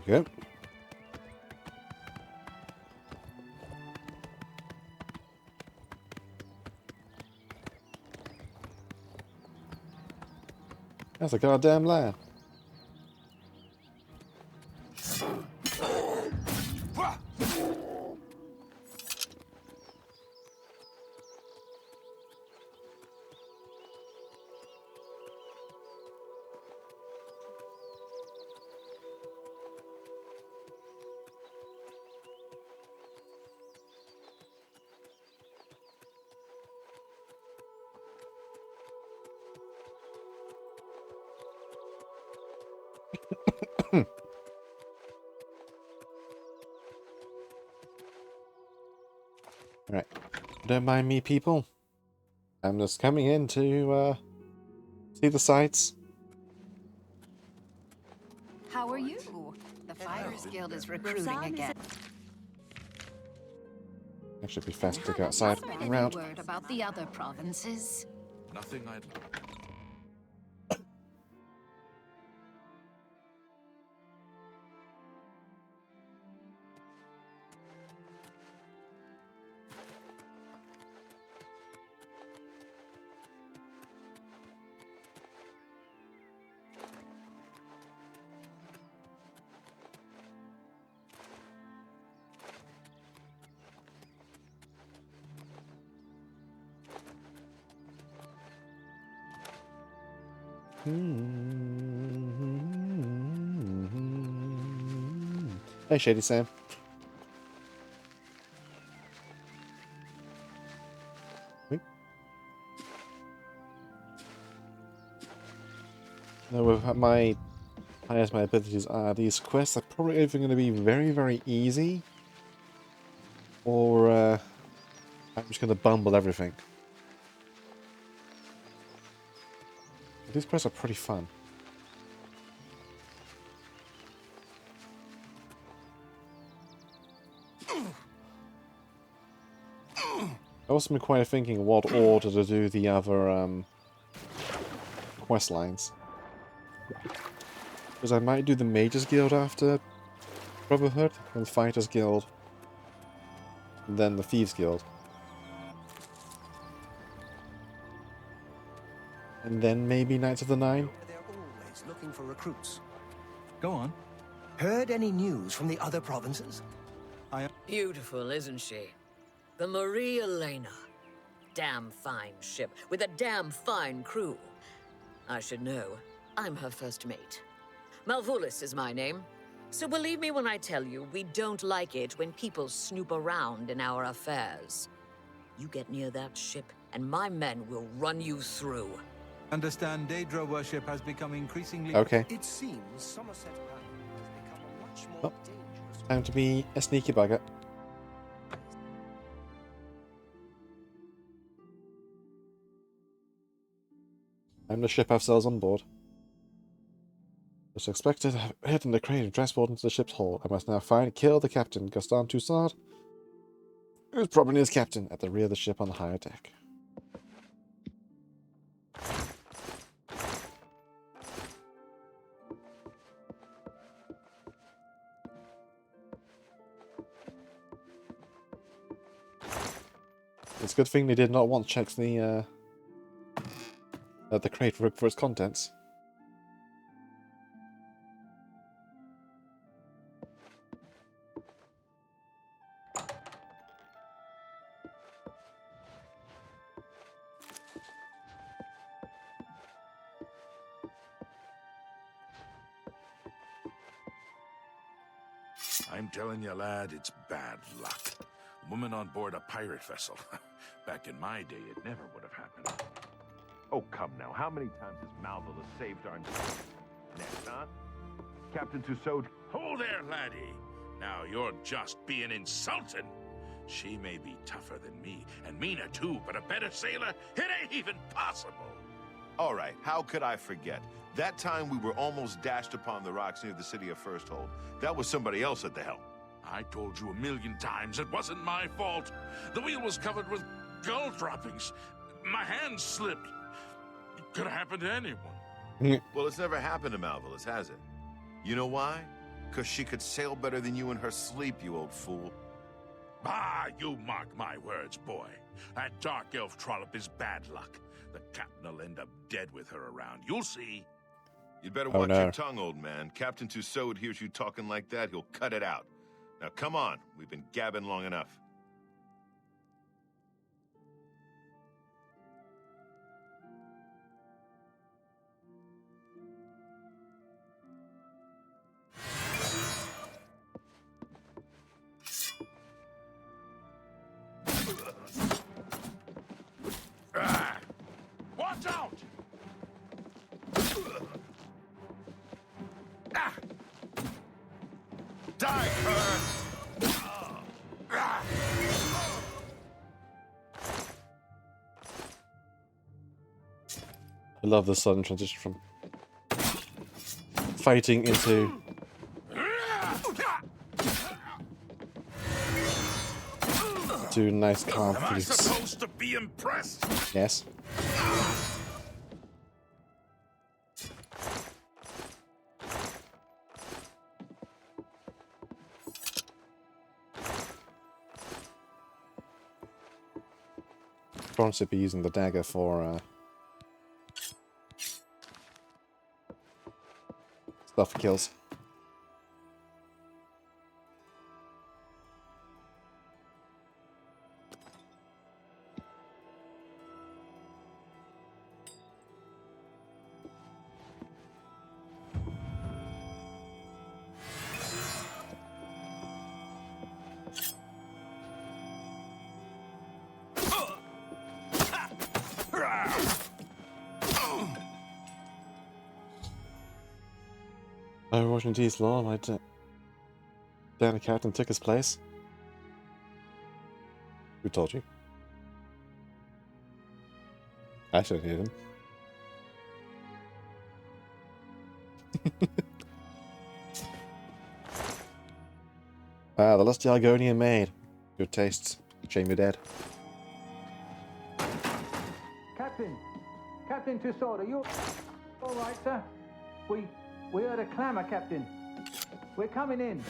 Okay. That's a goddamn lie. Right. Don't mind me, people. I'm just coming in to see the sights. How are you? The Fighters Guild is recruiting again. Actually, it'd be faster to go outside and Any around. word about the other provinces? Nothing I'd... Hey, Shady Sam. Wait. Now, with my high as my abilities are, these quests are probably either going to be very, very easy, or I'm just going to bumble everything. But these quests are pretty fun. I also been quite thinking what order to do the other quest lines. Because I might do the Mages Guild after Brotherhood, and the Fighters Guild, and then the Thieves Guild. And then maybe Knights of the Nine? They're always looking for recruits. Go on. Heard any news from the other provinces? Beautiful, isn't she? The Marie Elena. Damn fine ship, with a damn fine crew. I should know. I'm her first mate. Malvolus is my name. So believe me when I tell you, we don't like it when people snoop around in our affairs. You get near that ship, and my men will run you through. Understand Daedra worship has become increasingly... Okay. It seems Somerset Island has become a much more dangerous... Time to be a sneaky bugger. I'm the ship ourselves on board. As expected, I've hidden the crate and transport into the ship's hull. I must now find and kill the captain, Gaston Toussaint, who's probably his captain, at the rear of the ship on the higher deck. It's a good thing they did not want to check the crate for its contents. I'm telling you, lad, it's bad luck. A woman on board a pirate vessel. Back in my day, it never would have happened. Oh, come now. How many times has Malvolus saved our... Next, huh? Captain Tussaud... Hold there, laddie. Now you're just being insulting. She may be tougher than me, and Mina too, but a better sailor? It ain't even possible. All right, how could I forget? That time we were almost dashed upon the rocks near the city of Firsthold. That was somebody else at the helm. I told you 1,000,000 times it wasn't my fault. The wheel was covered with gold droppings. My hand slipped. It could have happened to anyone. Well, it's never happened to Malvolus, has it? You know why? Because she could sail better than you in her sleep, you old fool. Ah, you mark my words, boy. That dark elf trollop is bad luck. The captain will end up dead with her around. You'll see. You'd better Oh, watch no. your tongue, old man. Captain Tussaud hears you talking like that, he'll cut it out. Now come on, we've been gabbing long enough. Watch out! Die, Kerr! I love the sudden transition from fighting into to nice calm Am I peace. supposed to be impressed? Yes. Probably should be using the dagger for stuff kills. Oh, Washington's law, my Dan Captain took his place. Who told you? I should have hit him. The lusty Argonian maid. Good tastes. Shame you're dead. Captain Tussaud, are you all right, sir? We heard a clamor, Captain. We're coming in.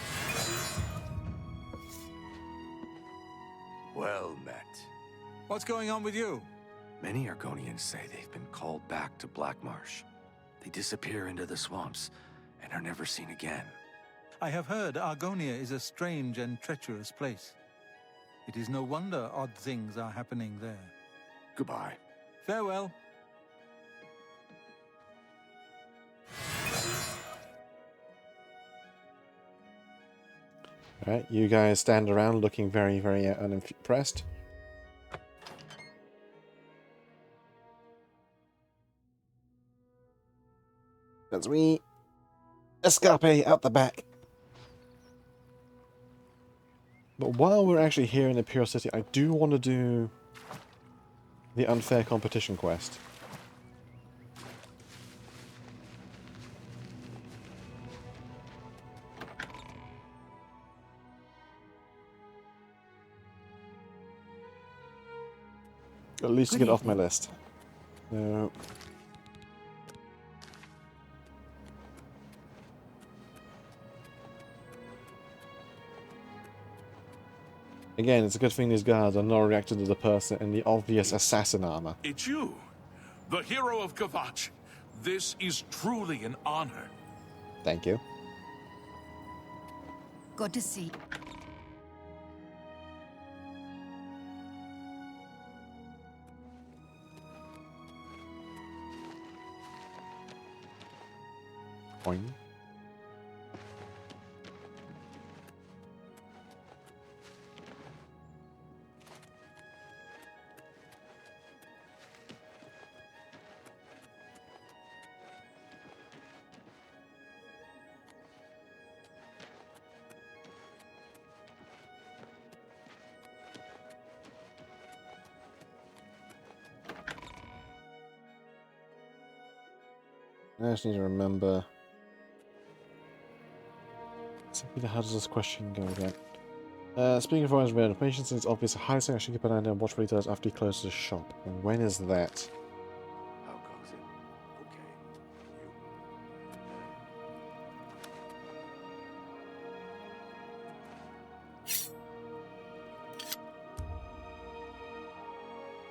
Well met. What's going on with you? Many Argonians say they've been called back to Black Marsh. They disappear into the swamps and are never seen again. I have heard Argonia is a strange and treacherous place. It is no wonder odd things are happening there. Goodbye. Farewell. Alright, you guys stand around looking very, very unimpressed. As we escape out the back. But while we're actually here in the Pure City, I do want to do the unfair competition quest. At least to get off my list. No. Again, it's a good thing these guards are not reacting to the person in the obvious assassin armor. It's you, the hero of Kvatch. This is truly an honor. Thank you. Good to see. Boing. I just need to remember. How does this question go again? Speaking of foreign information, since it's obvious a high thing, I should keep an eye on watch what he does after he closes the shop. And when is that? How goes it?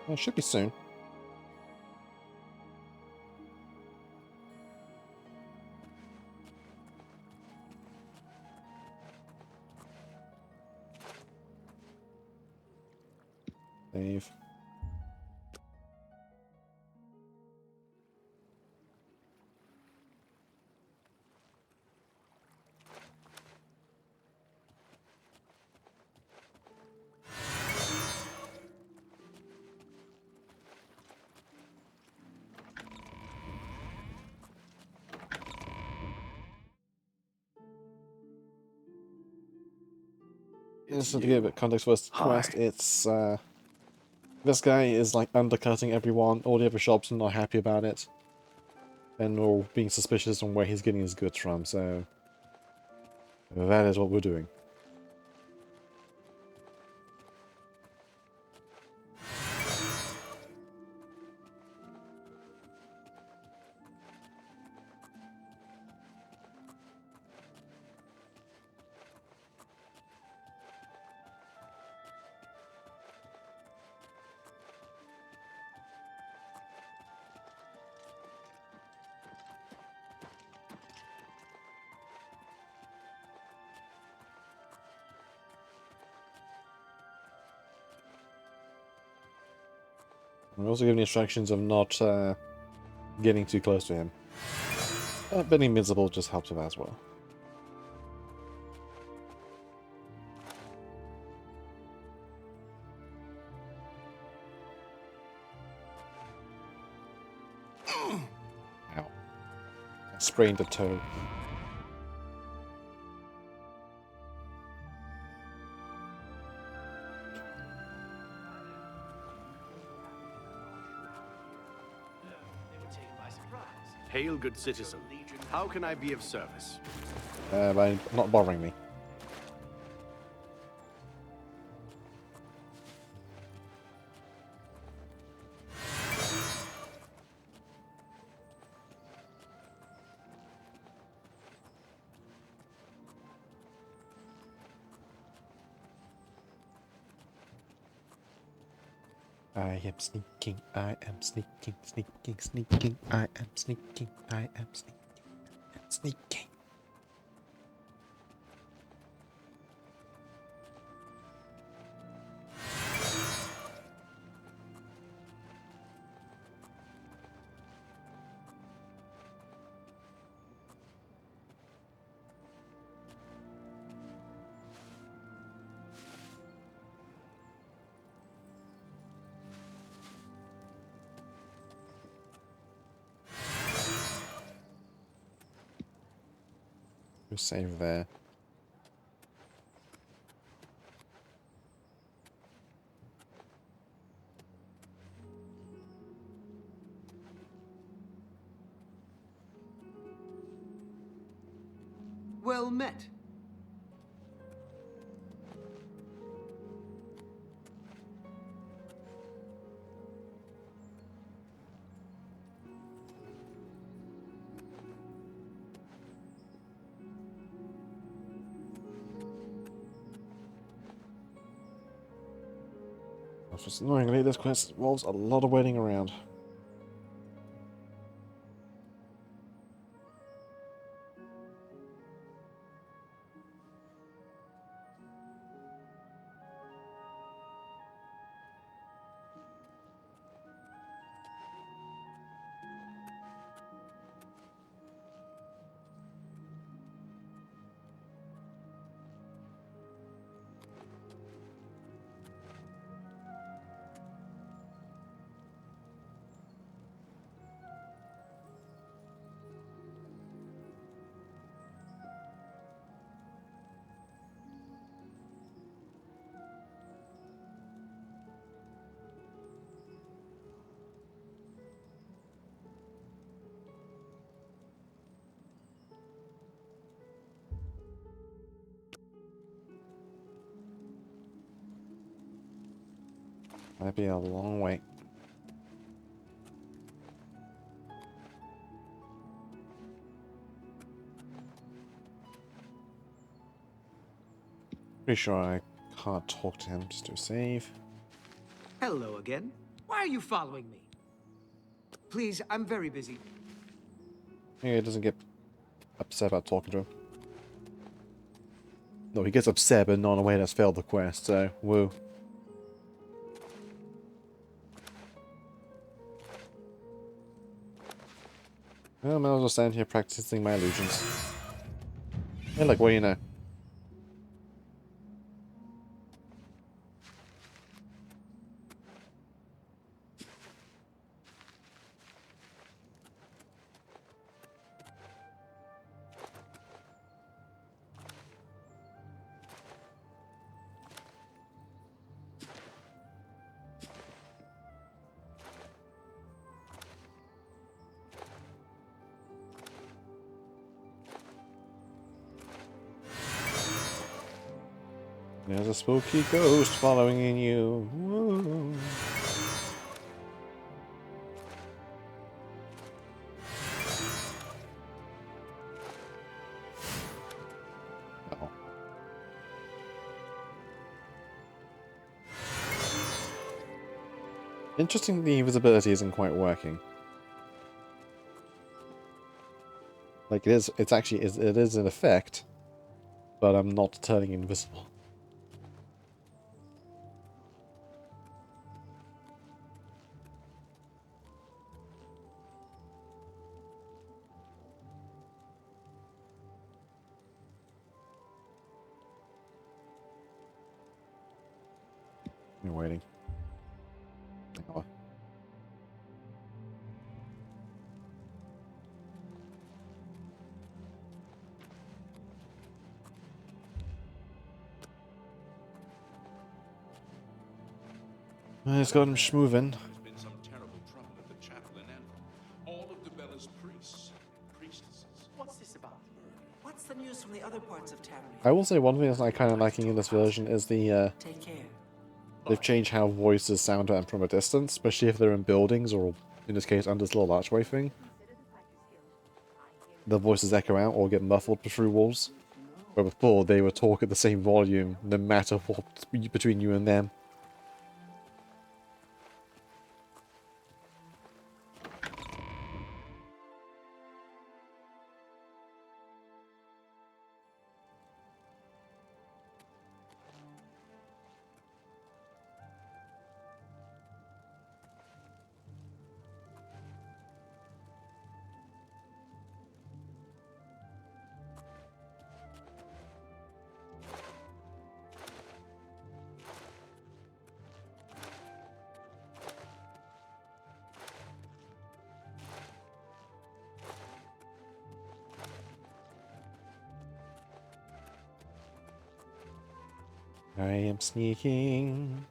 Okay. It should be soon. Save. Just to give it context for this quest, it's this guy is like undercutting everyone, all the other shops are not happy about it. And all being suspicious on where he's getting his goods from, so that is what we're doing. We're also given instructions of not getting too close to him. Being invisible just helps with that as well. Ow. I sprained a toe. Hail, good citizen. How can I be of service? By not bothering me. I am sneaking, I am sneaking, sneaking, sneaking, I am sneaking, I am sneaking, I am sneaking. Save there. Well met. Just annoyingly, this quest involves a lot of waiting around. Might be a long wait. Pretty sure I can't talk to him, just do a save. Hello again. Why are you following me? Please, I'm very busy. Yeah, he doesn't get upset about talking to him. No, he gets upset, but not in a way that's failed the quest, so woo. Well, I might as well stand here practicing my illusions. Hey, look, what do you know? There's a spooky ghost following in you. Whoa. Oh. Interesting, the invisibility isn't quite working. Like it's actually, it is an effect, but I'm not turning invisible. You're waiting. Oh. It's got him schmoving. There's been some terrible trouble at the chapel in Envil. All of Dubella's priests and priestesses. What's this about? What's the news from the other parts of Tavernier? I will say one thing that I'm kind of liking in this version is the Take care. they've changed how voices sound from a distance, especially if they're in buildings or, in this case, under this little archway thing. The voices echo out or get muffled through walls. Where before, they would talk at the same volume, no matter what between you and them. I am sneaking.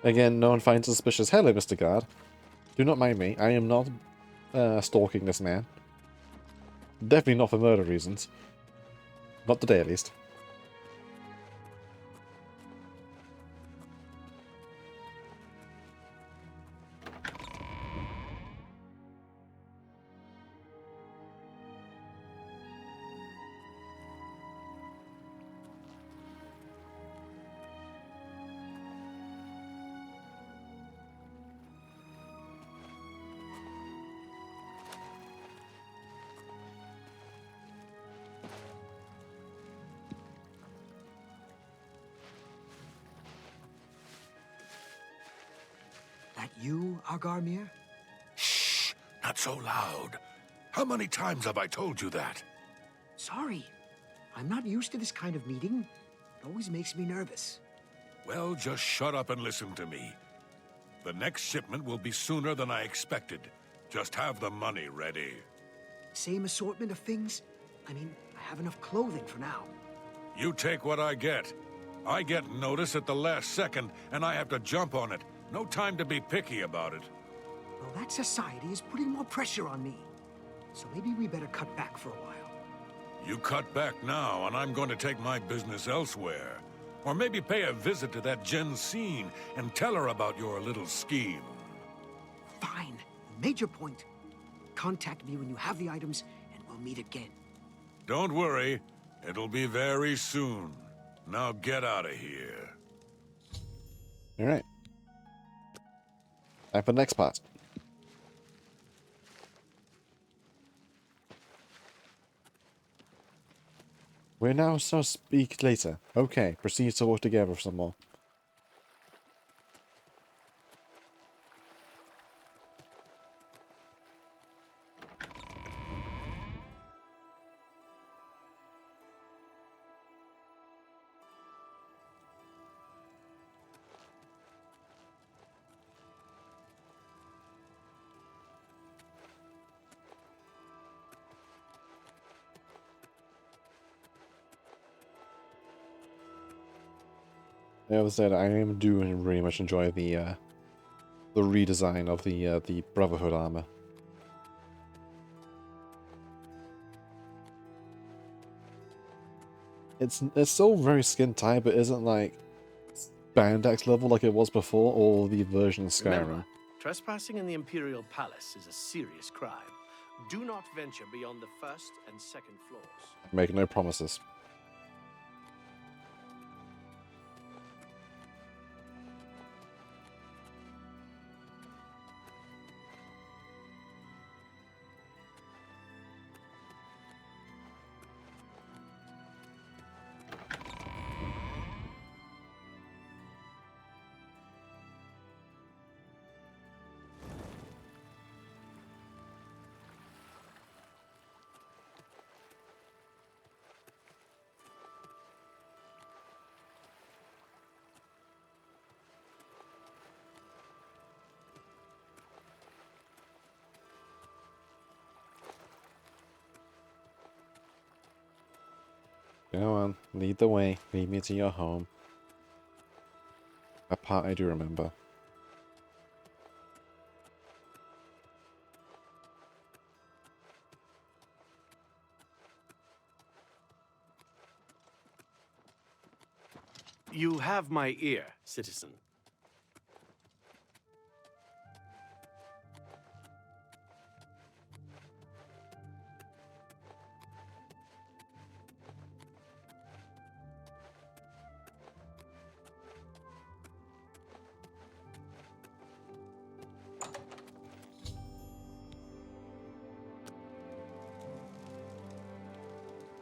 Again, no one finds suspicious. Hello, Mr. Guard. Do not mind me. I am not stalking this man. Definitely not for murder reasons. Not today, at least. That you, Argarmir? Shh! Not so loud. How many times have I told you that? Sorry. I'm not used to this kind of meeting. It always makes me nervous. Well, just shut up and listen to me. The next shipment will be sooner than I expected. Just have the money ready. Same assortment of things? I mean, I have enough clothing for now. You take what I get. I get notice at the last second, and I have to jump on it. No time to be picky about it. Well, that society is putting more pressure on me. So maybe we better cut back for a while. You cut back now, and I'm going to take my business elsewhere. Or maybe pay a visit to that Jensine and tell her about your little scheme. Fine. Major point. Contact me when you have the items, and we'll meet again. Don't worry. It'll be very soon. Now get out of here. Alright. Time for the next part. We now shall speak later. Okay, proceed to work together some more. I always said I do really much enjoy the redesign of the Brotherhood armor. It's still very skin tight, but isn't like Spandex level like it was before, or the version of Skyrim. Remember, trespassing in the Imperial Palace is a serious crime. Do not venture beyond the first and second floors. Make no promises. Go on, lead the way. Lead me to your home. That part I do remember. You have my ear, citizen.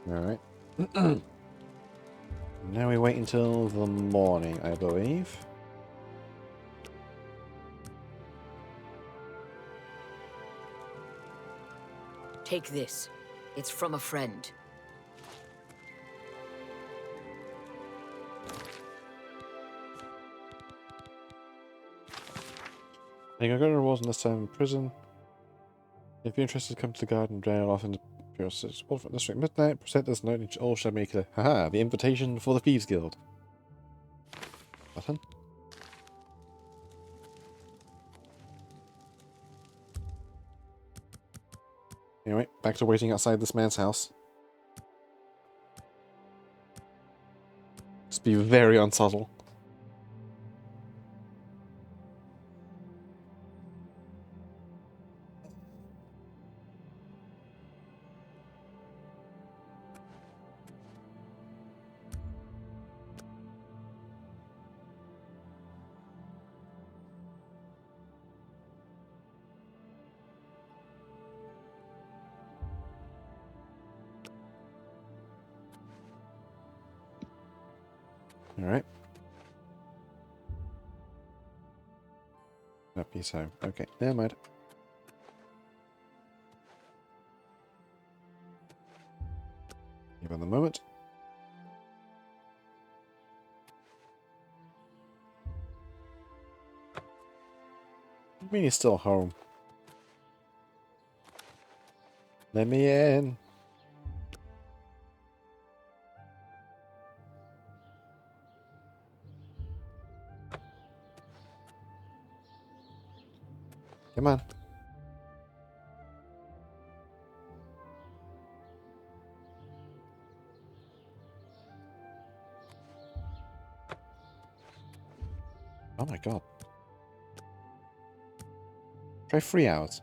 Alright. Now we wait until the morning, I believe. Take this. It's from a friend. I think I got a reward in this time in prison. If you're interested, come to the garden jail off in the Imperial District midnight. Present this note and all shall make clear. Haha, the invitation for the Thieves Guild. Button. Anyway, back to waiting outside this man's house. Just be very unsubtle. Alright. That piece home. Okay, never mind. Give on the moment. I mean, he's still home. Let me in. Come on. Oh my god. Try 3 hours.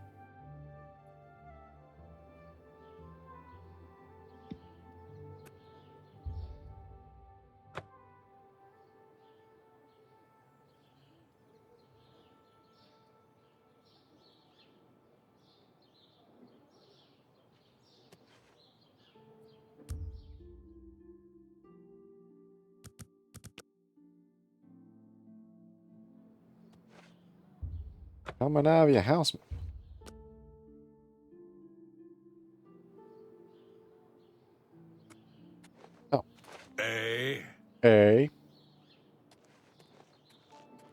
Coming out of your house. Oh. Hey. Hey.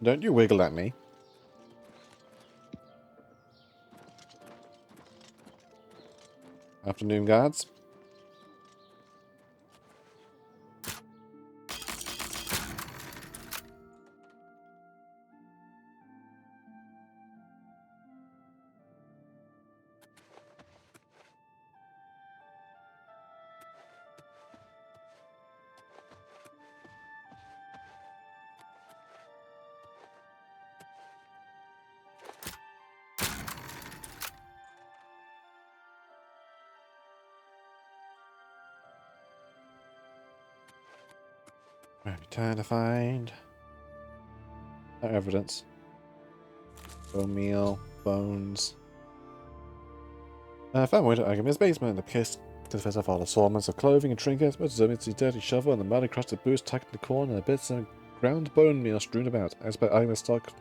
Don't you wiggle at me. Afternoon, guards. Trying to find no evidence. Bone meal, bones. I found my way to Agamem's basement. The case confess I found assortments of clothing and trinkets, but Zermit's dirty shovel and the muddy crusted boots tucked in the corner and bits of ground bone meal strewn about. I expect Agamem's stock.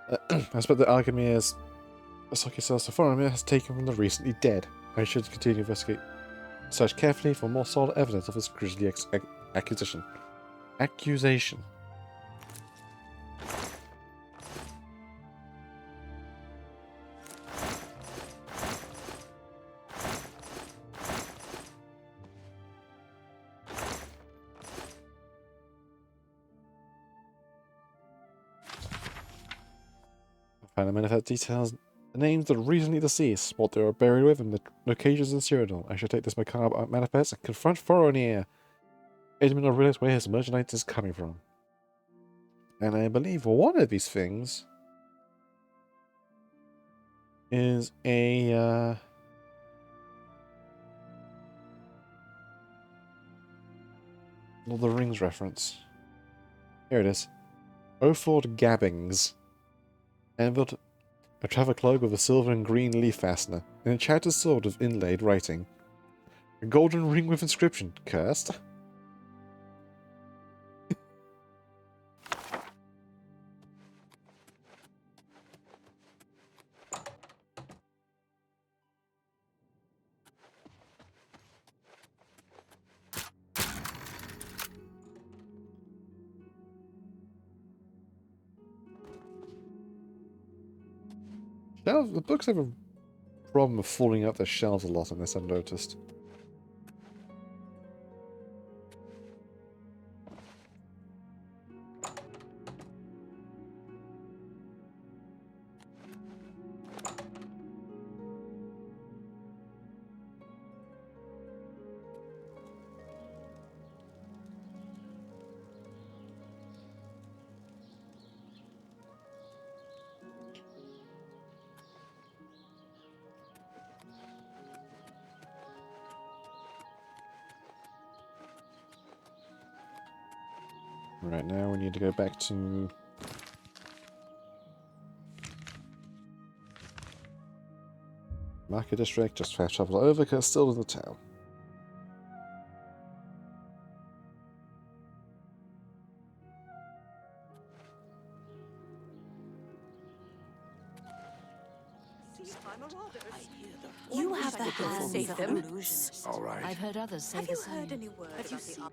I expect that Agamem's stock he sells to Faramir has taken from the recently dead. I should continue to investigate. Search carefully for more solid evidence of this grisly accusation. Find a manifest details, the names of the recently deceased, what they were buried with, and the locations in Cyrodiil. I should take this macabre manifest and confront Faramir. Aid me to realize where his merchandise is coming from. And I believe one of these things is a Lord of the Rings reference. Here it is. Othord Gabbings. Enveloped a travel cloak with a silver and green leaf fastener, and a enchanted sword with inlaid writing. A golden ring with inscription. Cursed. The books have a problem of falling out their shelves a lot on this, I've noticed. Right now we need to go back to Market District, just fast travel over because it's still in the town. You have the hands of an illusionist. All right. I've heard others say Have the you same. heard any word about the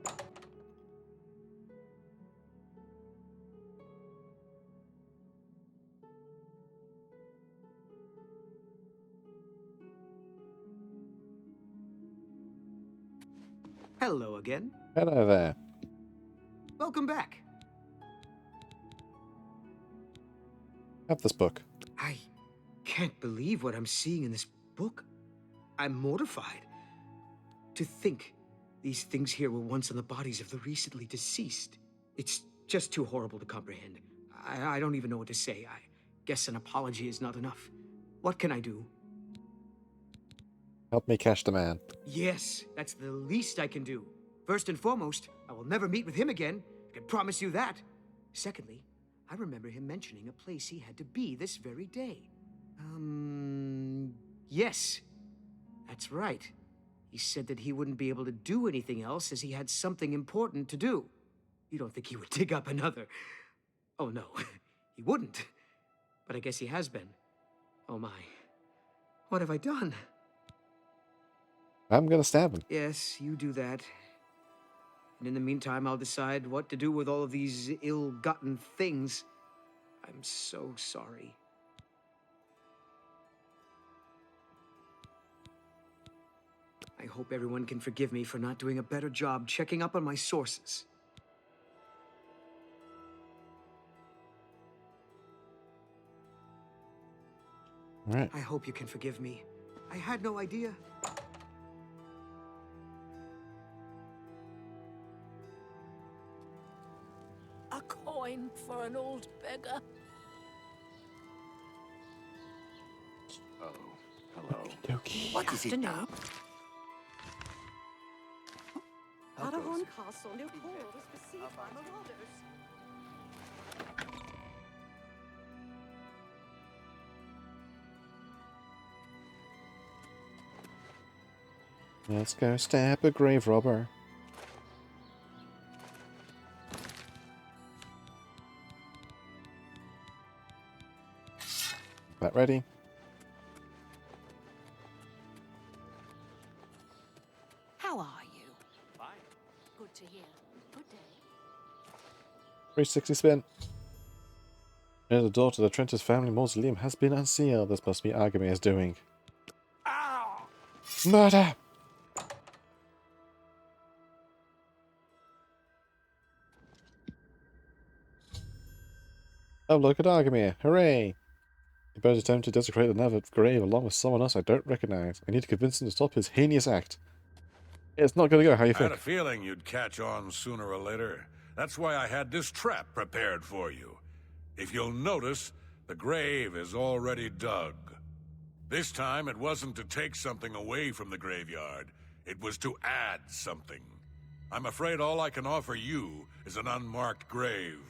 Hello again. Hello there. Welcome back. Have this book. I can't believe what I'm seeing in this book. I'm mortified. To think these things here were once on the bodies of the recently deceased. It's just too horrible to comprehend. I don't even know what to say. I guess an apology is not enough. What can I do? Help me catch the man. Yes, that's the least I can do. First and foremost, I will never meet with him again. I can promise you that. Secondly, I remember him mentioning a place he had to be this very day. Yes. That's right. He said that he wouldn't be able to do anything else as he had something important to do. You don't think he would dig up another... Oh, no. He wouldn't. But I guess he has been. Oh my. What have I done? I'm gonna stab him. Yes, you do that. And in the meantime, I'll decide what to do with all of these ill-gotten things. I'm so sorry. I hope everyone can forgive me for not doing a better job checking up on my sources. All right. I hope you can forgive me. I had no idea. A coin for an old beggar. Hello. What is it now? Arahon Castle, Leopold was besieged by marauders. Let's go stab a grave robber. That ready? How are you? Fine. Good to hear. Good day. 360 spin. The door to the Trentus family mausoleum has been unsealed. This must be Argamir's doing. Ow! Murder! Oh, look at Argamir. Hooray! He better attempt to desecrate the Never grave along with someone else I don't recognize. I need to convince him to stop his heinous act. It's not going to go. How you I had think? a feeling you'd catch on sooner or later. That's why I had this trap prepared for you. If you'll notice, the grave is already dug. This time, it wasn't to take something away from the graveyard. It was to add something. I'm afraid all I can offer you is an unmarked grave.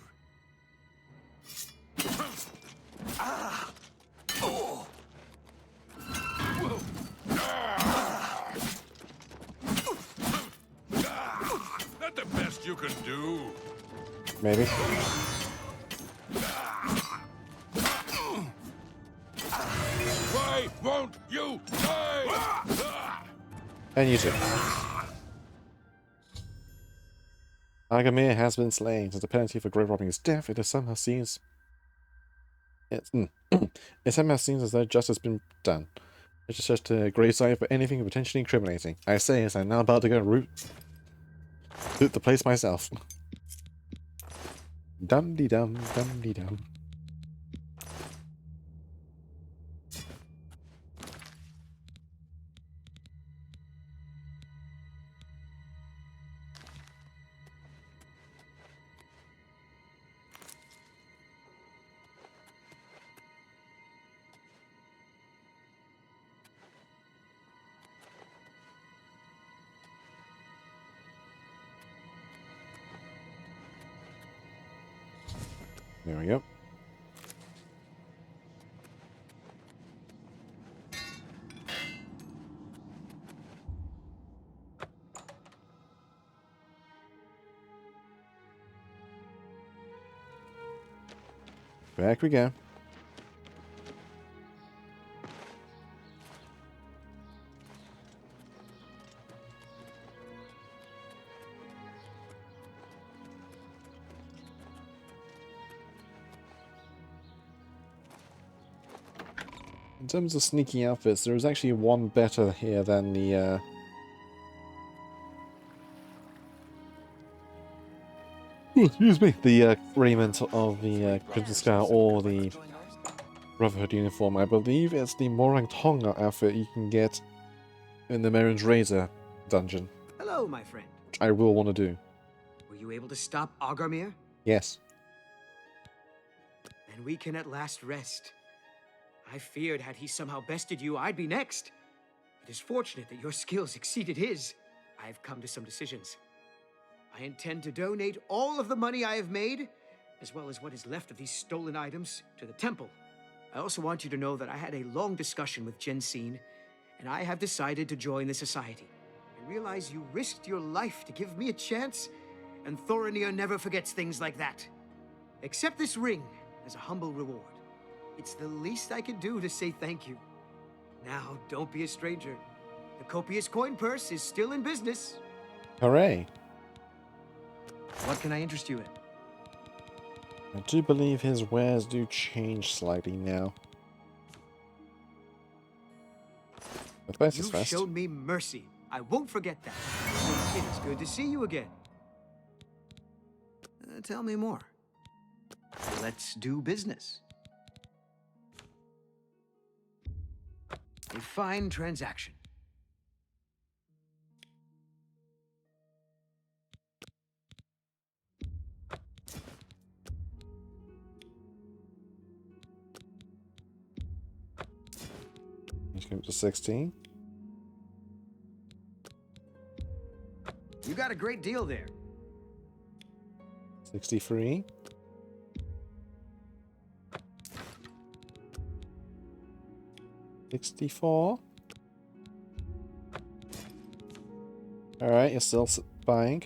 Ah! Oh! That the best you can do? Maybe. Why won't you die? And you too. Argamir has been slain. As the penalty for grave robbing his death, it somehow seems as though justice has been done. I just searched the gravesite for anything potentially incriminating. I say as I'm now about to go loot the place myself. Dum-de-dum, dum-de-dum. There we go. Back we go. In terms of sneaky outfits, there is actually one better here than the excuse me, the raiment of the Crimson Scout or the Brotherhood uniform. I believe it's the Morang Tonga outfit you can get in the Marin's Razor dungeon, Hello, my friend. which I will want to do. Were you able to stop Argamir? Yes. Then we can at last rest. I feared had he somehow bested you, I'd be next. It is fortunate that your skills exceeded his. I've come to some decisions. I intend to donate all of the money I have made, as well as what is left of these stolen items, to the temple. I also want you to know that I had a long discussion with Jensine, and I have decided to join the society. I realize you risked your life to give me a chance, and Thorinir never forgets things like that. Accept this ring as a humble reward. It's the least I can do to say thank you. Now, don't be a stranger. The copious coin purse is still in business. Hooray. What can I interest you in? I do believe his wares do change slightly now. The place is You've fast. shown me mercy. I won't forget that. It's good to see you again. Tell me more. Let's do business. A fine transaction. Let's go up to 16. You got a great deal there. 63. $64. Alright, you're still buying.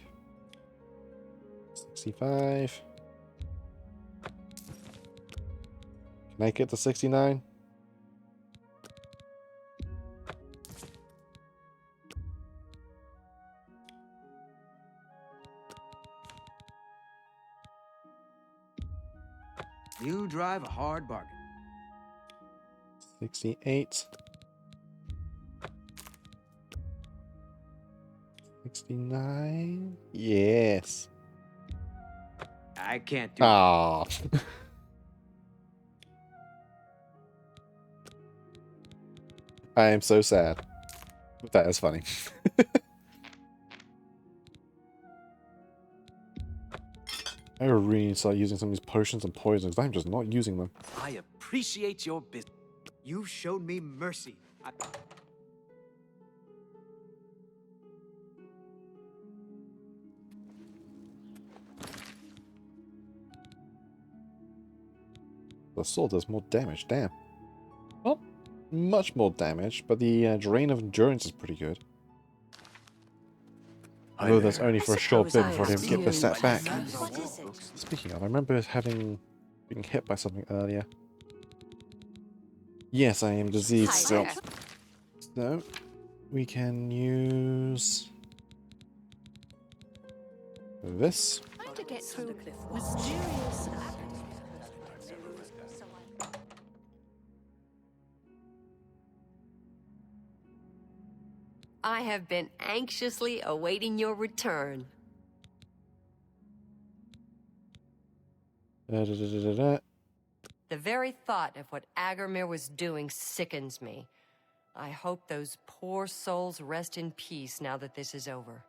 65. Can I get to 69? You drive a hard bargain. 68. 69. Yes. I can't do Ah. I am so sad. That is funny. I really need to start using some of these potions and poisons. I'm just not using them. I appreciate your business. You've shown me mercy. The sword does more damage, damn. Not much more damage, but the drain of endurance is pretty good. Although that's only for a short bit before I get the set back. Speaking of, I remember being hit by something earlier. Yes, I am diseased still. So, we can use this. Trying to get through mysterious. I have been anxiously awaiting your return. Da-da-da-da-da. The very thought of what Agarmir was doing sickens me. I hope those poor souls rest in peace now that this is over.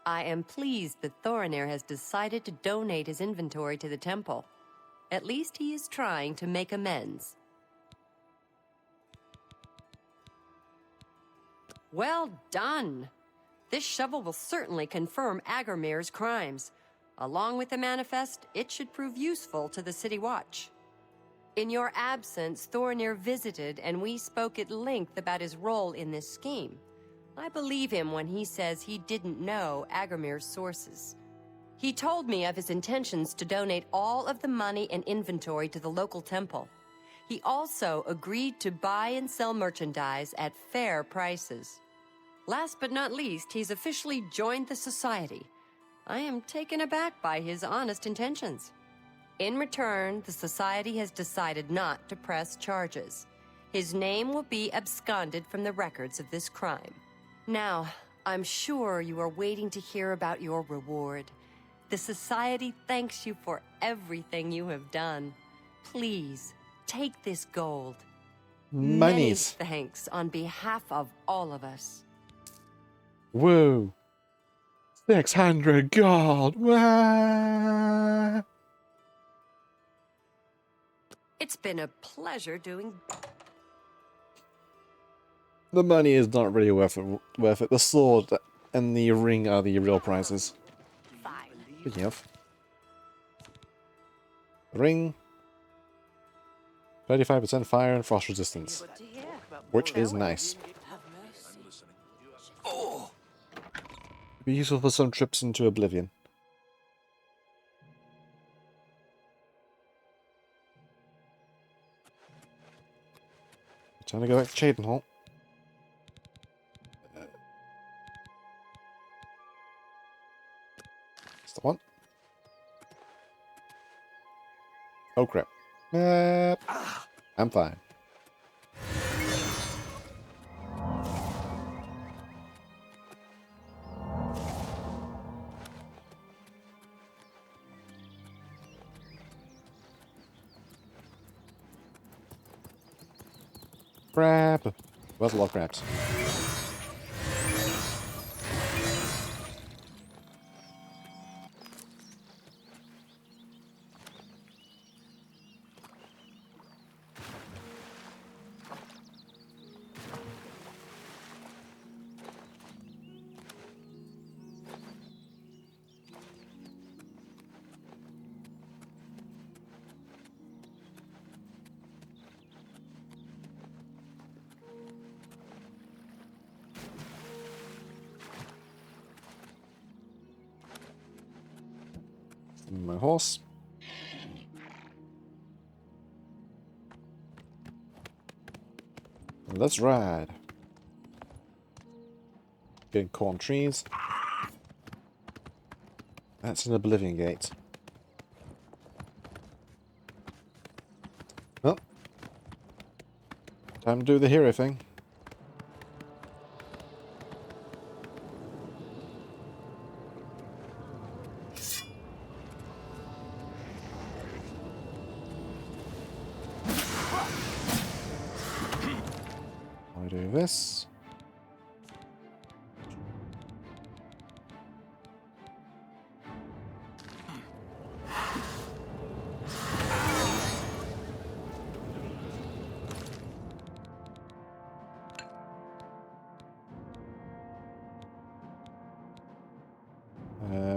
I am pleased that Thorinir has decided to donate his inventory to the temple. At least he is trying to make amends. Well done! This shovel will certainly confirm Agarmir's crimes. Along with the manifest, it should prove useful to the City Watch. In your absence, Thorinir visited and we spoke at length about his role in this scheme. I believe him when he says he didn't know Agarmir's sources. He told me of his intentions to donate all of the money and inventory to the local temple. He also agreed to buy and sell merchandise at fair prices. Last but not least, he's officially joined the Society. I am taken aback by his honest intentions. In return, the Society has decided not to press charges. His name will be absconded from the records of this crime. Now, I'm sure you are waiting to hear about your reward. The Society thanks you for everything you have done. Please, take this gold. Many thanks on behalf of all of us. Whoa. 600 gold. Wah! It's been a pleasure doing... The money is not really worth it. The sword and the ring are the real prizes. Speaking of. Ring. 35% fire and frost resistance. Which is nice. Be useful for some trips into Oblivion. Time to go back to Cheydinhall. That's the one. Oh crap. I'm fine. Crap. Was a lot of craps. My horse. Let's ride. Getting corn trees. That's an Oblivion gate. Well, time to do the hero thing. I do this.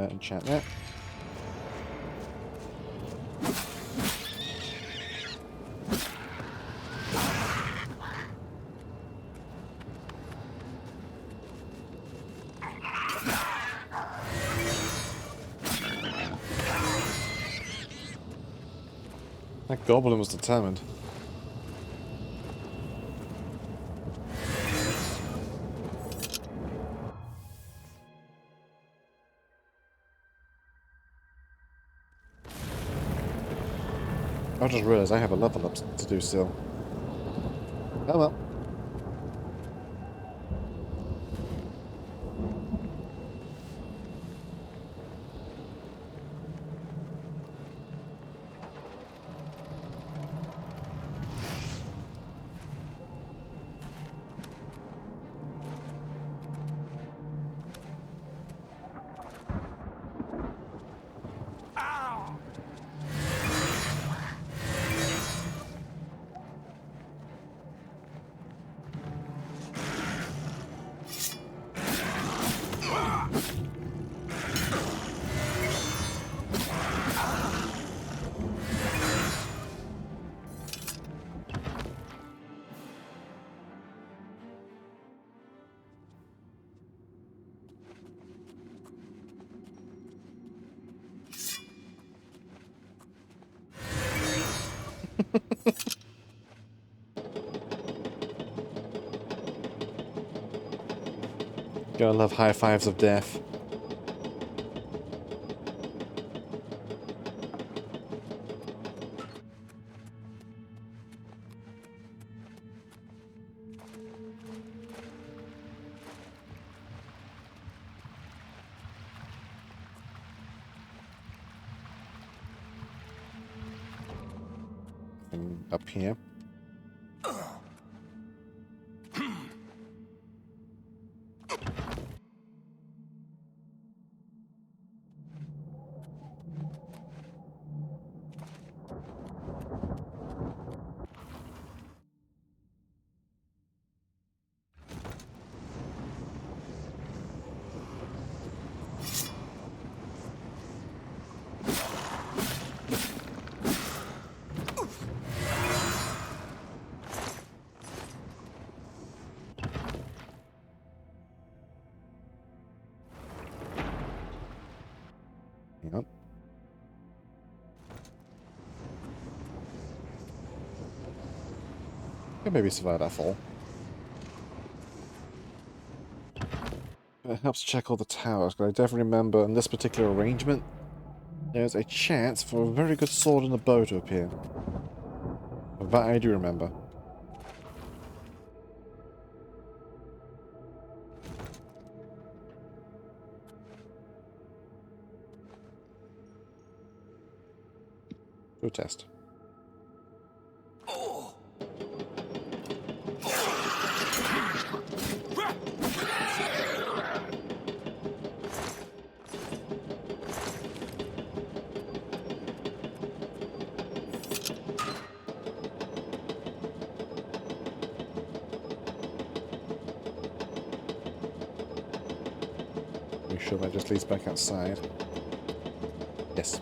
Enchant that. That goblin was determined. I just realised I have a level up to do still. Oh well. Gotta love high fives of death. And up here. Hang on. Can maybe survive that fall. But it helps check all the towers, because I definitely remember in this particular arrangement, there's a chance for a very good sword and a bow to appear. That I do remember. Do a test. Are you sure that just leads back outside? Yes.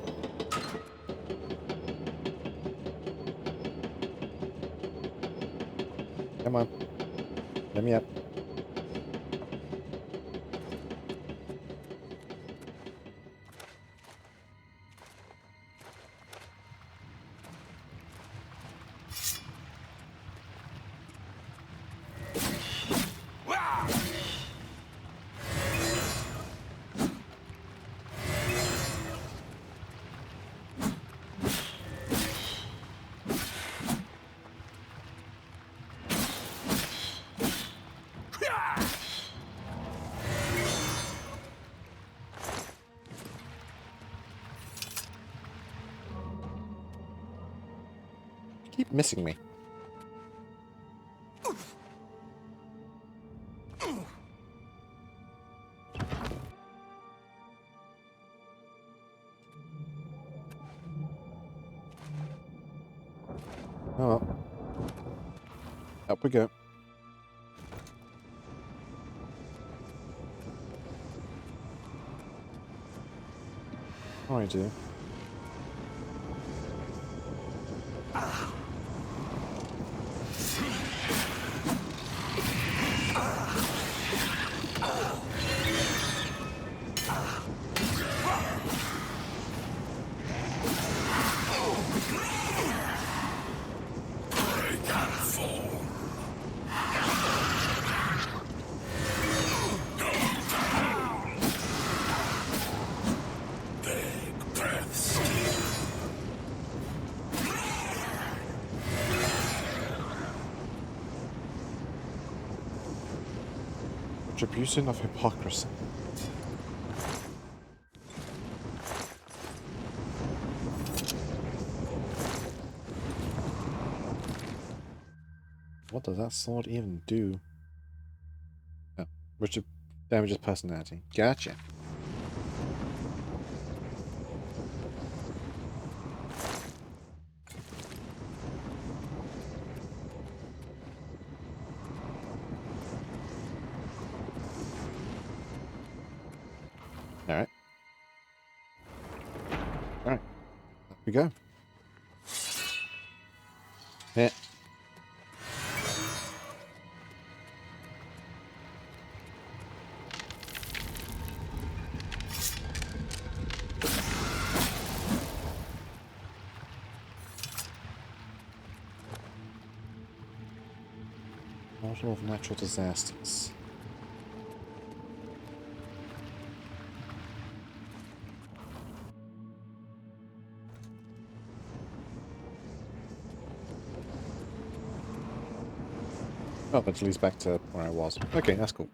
Come on. Let me up. Keep missing me. Oh well. Up we go. Oh, I do. Retribution of hypocrisy. What does that sword even do? Oh, damages personality. Gotcha. Alright. Alright. Up we go. Yeah. Model of natural disasters. Oh, that leads back to where I was. Okay, that's cool.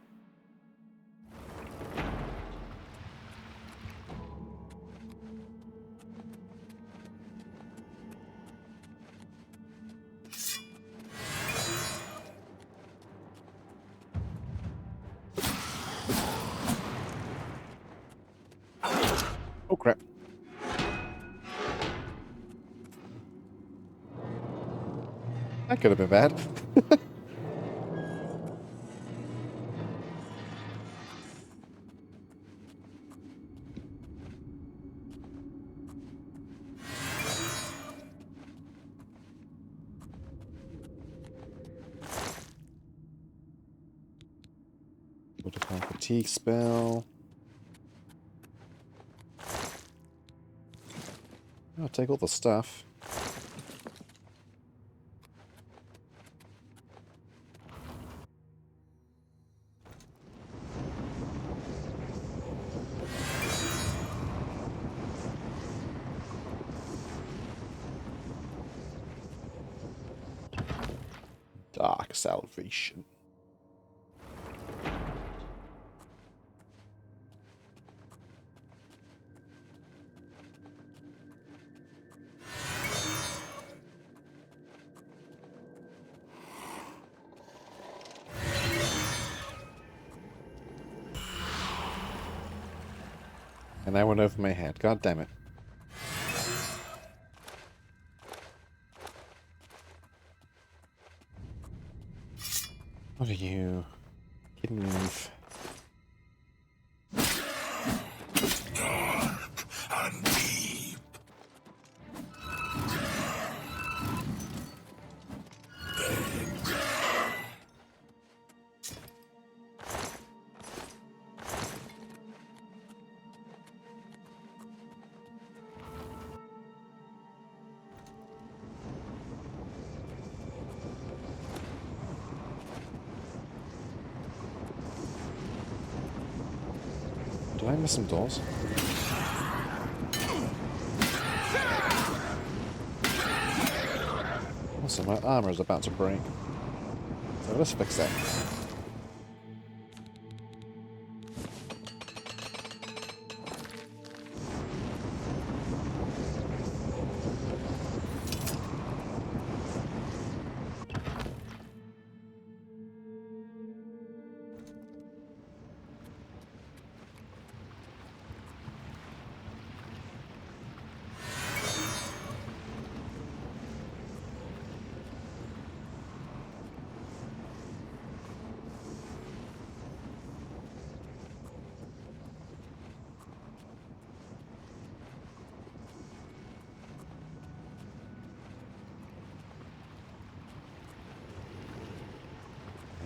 Oh crap. That could have been bad. Modify fatigue spell. I'll take all the stuff. Dark Salvation. And I went over my head. God damn it. What are you? Kid move. Dark and deep. Did I miss some doors? Also, my armor is about to break. So let's fix that.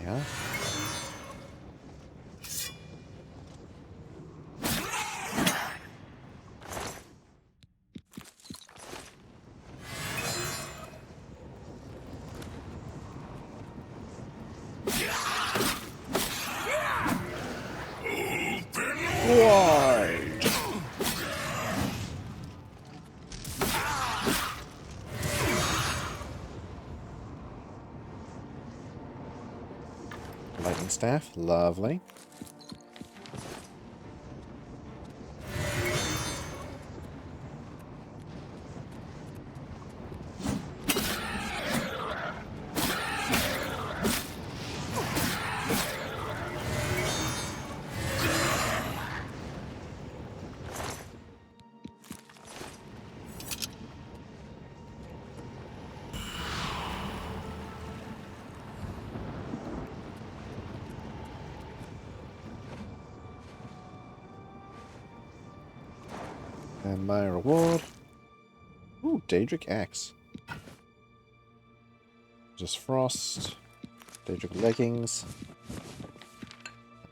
Yeah. Wide. Lightning staff, lovely. And my reward. Ooh, Daedric Axe. Just Frost. Daedric Leggings.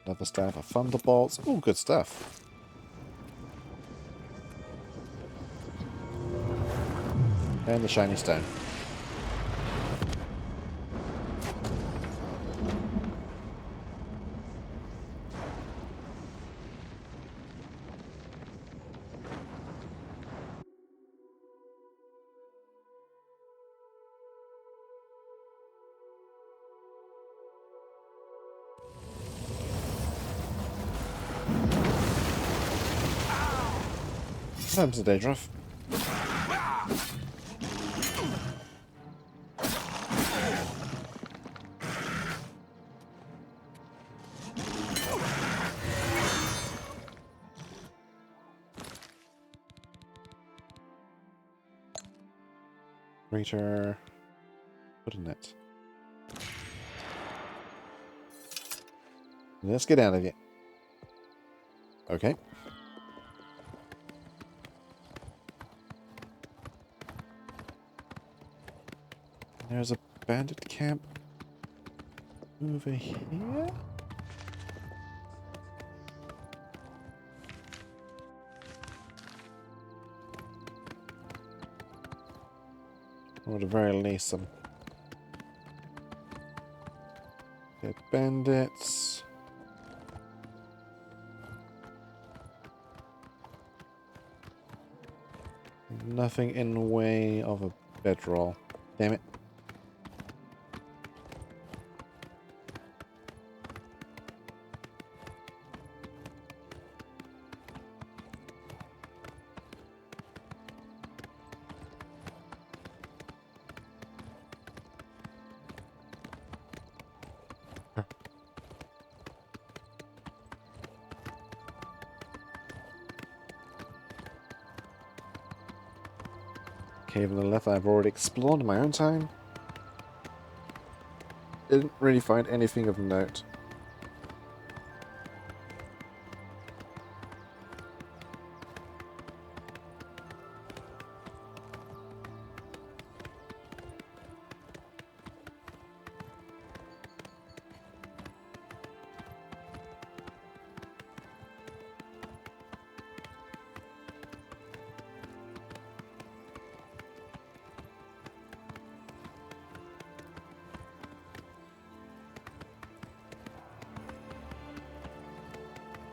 Another staff of Thunderbolts. Ooh, good stuff. And the shiny stone. What happens to Daedroth? Greater. Put in it. Let's get out of here. Okay. There's a bandit camp over here. Or at the very least some dead bandits. Nothing in the way of a bedroll. Damn it. cave on the left I've already explored in my own time. Didn't really find anything of note.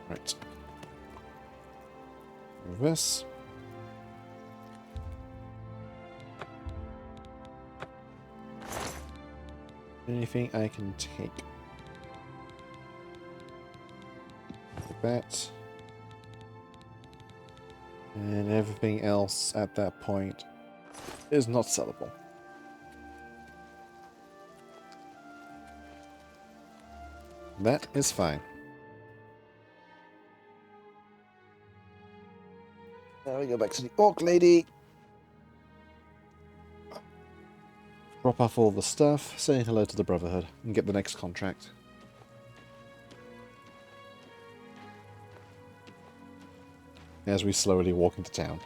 Right. Move this. Anything I can take. Like that. And everything else at that point is not sellable. That is fine. Now we go back to the Orc Lady. Drop off all the stuff, say hello to the Brotherhood, and get the next contract. As we slowly walk into town.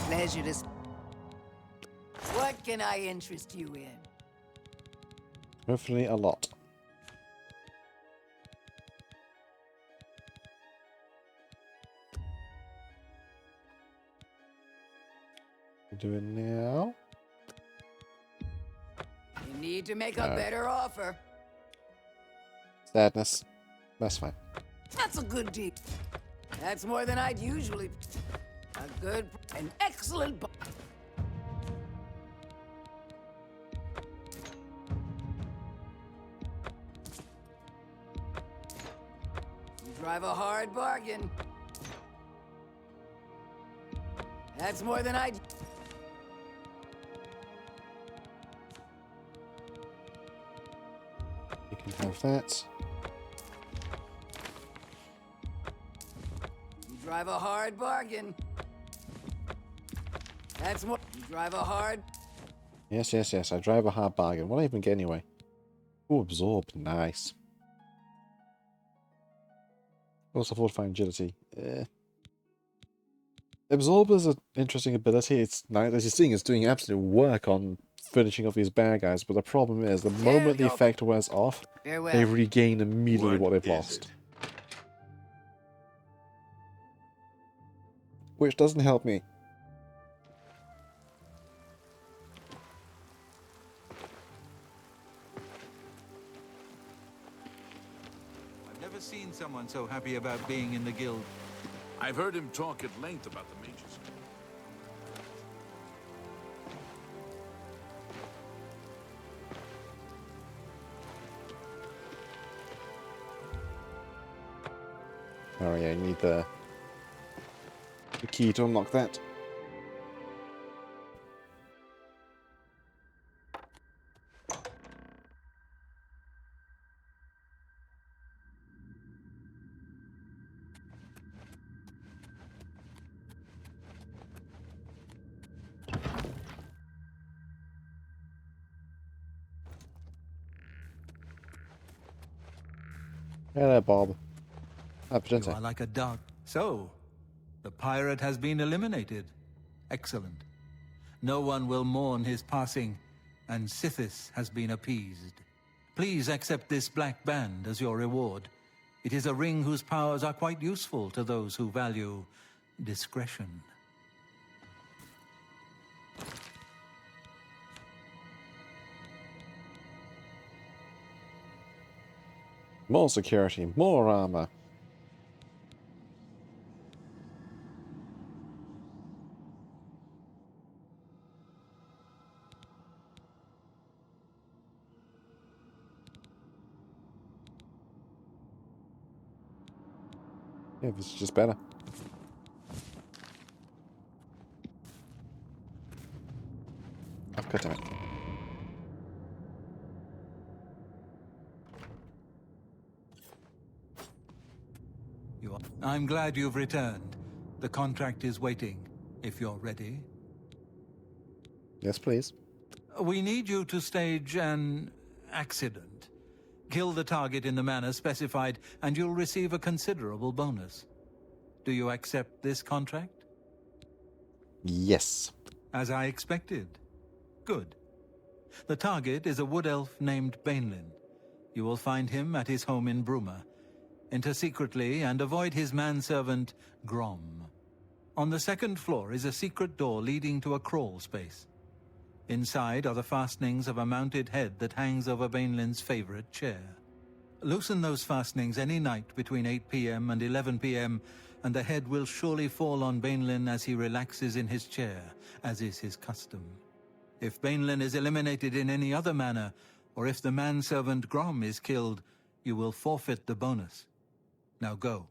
Pleasure to... What can I interest you in? Hopefully a lot. Do it now. You need to make a better offer. Sadness. That's fine. That's a good deal. That's more than I'd usually... A good... An excellent... You drive a hard bargain. That's more than I'd... You can have that. You drive a hard bargain. That's more... You drive a hard... Yes, yes, yes. I drive a hard bargain. What do I even get anyway? Oh, absorb. Nice. Also, fortifying agility. Absorb is an interesting ability. It's nice. As you're seeing, it's doing absolute work on finishing off these bad guys. But the problem is, the moment the effect wears off, they regain immediately what they've lost. Which doesn't help me. I've never seen someone so happy about being in the guild. I've heard him talk at length about the mages. Oh yeah, you need the key to unlock that. Hello, Bob. You are like a dog. So, the pirate has been eliminated. Excellent. No one will mourn his passing, and Sithis has been appeased. Please accept this black band as your reward. It is a ring whose powers are quite useful to those who value discretion. More security, more armor. Yeah, this is just better. I've cut it. I'm glad you've returned. The contract is waiting, if you're ready. Yes, please. We need you to stage an accident. Kill the target in the manner specified, and you'll receive a considerable bonus. Do you accept this contract? Yes. As I expected. Good. The target is a wood elf named Bainlin. You will find him at his home in Bruma. Enter secretly and avoid his manservant, Grom. On the second floor is a secret door leading to a crawl space. Inside are the fastenings of a mounted head that hangs over Bainlin's favorite chair. Loosen those fastenings any night between 8 p.m. and 11 p.m., and the head will surely fall on Bainlin as he relaxes in his chair, as is his custom. If Bainlin is eliminated in any other manner, or if the manservant Grom is killed, you will forfeit the bonus. Now go,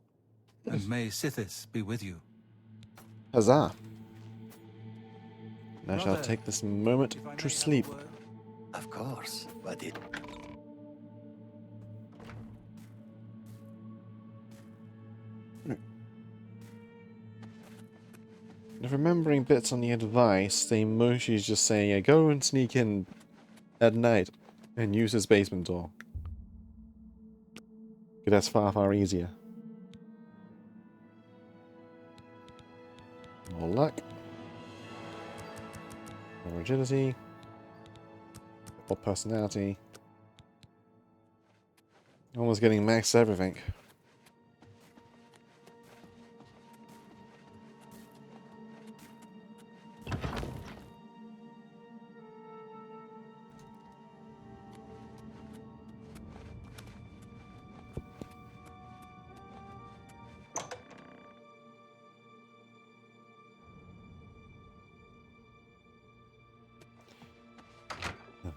and may Sithis be with you. Huzzah! I shall take this moment to sleep. Of course, but it... If remembering bits on the advice, the Moshi is just saying, yeah, go and sneak in at night and use his basement door. That's far, far easier. More luck. More agility. More personality. Almost getting max everything.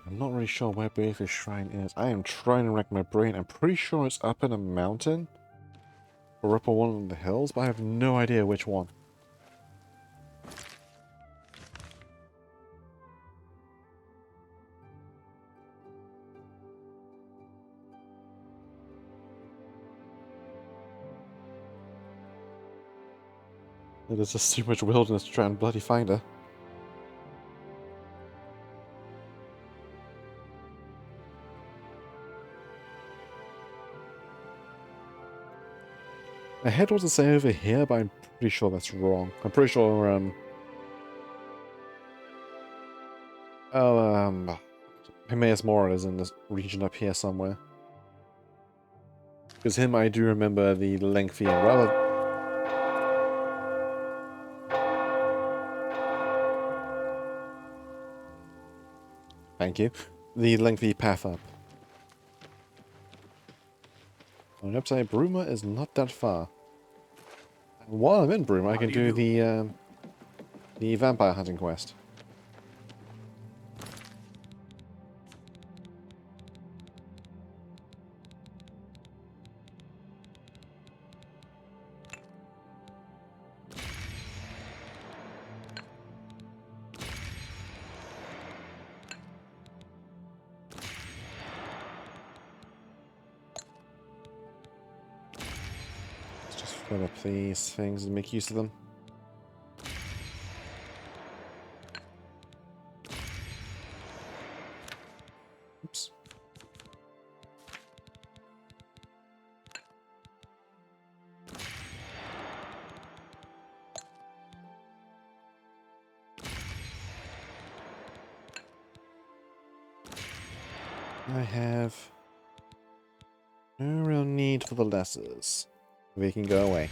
I'm not really sure where Bearfish Shrine is. I am trying to rack my brain. I'm pretty sure it's up in a mountain. Or up on one of the hills, but I have no idea which one. There's just too much wilderness to try and bloody find her. My head wants to say over here, but I'm pretty sure that's wrong. I'm pretty sure, Himaeus Mora is in this region up here somewhere. Because him, I do remember the lengthy and rather... Thank you. The lengthy path up. On the upside, Bruma is not that far. And while I'm in Bruma, I can do the vampire hunting quest. Fill up these things and make use of them. Oops. I have no real need for the lessers. We can go away.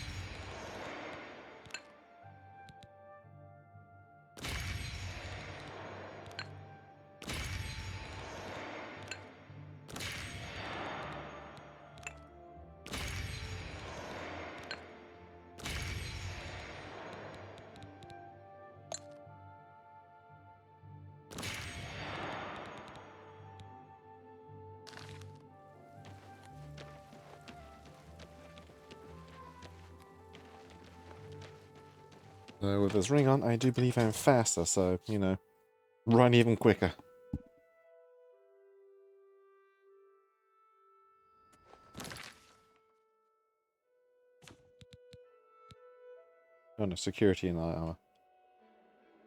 So with this ring on, I do believe I'm faster, so, you know, run even quicker. Oh no, security and light armor.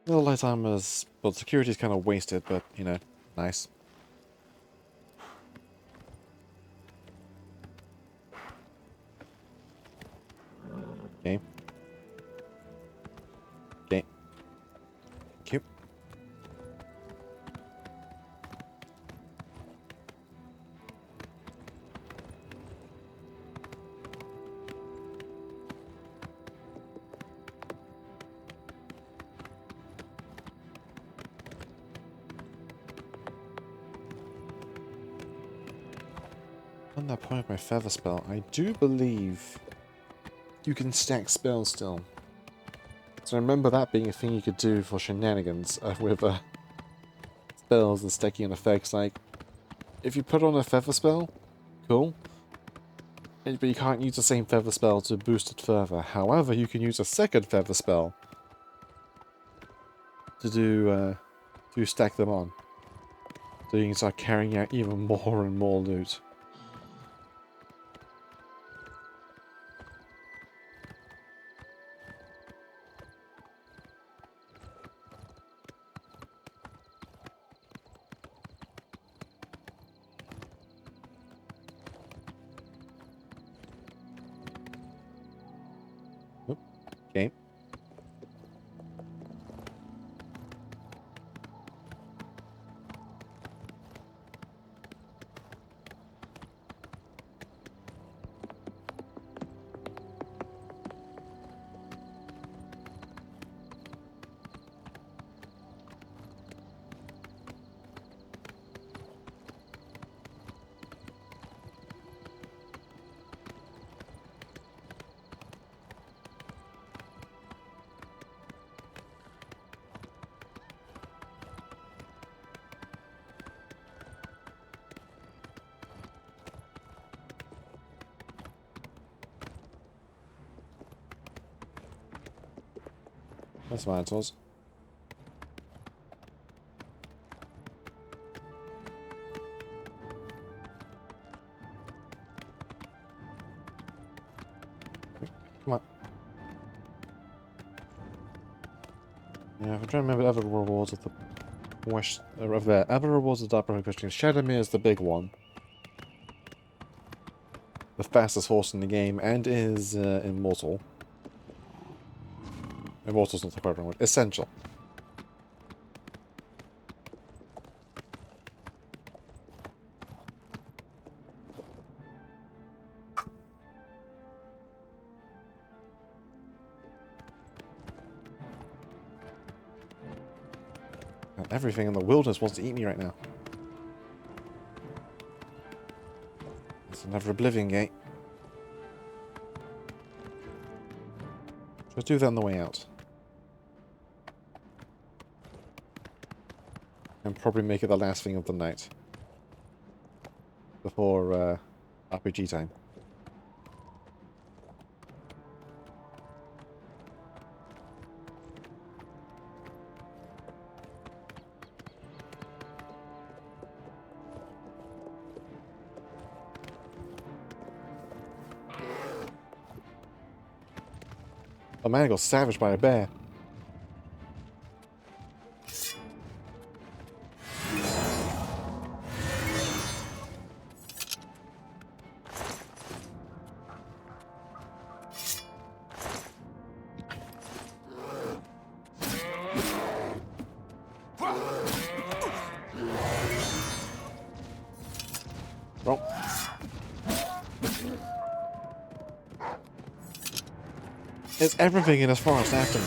The light armor's, well, security's kind of wasted, but, you know, nice. Okay. Okay. Thank you. On that point of my feather spell, I do believe you can stack spells still. So I remember that being a thing you could do for shenanigans with spells and stacking on effects. Like, if you put on a feather spell, cool. But you can't use the same feather spell to boost it further. However, you can use a second feather spell to stack them on. So you can start carrying out even more and more loot. Okay. That's vitals. Come on. Yeah, I'm trying to remember other rewards of the other rewards of the Dark Brotherhood Christian. Shadowmere is the big one. The fastest horse in the game, and is immortal. Immortal's not the correct word. Essential. And everything in the wilderness wants to eat me right now. It's another Oblivion gate. Let's do that on the way out. And probably make it the last thing of the night. Before RPG time. Oh man, I got savaged by a bear. Well. It's everything in this forest after me.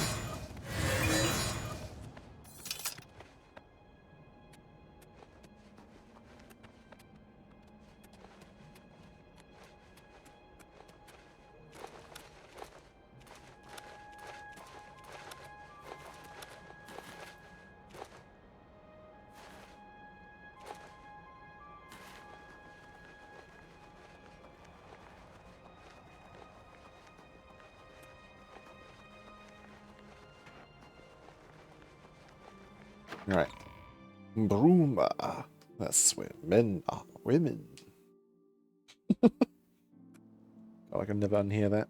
Alright. Bruma. That's where men are women. God, I can never unhear that.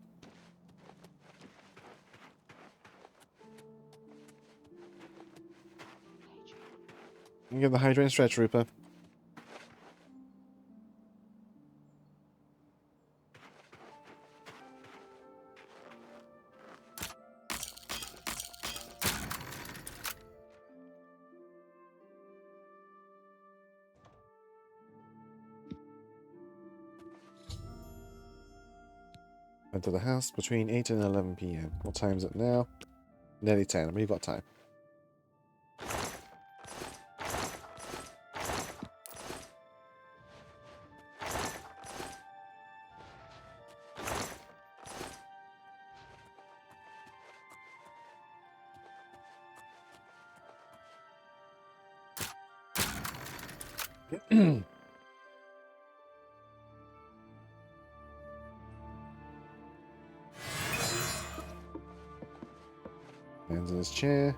You get the hydrant stretch, Rooper. Enter the house between 8 and 11 p.m. What time is it now? Nearly 10. We've got time. Hands in his chair.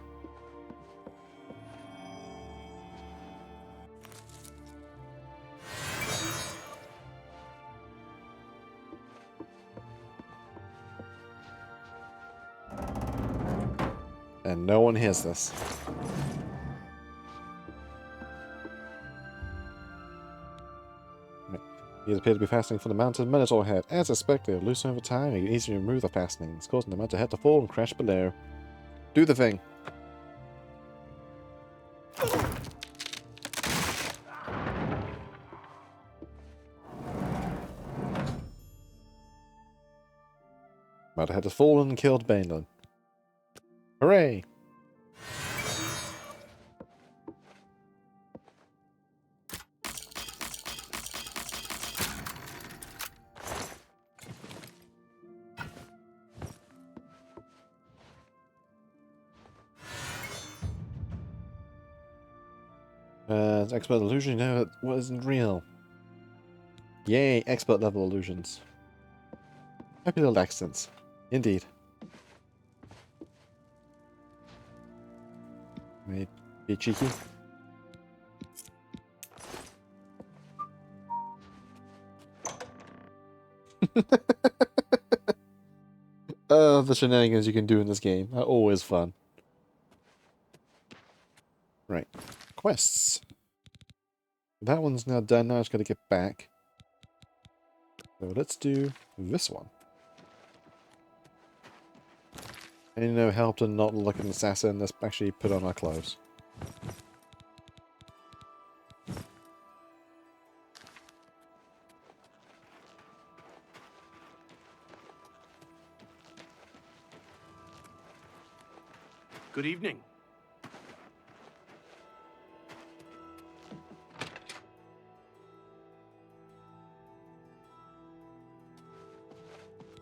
And no one hears this. These appear to be fastening for the mounted Minotaur head. As expected, loosen over time, you can easily remove the fastenings, causing the mounted head to fall and crash below. Do the thing. Mounted head has fallen and killed Bainland. Hooray! Expert illusion, you know what isn't real. Yay, expert level illusions. Happy little accidents. Indeed. May be cheeky. The shenanigans you can do in this game are always fun. Right. Quests. That one's now done. Now I just got to get back. So let's do this one. And you know, help to not look at an assassin. Let's actually put on our clothes. Good evening.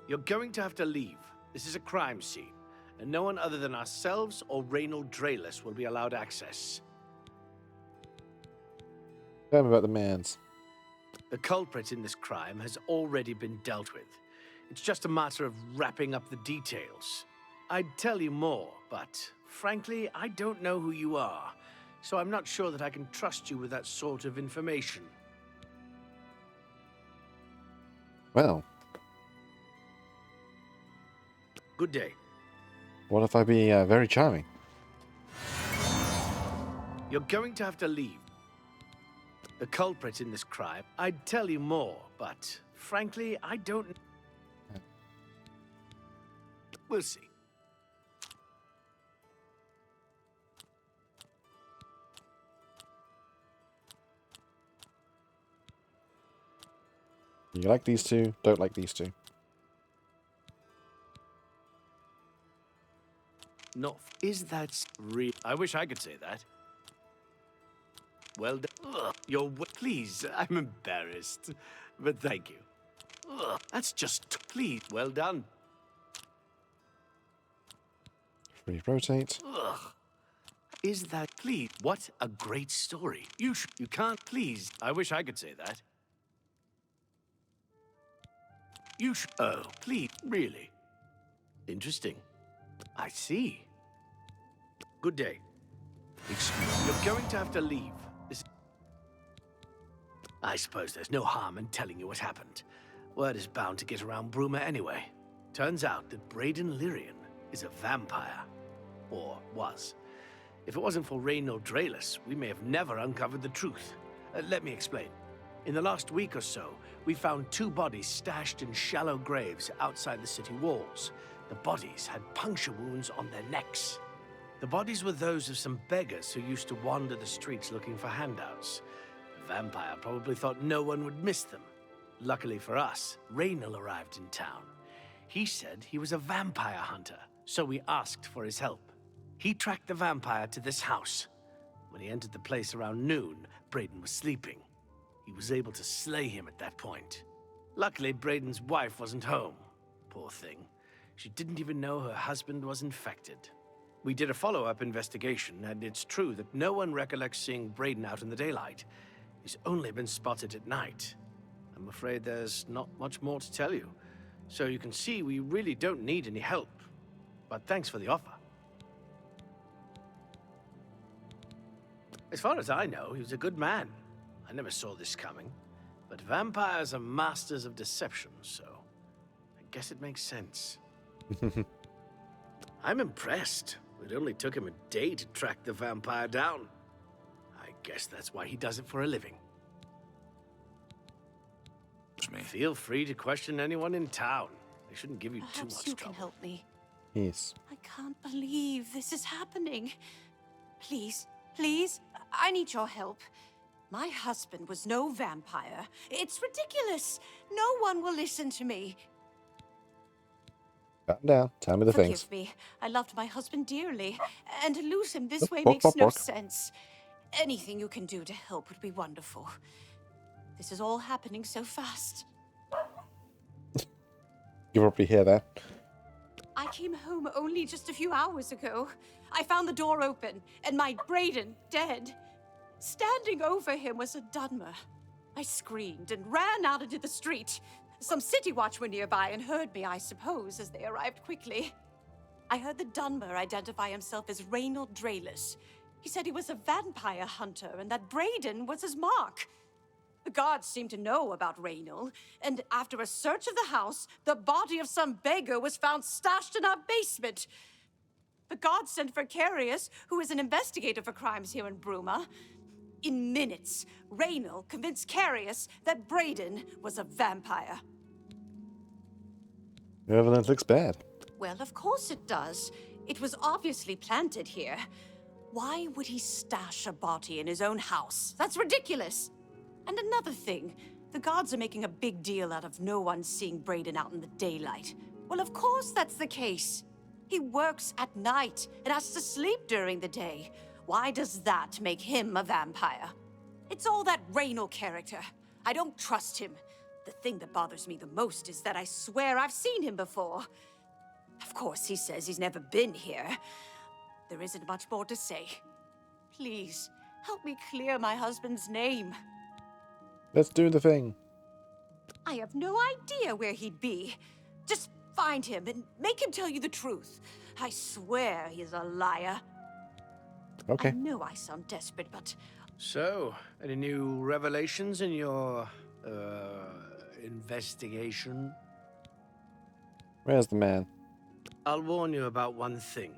You're going to have to leave. This is a crime scene, and no one other than ourselves or Reynold Drayless will be allowed access. Tell me about the mans. The culprit in this crime has already been dealt with. It's just a matter of wrapping up the details. I'd tell you more, but frankly, I don't know who you are, so I'm not sure that I can trust you with that sort of information. Well. Good day. What if I be very charming? You're going to have to leave. The culprit in this crime, I'd tell you more, but frankly, I don't... We'll see. You like these two, don't like these two. No, is that real? I wish I could say that. Well done. You're... Please, I'm embarrassed. But thank you. That's just... Please, well done. Free rotate. Is that... Please, what a great story. You can't... Please, I wish I could say that. Oh, please, really? Interesting. I see. Good day. Excuse me. You're going to have to leave. I suppose there's no harm in telling you what happened. Word is bound to get around Bruma anyway. Turns out that Braden Lyrian is a vampire. Or was. If it wasn't for Reynald Draelus, we may have never uncovered the truth. Let me explain. In the last week or so, we found 2 bodies stashed in shallow graves outside the city walls. The bodies had puncture wounds on their necks. The bodies were those of some beggars who used to wander the streets looking for handouts. The vampire probably thought no one would miss them. Luckily for us, Reynald arrived in town. He said he was a vampire hunter, so we asked for his help. He tracked the vampire to this house. When he entered the place around noon, Braden was sleeping. He was able to slay him at that point. Luckily, Braden's wife wasn't home. Poor thing. She didn't even know her husband was infected. We did a follow-up investigation, and it's true that no one recollects seeing Braden out in the daylight. He's only been spotted at night. I'm afraid there's not much more to tell you. So you can see we really don't need any help. But thanks for the offer. As far as I know, he was a good man. I never saw this coming. But vampires are masters of deception, so I guess it makes sense. I'm impressed. It only took him a day to track the vampire down. I guess that's why he does it for a living. Feel free to question anyone in town. They shouldn't give you too Perhaps much you trouble. can help me. Yes. I can't believe this is happening. Please, please, I need your help. My husband was no vampire. It's ridiculous. No one will listen to me. Calm down. Tell me the Forgive things. me. I loved my husband dearly, and to lose him this way Bark, makes bark, no bark. sense. Anything you can do to help would be wonderful. This is all happening so fast. You probably hear that. I came home only just a few hours ago. I found the door open, and my Braden dead. Standing over him was a Dunmer. I screamed and ran out into the street. Some city watch were nearby and heard me, I suppose, as they arrived quickly. I heard the Dunmer identify himself as Reynald Draelus. He said he was a vampire hunter and that Braden was his mark. The guards seemed to know about Reynald, and after a search of the house, the body of some beggar was found stashed in our basement. The guards sent for Carius, who is an investigator for crimes here in Bruma. In minutes, Reynald convinced Carius that Braden was a vampire. Your evidence looks bad. Well, of course it does. It was obviously planted here. Why would he stash a body in his own house? That's ridiculous. And another thing, the guards are making a big deal out of no one seeing Braden out in the daylight. Well, of course that's the case. He works at night and has to sleep during the day. Why does that make him a vampire? It's all that Reynald character. I don't trust him. The thing that bothers me the most is that I swear I've seen him before. Of course, he says he's never been here. There isn't much more to say. Please, help me clear my husband's name. Let's do the thing. I have no idea where he'd be. Just find him and make him tell you the truth. I swear he's a liar. Okay. I know I sound desperate, but... So, any new revelations in your, investigation? Where's the man? I'll warn you about one thing.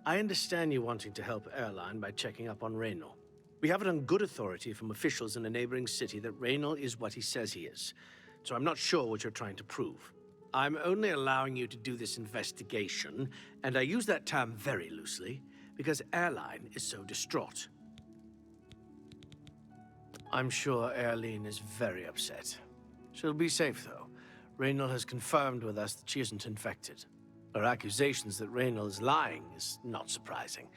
I understand you wanting to help Airline by checking up on Reynald. We have it on good authority from officials in a neighboring city that Reynald is what he says he is. So I'm not sure what you're trying to prove. I'm only allowing you to do this investigation, and I use that term very loosely, because Airline is so distraught. I'm sure Airline is very upset. She'll be safe, though. Reynald has confirmed with us that she isn't infected. Her accusations that Reynald is lying is not surprising.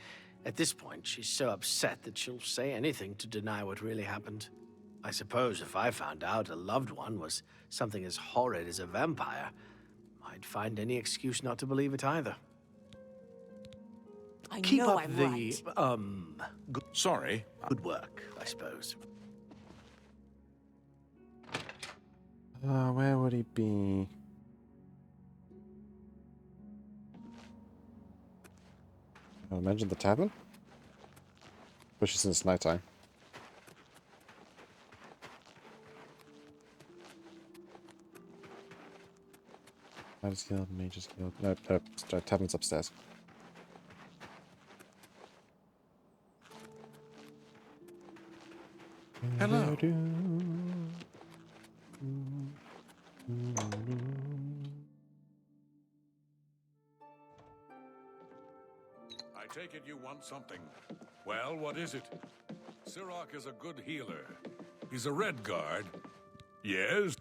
At this point, she's so upset that she'll say anything to deny what really happened. I suppose if I found out a loved one was something as horrid as a vampire, I'd find any excuse not to believe it either. I Keep know up I'm the, right. Sorry. Good work, I suppose. Where would he be? I imagine the tavern? Especially since it's nighttime. Mage's Guild, Mage's Guild. No, Tavern's upstairs. Hello. I take it you want something. Well, what is it? Sirach is a good healer. He's a red guard. Yes?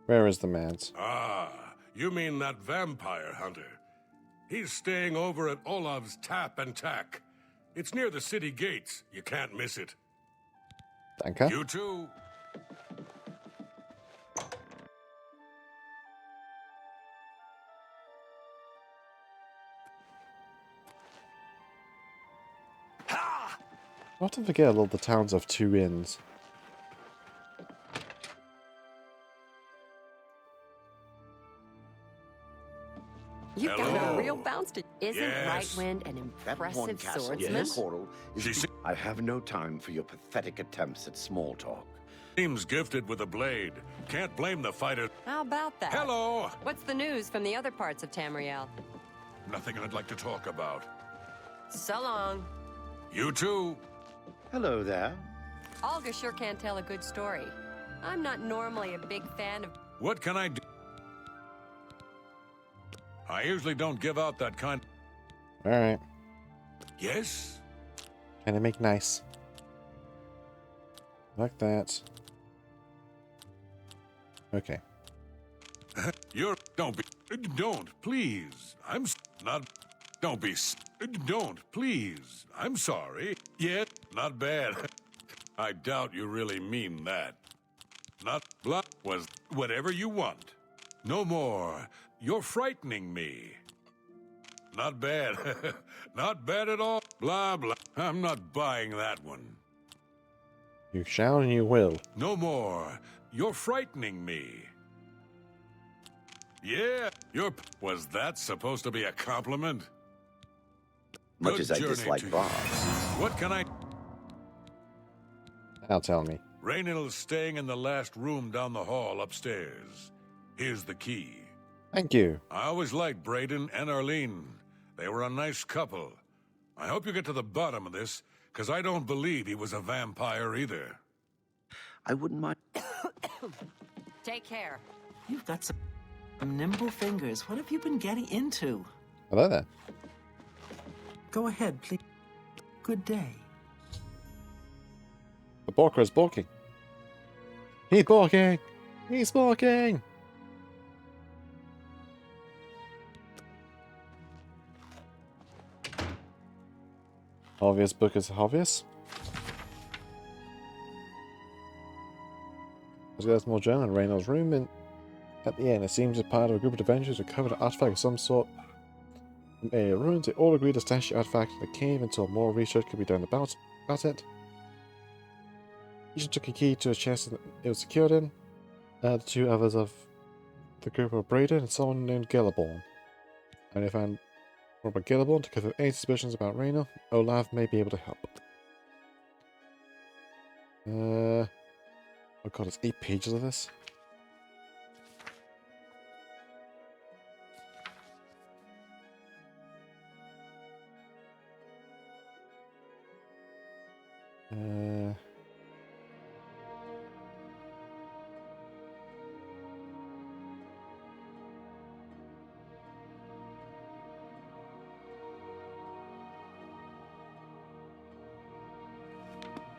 Where is the man's? Ah, you mean that vampire hunter. He's staying over at Olav's Tap and Tack. It's near the city gates. You can't miss it. Danke. You too. I often forget a lot of the towns have 2 inns. You've got Hello. a real bounce to... Isn't Yes. Rightwind an That horn impressive castle swordsman? in the portal is... She se- I have no time for your pathetic attempts at small talk. Seems gifted with a blade. Can't blame the fighter. How about that? Hello! What's the news from the other parts of Tamriel? Nothing I'd like to talk about. So long. You too. Hello there. Olga sure can tell a good story. I'm not normally a big fan of... What can I do? I usually don't give out that kind... Alright. Yes? Can I make nice? Like that. Okay. You're... Don't be... Don't, please. Not... Don't be... Don't, please. I'm sorry. Yeah, not bad. I doubt you really mean that. Not... Blah... Was... Whatever you want. No more. You're frightening me. Not bad. Not bad at all. Blah, blah. I'm not buying that one. You shall and you will. No more. You're frightening me. Yeah, was that supposed to be a compliment? Much Good as I journey dislike to you. bars. What can I... Now tell me. Raynill's staying in the last room down the hall upstairs. Here's the key. Thank you. I always liked Braden and Arlene. They were a nice couple. I hope you get to the bottom of this, because I don't believe he was a vampire either. I wouldn't mind... Take care. You've got some nimble fingers. What have you been getting into? Hello there. Go ahead, please. Good day. The Borker is balking. He's balking! He's balking! Obvious book is obvious. There's more journal in Reynolds' room and at the end. It seems a part of a group of adventurers recovered an artifact of some sort from area ruins. They all agreed to stash the artifact in the cave until more research could be done about it. Each took a key to a chest that it was secured in. The 2 others of the group were Braden and someone named Gellerborn. And they found Robert Gellerborn to cover any suspicions about Raynor. Olav may be able to help. Oh god, it's 8 pages of this.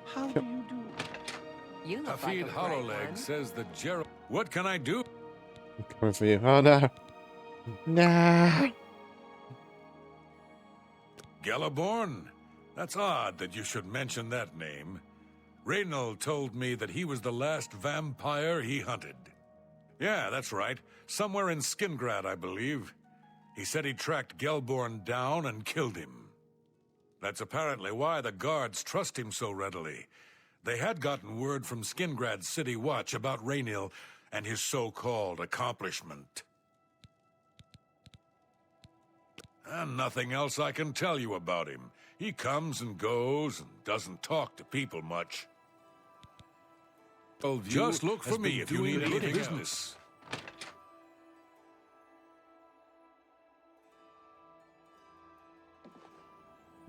How do you do? You look like Hafid a bright Hollowleg one. says that Gerald... What can I do? I'm coming for you. Oh no. No. Gellerborn? That's odd that you should mention that name. Reynald told me that he was the last vampire he hunted. Yeah, that's right. Somewhere in Skingrad, I believe. He said he tracked Gelborn down and killed him. That's apparently why the guards trust him so readily. They had gotten word from Skingrad's City Watch about Raynil and his so-called accomplishment. And nothing else I can tell you about him. He comes and goes and doesn't talk to people much. Just look for me if you need anything else.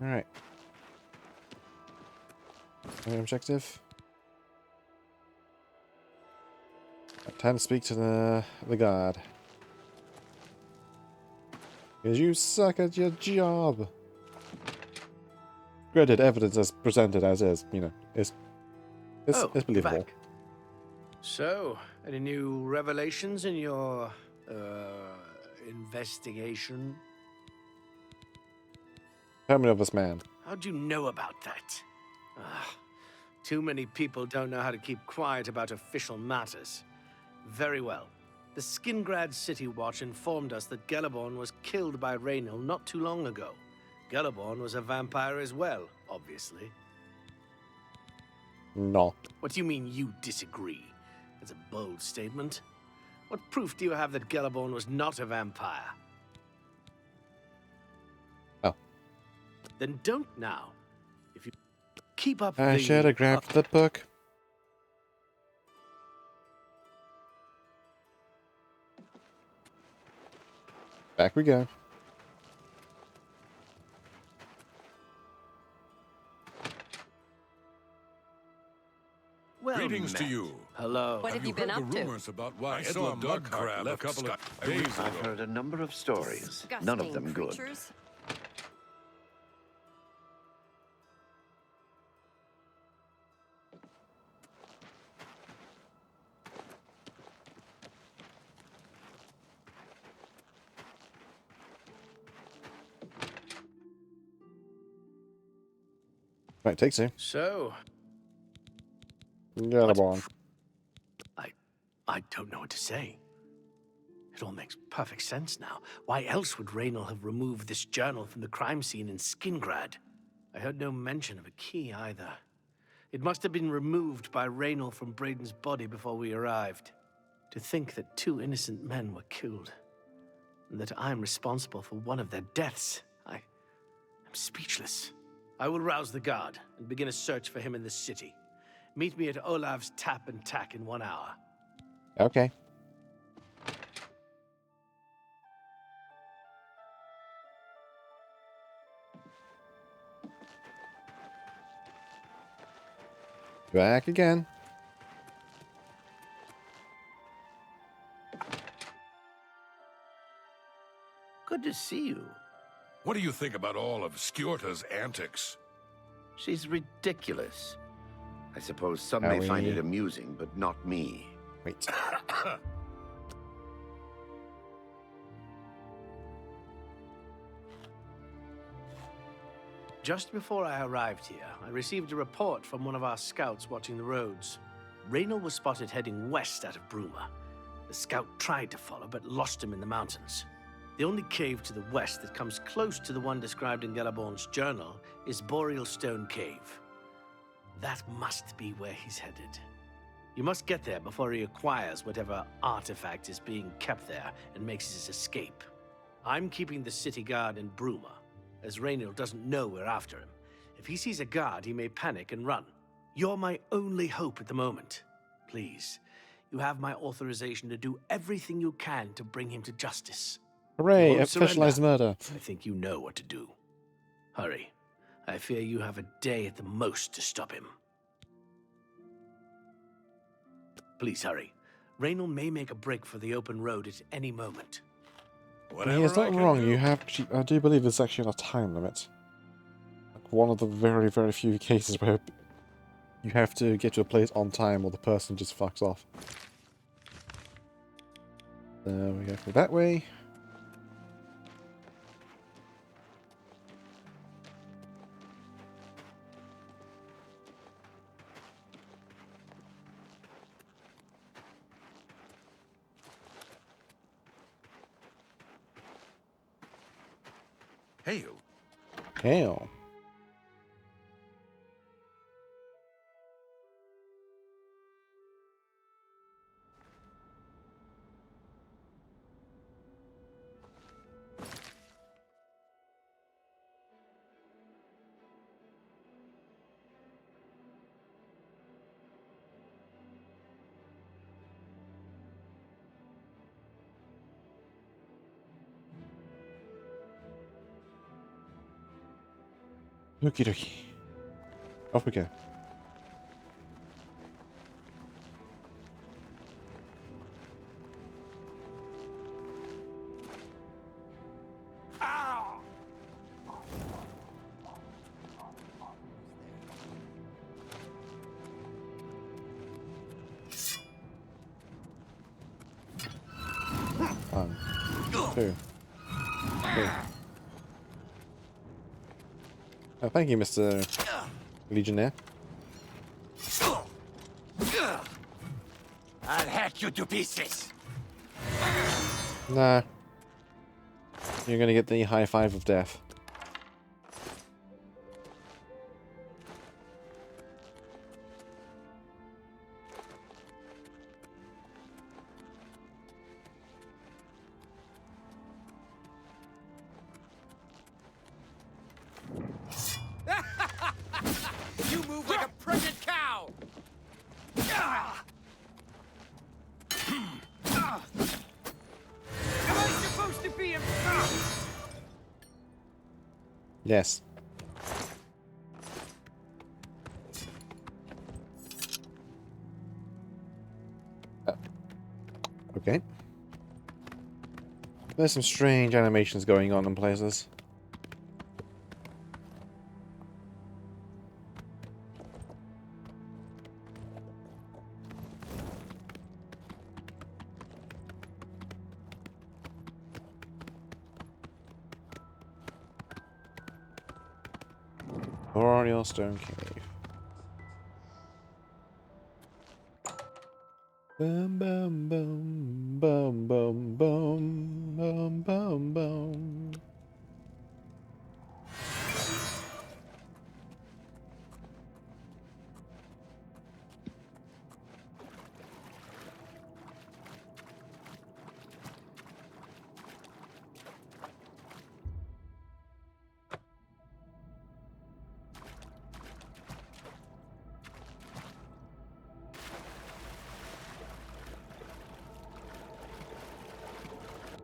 Alright. Any objective? Time to speak to the guard. Because you suck at your job. Granted, evidence as presented as is, you know, is believable. Back. So, any new revelations in your investigation? Tell me of this man. How'd you know about that? Too many people don't know how to keep quiet about official matters. Very well. The Skingrad City Watch informed us that Gellerborn was killed by Raynal not too long ago. Gellerborn was a vampire as well, obviously. No. What do you mean you disagree? That's a bold statement. What proof do you have that Gellerborn was not a vampire? Oh. Then don't now. If you keep up I should have grabbed the book. Back we go. Well Greetings met. to you. Hello. What have you been up to? Rumors about why I saw a mud crab a couple of days ago. I've heard a number of stories, none of them good. Creatures. Right, take two. So, Gellerborn. I don't know what to say. It all makes perfect sense now. Why else would Raynal have removed this journal from the crime scene in Skingrad? I heard no mention of a key either. It must have been removed by Raynal from Braden's body before we arrived. To think that 2 innocent men were killed, and that I'm responsible for one of their deaths, I'm speechless. I will rouse the guard and begin a search for him in the city. Meet me at Olav's Tap and Tack in 1 hour. Okay. Back again. Good to see you. What do you think about all of Skjorta's antics? She's ridiculous. I suppose some Are may find we- it amusing, but not me. Wait. Just before I arrived here, I received a report from one of our scouts watching the roads. Raynal was spotted heading west out of Bruma. The scout tried to follow, but lost him in the mountains. The only cave to the west that comes close to the one described in Gellerborn's journal is Boreal Stone Cave. That must be where he's headed. You must get there before he acquires whatever artifact is being kept there and makes his escape. I'm keeping the city guard in Bruma, as Raynal doesn't know we're after him. If he sees a guard, he may panic and run. You're my only hope at the moment. Please, you have my authorization to do everything you can to bring him to justice. Hooray, You won't officialized surrender. murder. I think you know what to do. Hurry. I fear you have a day at the most to stop him. Please hurry. Raynal may make a break for the open road at any moment. He is not wrong. You have. I do believe there's actually a time limit. Like one of the very, very few cases where you have to get to a place on time or the person just fucks off. So we go that way. Hey, you. Hell. Okie dokie. Off we go. One, two, three. Oh, thank you, Mr. Legionnaire. I'll hack you to pieces. Nah. You're gonna get the high five of death. You move like a pregnant cow! Am I supposed to be impressed? Yes. Okay. There's some strange animations going on in places. Boreal Stone Cave. Boom, boom, boom, boom, boom, boom, boom, boom, boom.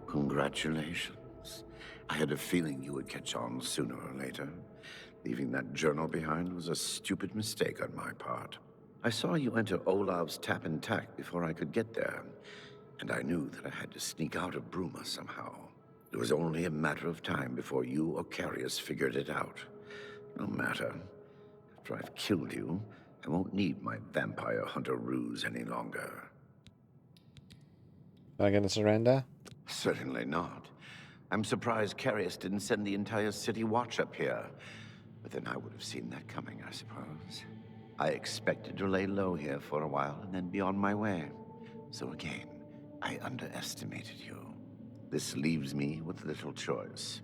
Congratulations. I had a feeling you would catch on sooner or later. Leaving that journal behind was a stupid mistake on my part. I saw you enter Olav's tap and tack before I could get there, and I knew that I had to sneak out of Bruma somehow. It was only a matter of time before you or Carius figured it out. No matter. After I've killed you, I won't need my vampire hunter ruse any longer. Am I gonna surrender? Certainly not. I'm surprised Carius didn't send the entire city watch up here. But then I would have seen that coming, I suppose. I expected to lay low here for a while and then be on my way. So again, I underestimated you. This leaves me with little choice.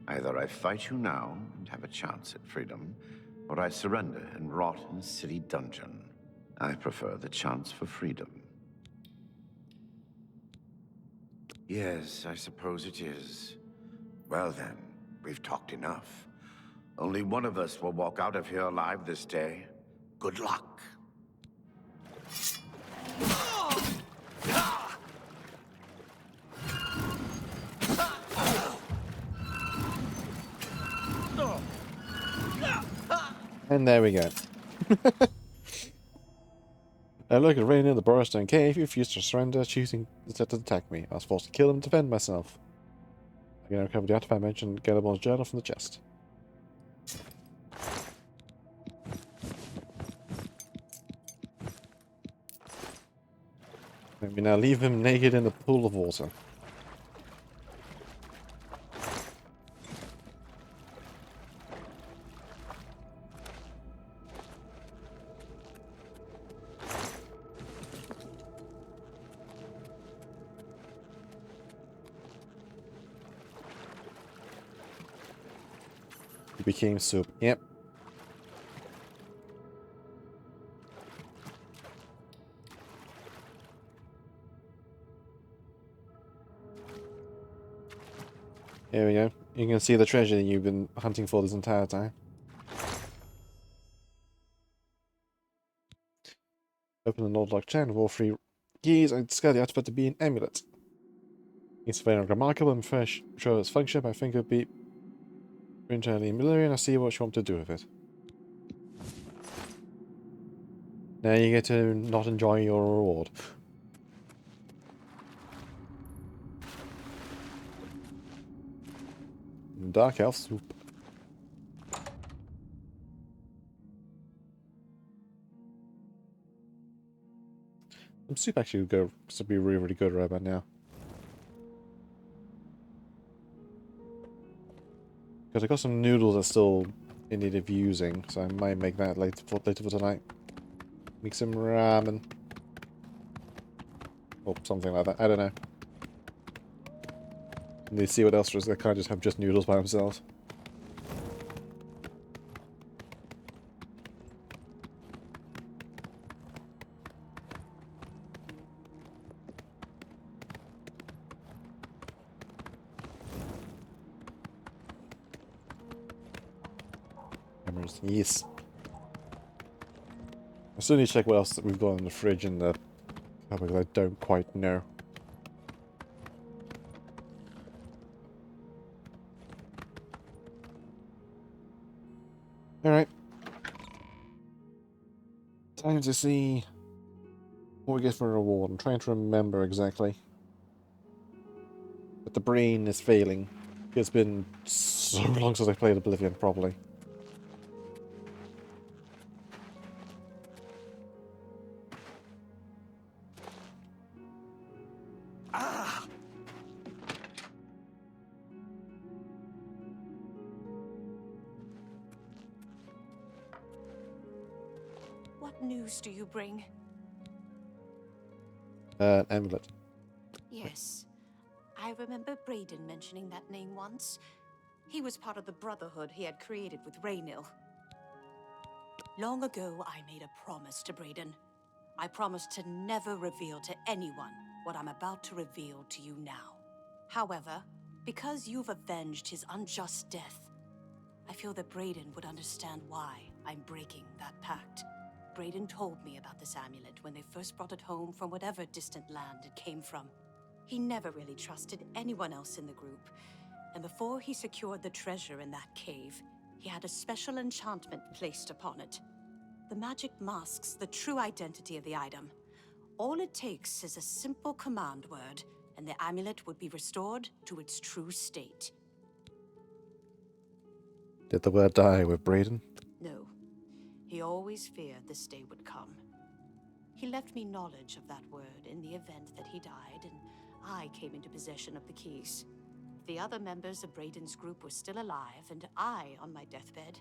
Either I fight you now and have a chance at freedom, or I surrender and rot in a city dungeon. I prefer the chance for freedom. Yes, I suppose it is. Well then, we've talked enough. Only one of us will walk out of here alive this day. Good luck. And there we go. Look, it ran in the Borrowstone Cave. You refused to surrender, choosing instead to attack me. I was forced to kill him and defend myself. I can recover the artifact mentioned in Gelabon's journal from the chest. And we now leave him naked in the pool of water. He became soup. Yep. Here we go. You can see the treasure that you've been hunting for this entire time. Open the Nord lock chain with all 3 keys and discover the artifact to be an amulet. It's very remarkable and fresh. Show its function, but I think it would be Internally in Oblivion, I see what you want to do with it. Now you get to not enjoy your reward. Dark Elf Soup. Some soup actually would go to be really, really good right about now. Because I got some noodles that's still in need of using, so I might make that later for tonight. Make some ramen. Or something like that. I don't know. Need to see what else there is. I can't just have just noodles by themselves. Cameras, yes. I still need to check what else that we've got in the fridge and the cupboard, because I don't quite know. Alright. Time to see what we get for a reward. I'm trying to remember exactly. But the brain is failing. It's been so long since I played Oblivion properly. What news do you bring? Amulet. Yes. I remember Braden mentioning that name once. He was part of the Brotherhood he had created with Raynil. Long ago, I made a promise to Braden. I promised to never reveal to anyone what I'm about to reveal to you now. However, because you've avenged his unjust death, I feel that Braden would understand why I'm breaking that pact. Braden told me about this amulet when they first brought it home from whatever distant land it came from. He never really trusted anyone else in the group, and before he secured the treasure in that cave, he had a special enchantment placed upon it. The magic masks the true identity of the item. All it takes is a simple command word, and the amulet would be restored to its true state. Did the word die with Braden? No. He always feared this day would come. He left me knowledge of that word in the event that he died, and I came into possession of the keys. If the other members of Braden's group were still alive, and I on my deathbed,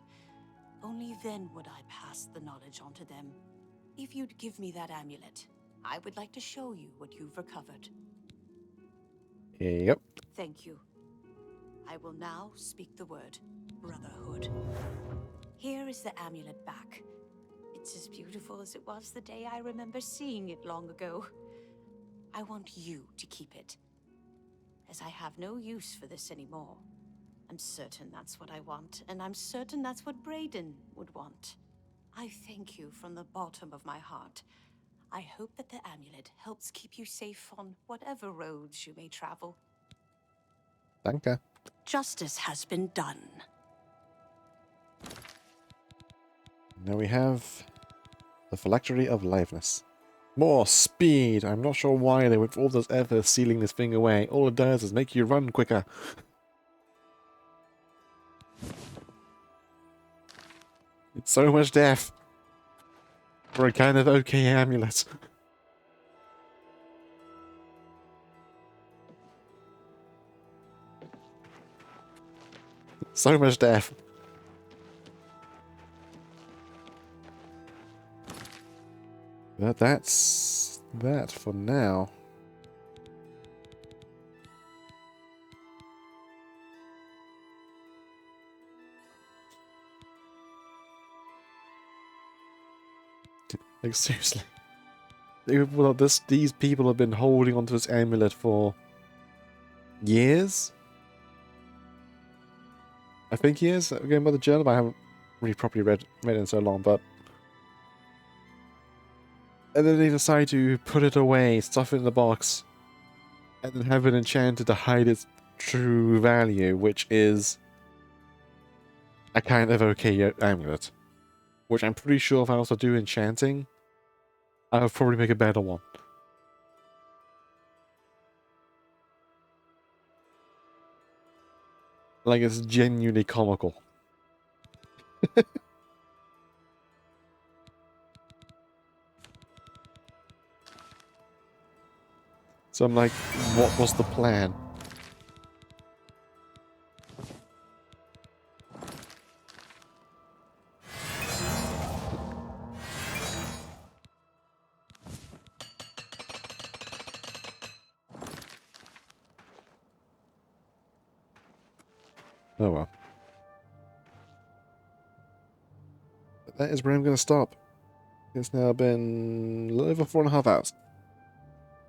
only then would I pass the knowledge on to them. If you'd give me that amulet, I would like to show you what you've recovered. Yep. Thank you. I will now speak the word Brotherhood. Here is the amulet back. It's as beautiful as it was the day I remember seeing it long ago. I want you to keep it, as I have no use for this anymore. I'm certain that's what I want, and I'm certain that's what Braden would want. I thank you from the bottom of my heart. I hope that the amulet helps keep you safe on whatever roads you may travel. Danke. Justice has been done. Now we have the Phylactery of Liveness. More speed! I'm not sure why they went for all those efforts sealing this thing away. All it does is make you run quicker. It's so much death for a kind of okay amulet. So much death. But that's that for now. Like, seriously. Well, these people have been holding onto this amulet for years? I think years? Again, by the journal, I haven't really properly read it in so long, but... And then they decide to put it away, stuff it in the box, and then have it enchanted to hide its true value, which is a kind of okay amulet. Which I'm pretty sure if I also do enchanting, I would probably make a better one. Like, it's genuinely comical. So I'm like, what was the plan? Oh well. But that is where I'm going to stop. It's now been a little over 4.5 hours.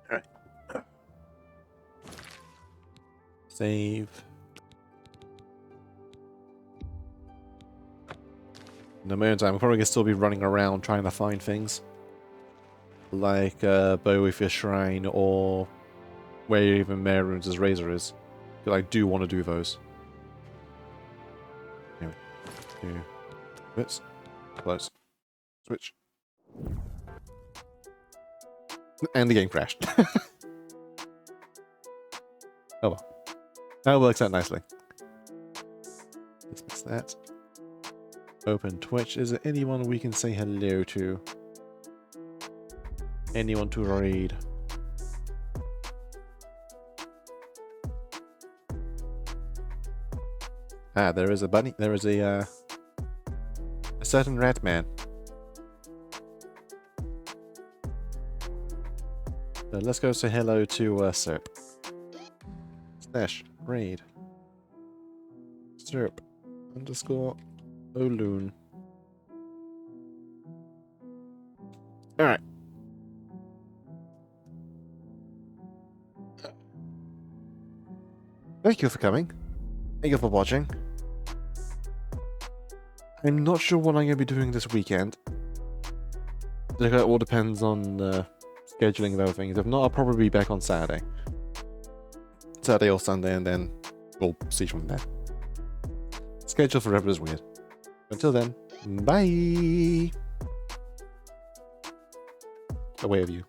Alright. Save. In the meantime, I'm probably going to still be running around trying to find things. Like Bowiefish Shrine or where even Mare Runes' Razor is. Because I do want to do those. Anyway. Oops. Close. Switch. And the game crashed. Oh well. That works out nicely. Dismiss that. Open Twitch. Is there anyone we can say hello to? Anyone to raid? Ah, there is a bunny. There is a certain rat man. So let's go say hello to Serp. Slash raid. Serp _ Oloon. Alright. Thank you for coming. Thank you for watching. I'm not sure what I'm going to be doing this weekend. It all depends on scheduling of other things. If not, I'll probably be back on Saturday. Saturday or Sunday, and then we'll see from there. Schedule forever is weird. Until then, bye! Away of you.